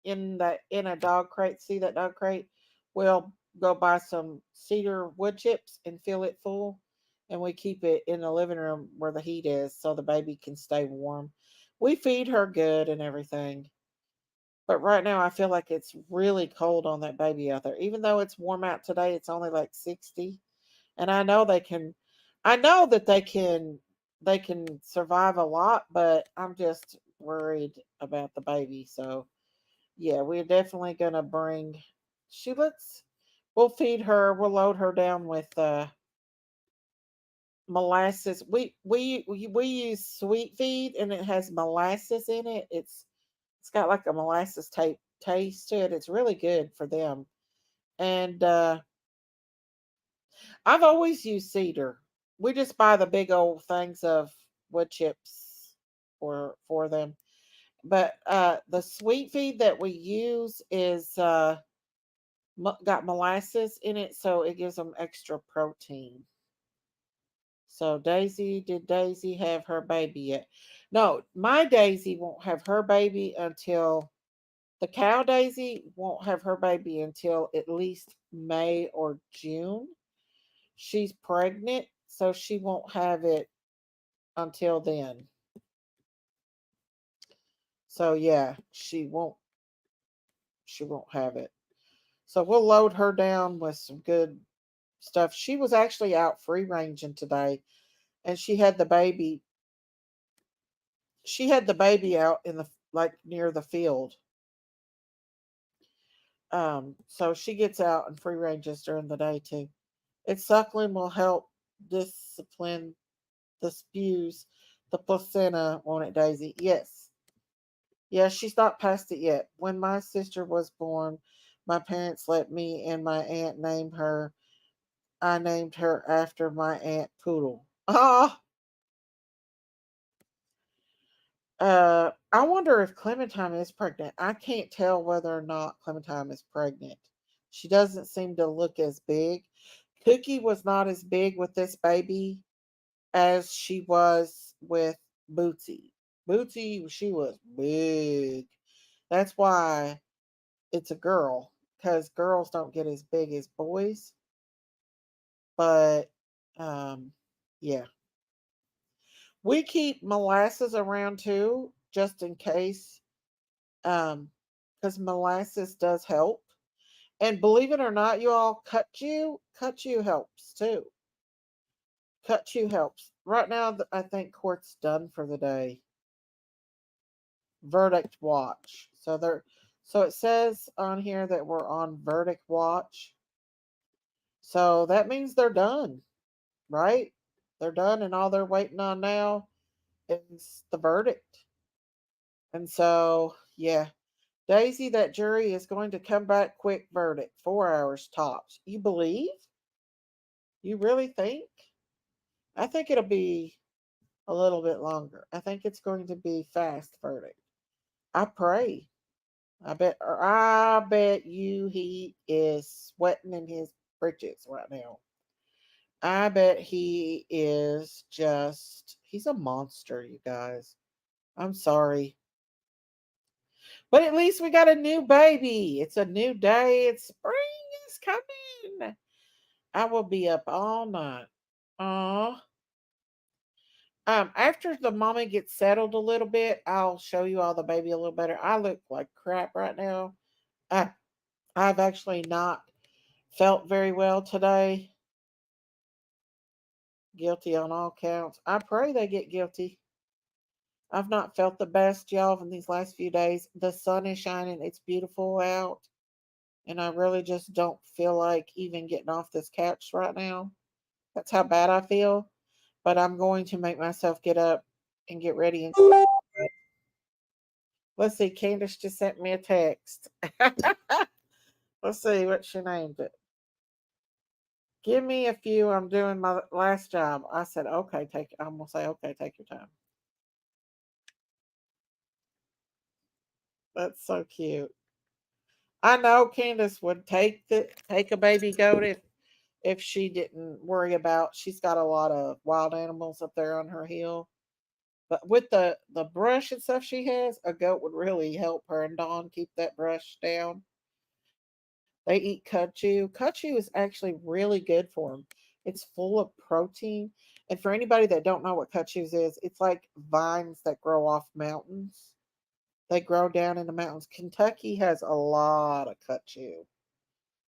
Speaker 1: in a dog crate. See that dog crate? We'll go buy some cedar wood chips and fill it full, and we keep it in the living room where the heat is, so the baby can stay warm. We feed her good and everything. But right now, I feel like it's really cold on that baby out there. Even though it's warm out today, it's only like 60, and I know that they can survive a lot, but I'm just worried about the baby. So yeah, we're definitely gonna bring she looks we'll feed her, we'll load her down with molasses. We use sweet feed, and it has molasses in it. It's got like a molasses type taste to it. It's really good for them. And I've always used cedar. We just buy the big old things of wood chips for them. But the sweet feed that we use is got molasses in it, so it gives them extra protein. So did Daisy have her baby yet? No, my Daisy won't have her baby until the cow Daisy won't have her baby until at least May or June. She's pregnant, so she won't have it until then. So yeah, she won't have it. So we'll load her down with some good stuff. She was actually out free ranging today, and she had the baby out in the like near the field. So she gets out and free ranges during the day too. Its suckling will help discipline the spews, the placenta, won't it, Daisy? Yes. Yeah, she's not past it yet. When my sister was born, my parents let me and my aunt name her. I named her after my aunt Poodle. Ah, I wonder if Clementine is pregnant. I can't tell whether or not Clementine is pregnant. She doesn't seem to look as big. Cookie was not as big with this baby as she was with Bootsy. Bootsy, she was big. That's why it's a girl, because girls don't get as big as boys. But um, yeah, we keep molasses around too, just in case, because molasses does help. And believe it or not, you all, cut you helps too. Cut you helps. Right now, I think court's done for the day. Verdict watch. So it says on here that we're on verdict watch. So that means they're done, right? They're done, and all they're waiting on now is the verdict. And so, yeah, Daisy, that jury is going to come back quick verdict, 4 hours tops. You believe? You really think? I think it'll be a little bit longer. I think it's going to be fast verdict. I pray. I bet you he is sweating in his britches right now. I bet he is he's a monster, you guys. I'm sorry. But at least we got a new baby. It's a new day. It's spring is coming. I will be up all night. Aw. After the mommy gets settled a little bit, I'll show you all the baby a little better. I look like crap right now. I I've actually not felt very well today. Guilty on all counts. I pray they get guilty. I've not felt the best, y'all, in these last few days. The sun is shining. It's beautiful out. And I really just don't feel like even getting off this couch right now. That's how bad I feel. But I'm going to make myself get up and get ready and go. Let's see. Candace just sent me a text. Let's see what she named it. Give me a few. I'm doing my last job. I said, okay, I'm gonna say, okay, take your time. That's so cute. I know Candace would take a baby goat if she didn't worry about. She's got a lot of wild animals up there on her hill. But with the brush and stuff she has, a goat would really help her and Dawn keep that brush down. They eat kudzu. Kudzu is actually really good for them. It's full of protein. And for anybody that don't know what kudzu is, it's like vines that grow off mountains. They grow down in the mountains. Kentucky has a lot of kudzu.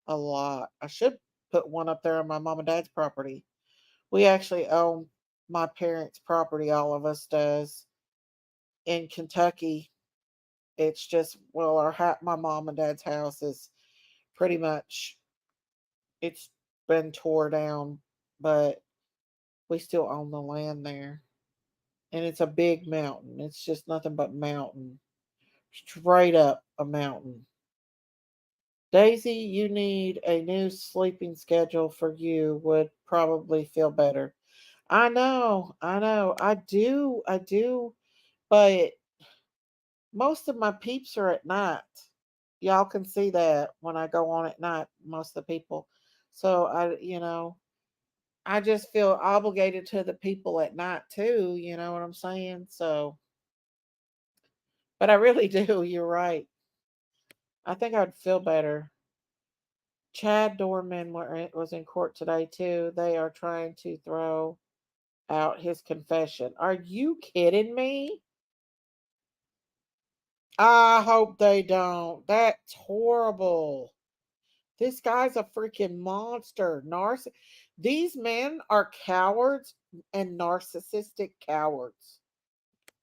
Speaker 1: A lot. I should put one up there on my mom and dad's property. We actually own my parents' property, all of us does, in Kentucky. It's just, well, my mom and dad's house is pretty much, it's been tore down, but we still own the land there. And it's a big mountain. It's just nothing but mountain. Straight up a mountain. Daisy, you need a new sleeping schedule for you would probably feel better. I do, but most of my peeps are at night. Y'all can see that when I go on at night, most of the people. So I just feel obligated to the people at night too, you know what I'm saying? So, but I really do, you're right. I think I'd feel better. Chad Dorman was in court today too. They are trying to throw out his confession. Are you kidding me? I hope they don't. That's horrible. This guy's a freaking monster. These men are cowards and narcissistic cowards.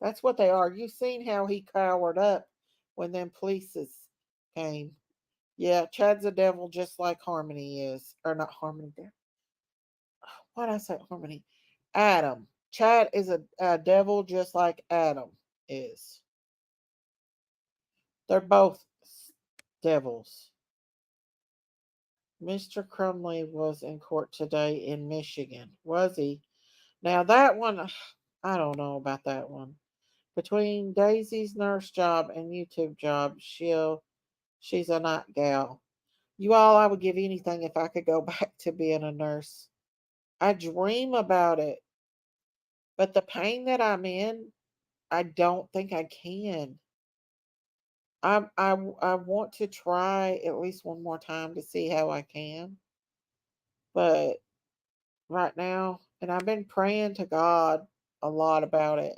Speaker 1: That's what they are. You seen how he cowered up when them polices came. Yeah, Chad's a devil just like Harmony is. Or not Harmony. Why did I say Harmony? Adam. Chad is a devil just like Adam is. They're both devils. Mr. Crumley was in court today in Michigan. Was he? Now that one, I don't know about that one. Between Daisy's nurse job and YouTube job, she's a night gal. You all, I would give anything if I could go back to being a nurse. I dream about it, but the pain that I'm in, I don't think I can. I want to try at least one more time to see how I can, but right now, and I've been praying to God a lot about it.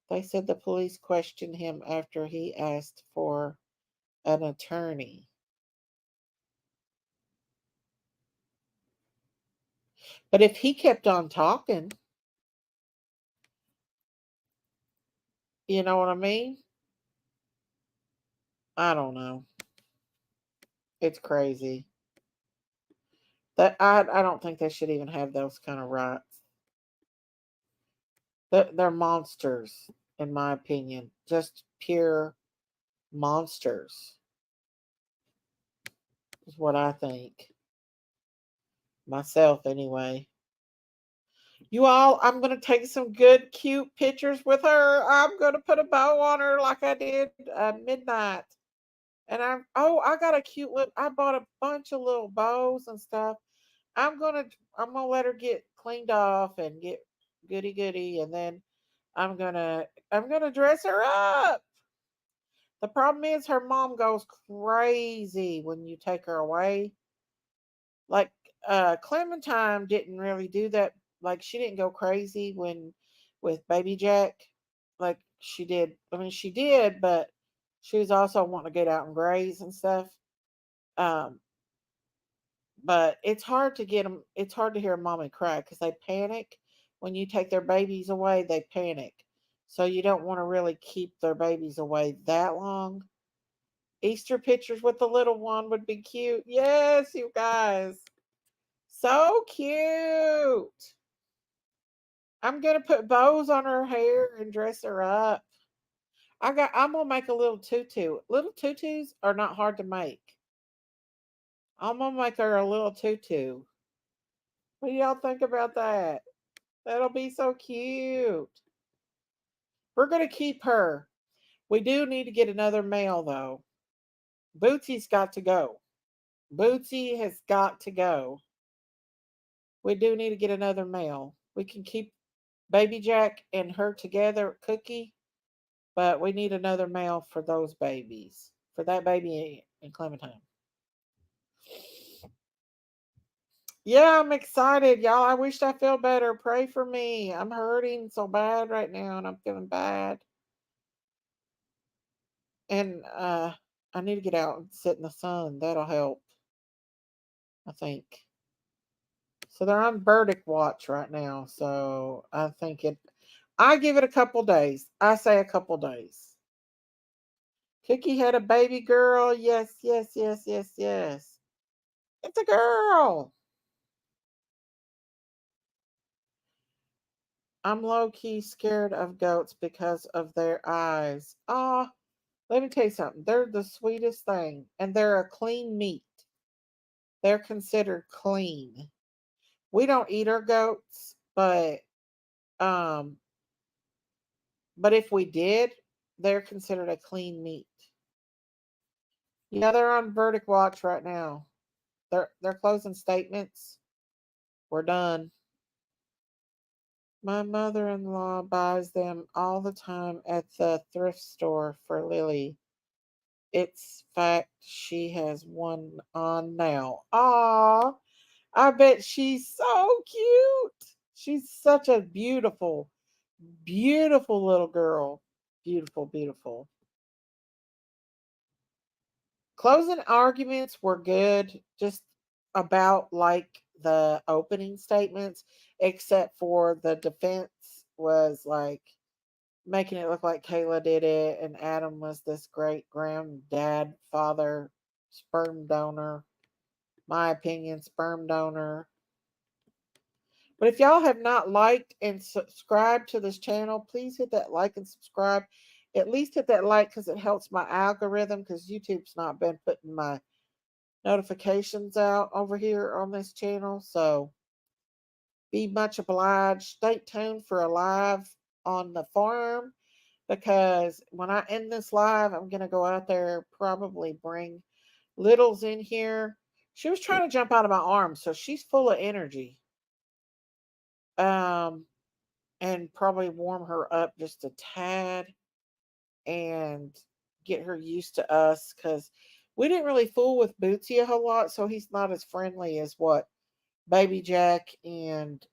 Speaker 1: They said the police questioned him after he asked for an attorney. But if he kept on talking, you know what I mean? I don't know. It's crazy. That I don't think they should even have those kind of rights. They're monsters, in my opinion. Just pure monsters is what I think. Myself, anyway. You all, I'm going to take some good, cute pictures with her. I'm going to put a bow on her like I did midnight. And I got a cute little, I bought a bunch of little bows and stuff. I'm gonna let her get cleaned off and get goody goody, and then I'm gonna dress her up. The problem is her mom goes crazy when you take her away. Like Clementine didn't really do that. Like she didn't go crazy when with baby Jack. Like she did. I mean she did, but she was also wanting to get out and graze and stuff. Um, but it's hard to get them. It's hard to hear a mom and cry because they panic when you take their babies away. They panic, so you don't want to really keep their babies away that long. Easter pictures with the little one would be cute. Yes, you guys, so cute. I'm gonna put bows on her hair and dress her up. I'm gonna make a little tutu. Little tutus are not hard to make. I'm gonna make her a little tutu. What do y'all think about that? That'll be so cute. We're going to keep her. We do need to get another male, though. Bootsy's got to go. Bootsy has got to go. We do need to get another male. We can keep Baby Jack and her together, Cookie, but we need another male for those babies. For that baby and Clementine. Yeah, I'm excited, y'all. I wish I felt better. Pray for me. I'm hurting so bad right now and I'm feeling bad. And I need to get out and sit in the sun. That'll help, I think. So they're on verdict watch right now. So I give it a couple days. I say a couple days. Cookie had a baby girl. Yes, yes, yes, yes, yes. It's a girl. I'm low key scared of goats because of their eyes. Ah, let me tell you something. They're the sweetest thing, and they're a clean meat. They're considered clean. We don't eat our goats, um, but if we did, they're considered a clean meat. Yeah, they're on verdict watch right now. They're closing statements. We're done. My mother-in-law buys them all the time at the thrift store for Lily. It's fact she has one on now. Ah, I bet she's so cute. She's such a beautiful, beautiful little girl. Beautiful, beautiful. Closing arguments were good, just about like the opening statements, except for the defense was like making it look like Kayla did it and Adam was this great granddad, father, sperm donor. My opinion, sperm donor. But if y'all have not liked and subscribed to this channel, please hit that like and subscribe. at least hit that like because it helps my algorithm because YouTube's not been putting my notifications out over here on this channel. So be much obliged. Stay tuned for a live on the farm because when I end this live, I'm going to go out there, probably bring Littles in here. She was trying to jump out of my arms, so she's full of energy. Um, and probably warm her up just a tad and get her used to us because we didn't really fool with Bootsy a whole lot, so he's not as friendly as what Baby Jack and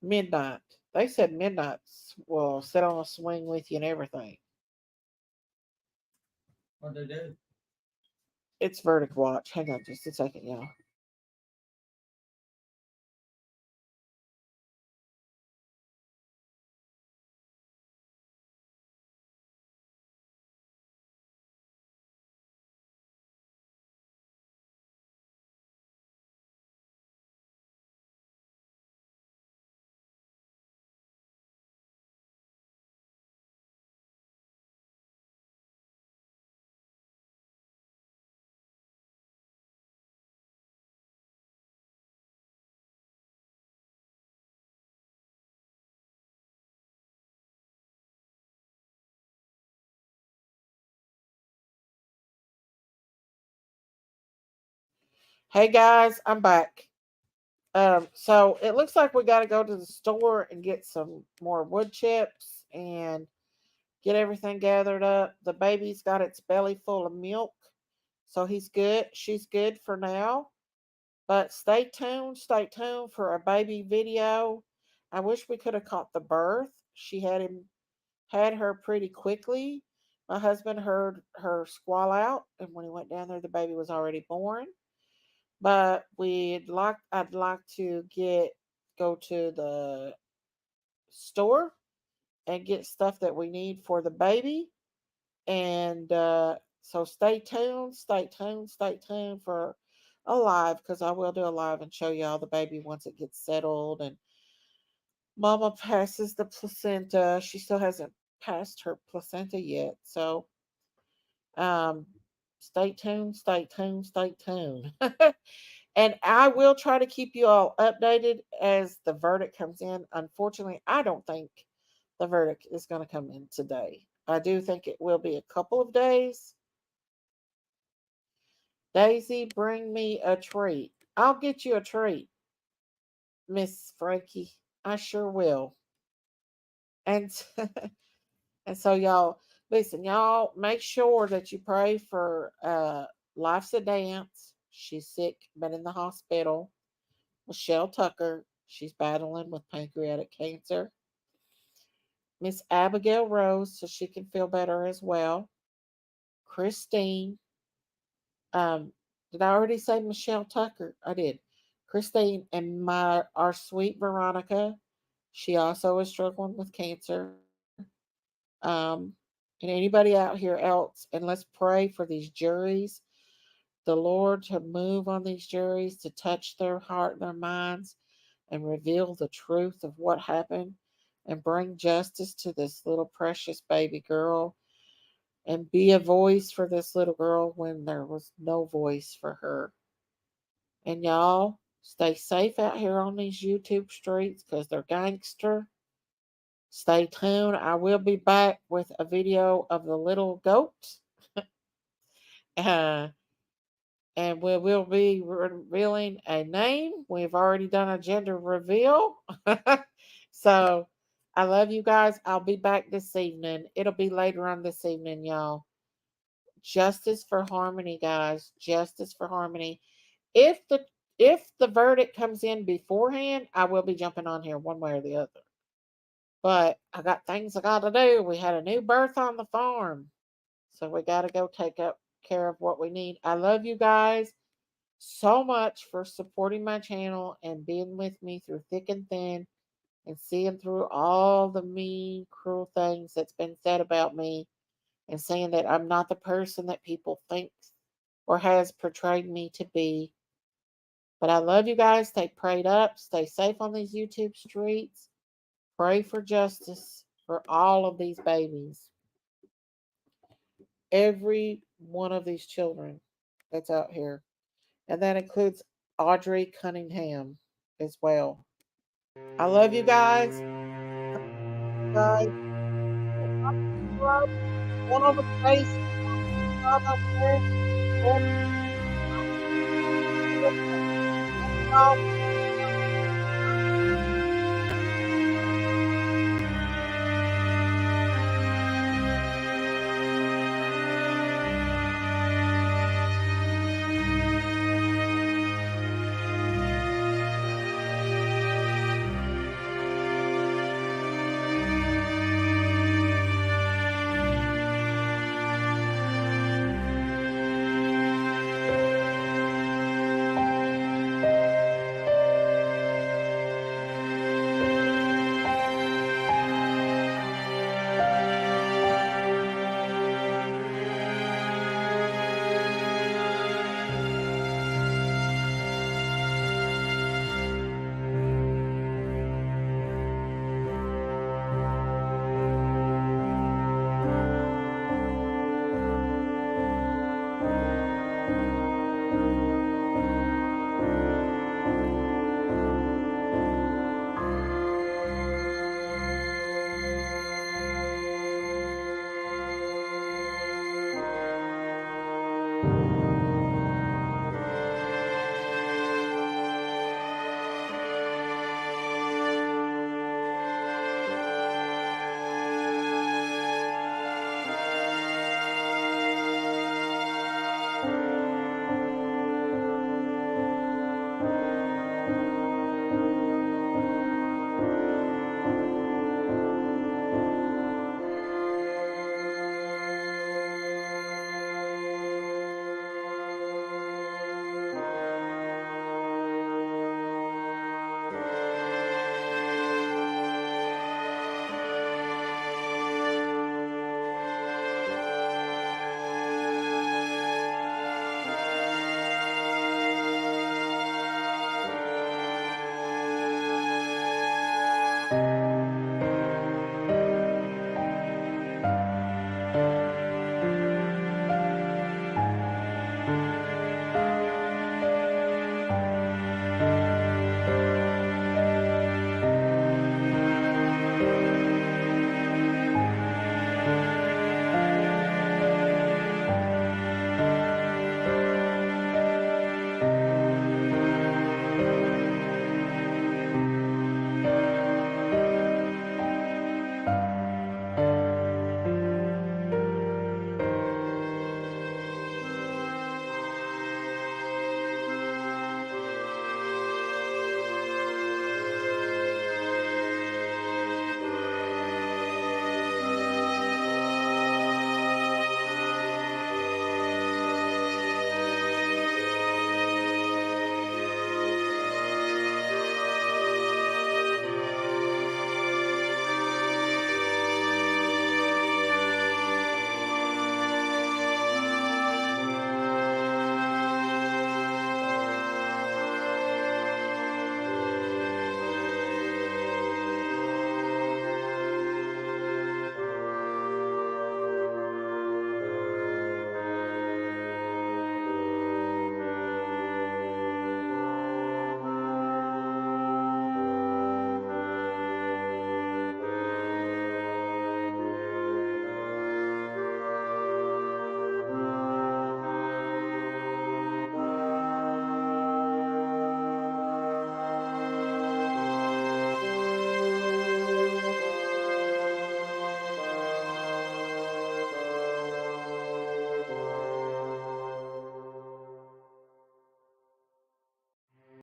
Speaker 1: Midnight. They said Midnight will sit on a swing with you and everything.
Speaker 4: What they do?
Speaker 1: It's Verdict Watch. Hang on just a second, y'all. Hey guys, I'm back. So it looks like we got to go to the store and get some more wood chips and get everything gathered up. The baby's got its belly full of milk, so he's good. She's good for now. But stay tuned for a baby video. I wish we could have caught the birth. She had her pretty quickly. My husband heard her squall out, and when he went down there, the baby was already born. But I'd like to go to the store and get stuff that we need for the baby. And so stay tuned for a live because I will do a live and show y'all the baby once it gets settled and Mama passes the placenta. She still hasn't passed her placenta yet. So um, stay tuned, stay tuned, stay tuned. And I will try to keep you all updated as the verdict comes in. Unfortunately, I don't think the verdict is going to come in today. I do think it will be a couple of days. Daisy, bring me a treat. I'll get you a treat, Miss Frankie. I sure will. And and so y'all listen, y'all make sure that you pray for Life's a Dance. She's sick, been in the hospital. Michelle Tucker, she's battling with pancreatic cancer. Miss Abigail Rose, so she can feel better as well. Christine, did I already say Michelle Tucker? I did. Christine and our sweet Veronica, she also is struggling with cancer. Um, and anybody out here else, and let's pray for these juries, the Lord to move on these juries, to touch their heart and their minds, and reveal the truth of what happened, and bring justice to this little precious baby girl, and be a voice for this little girl when there was no voice for her. And y'all, stay safe out here on these YouTube streets because they're gangster. Stay tuned. I will be back with a video of the little goat. Uh, and we will be revealing a name. We've already done a gender reveal. So I love you guys. I'll be back this evening. It'll be later on this evening, y'all. Justice for harmony, guys. Justice for harmony. If the if the verdict comes in beforehand, I will be jumping on here one way or the other. But I got things I got to do. We had a new birth on the farm. So we got to go take up care of what we need. I love you guys so much for supporting my channel and being with me through thick and thin and seeing through all the mean, cruel things that's been said about me and saying that I'm not the person that people think or has portrayed me to be. But I love you guys. Stay prayed up. Stay safe on these YouTube streets. Pray for justice. for all of these babies, every one of these children that's out here. And that includes Audrey Cunningham as well. I love you guys. Guys, one on the face, out there.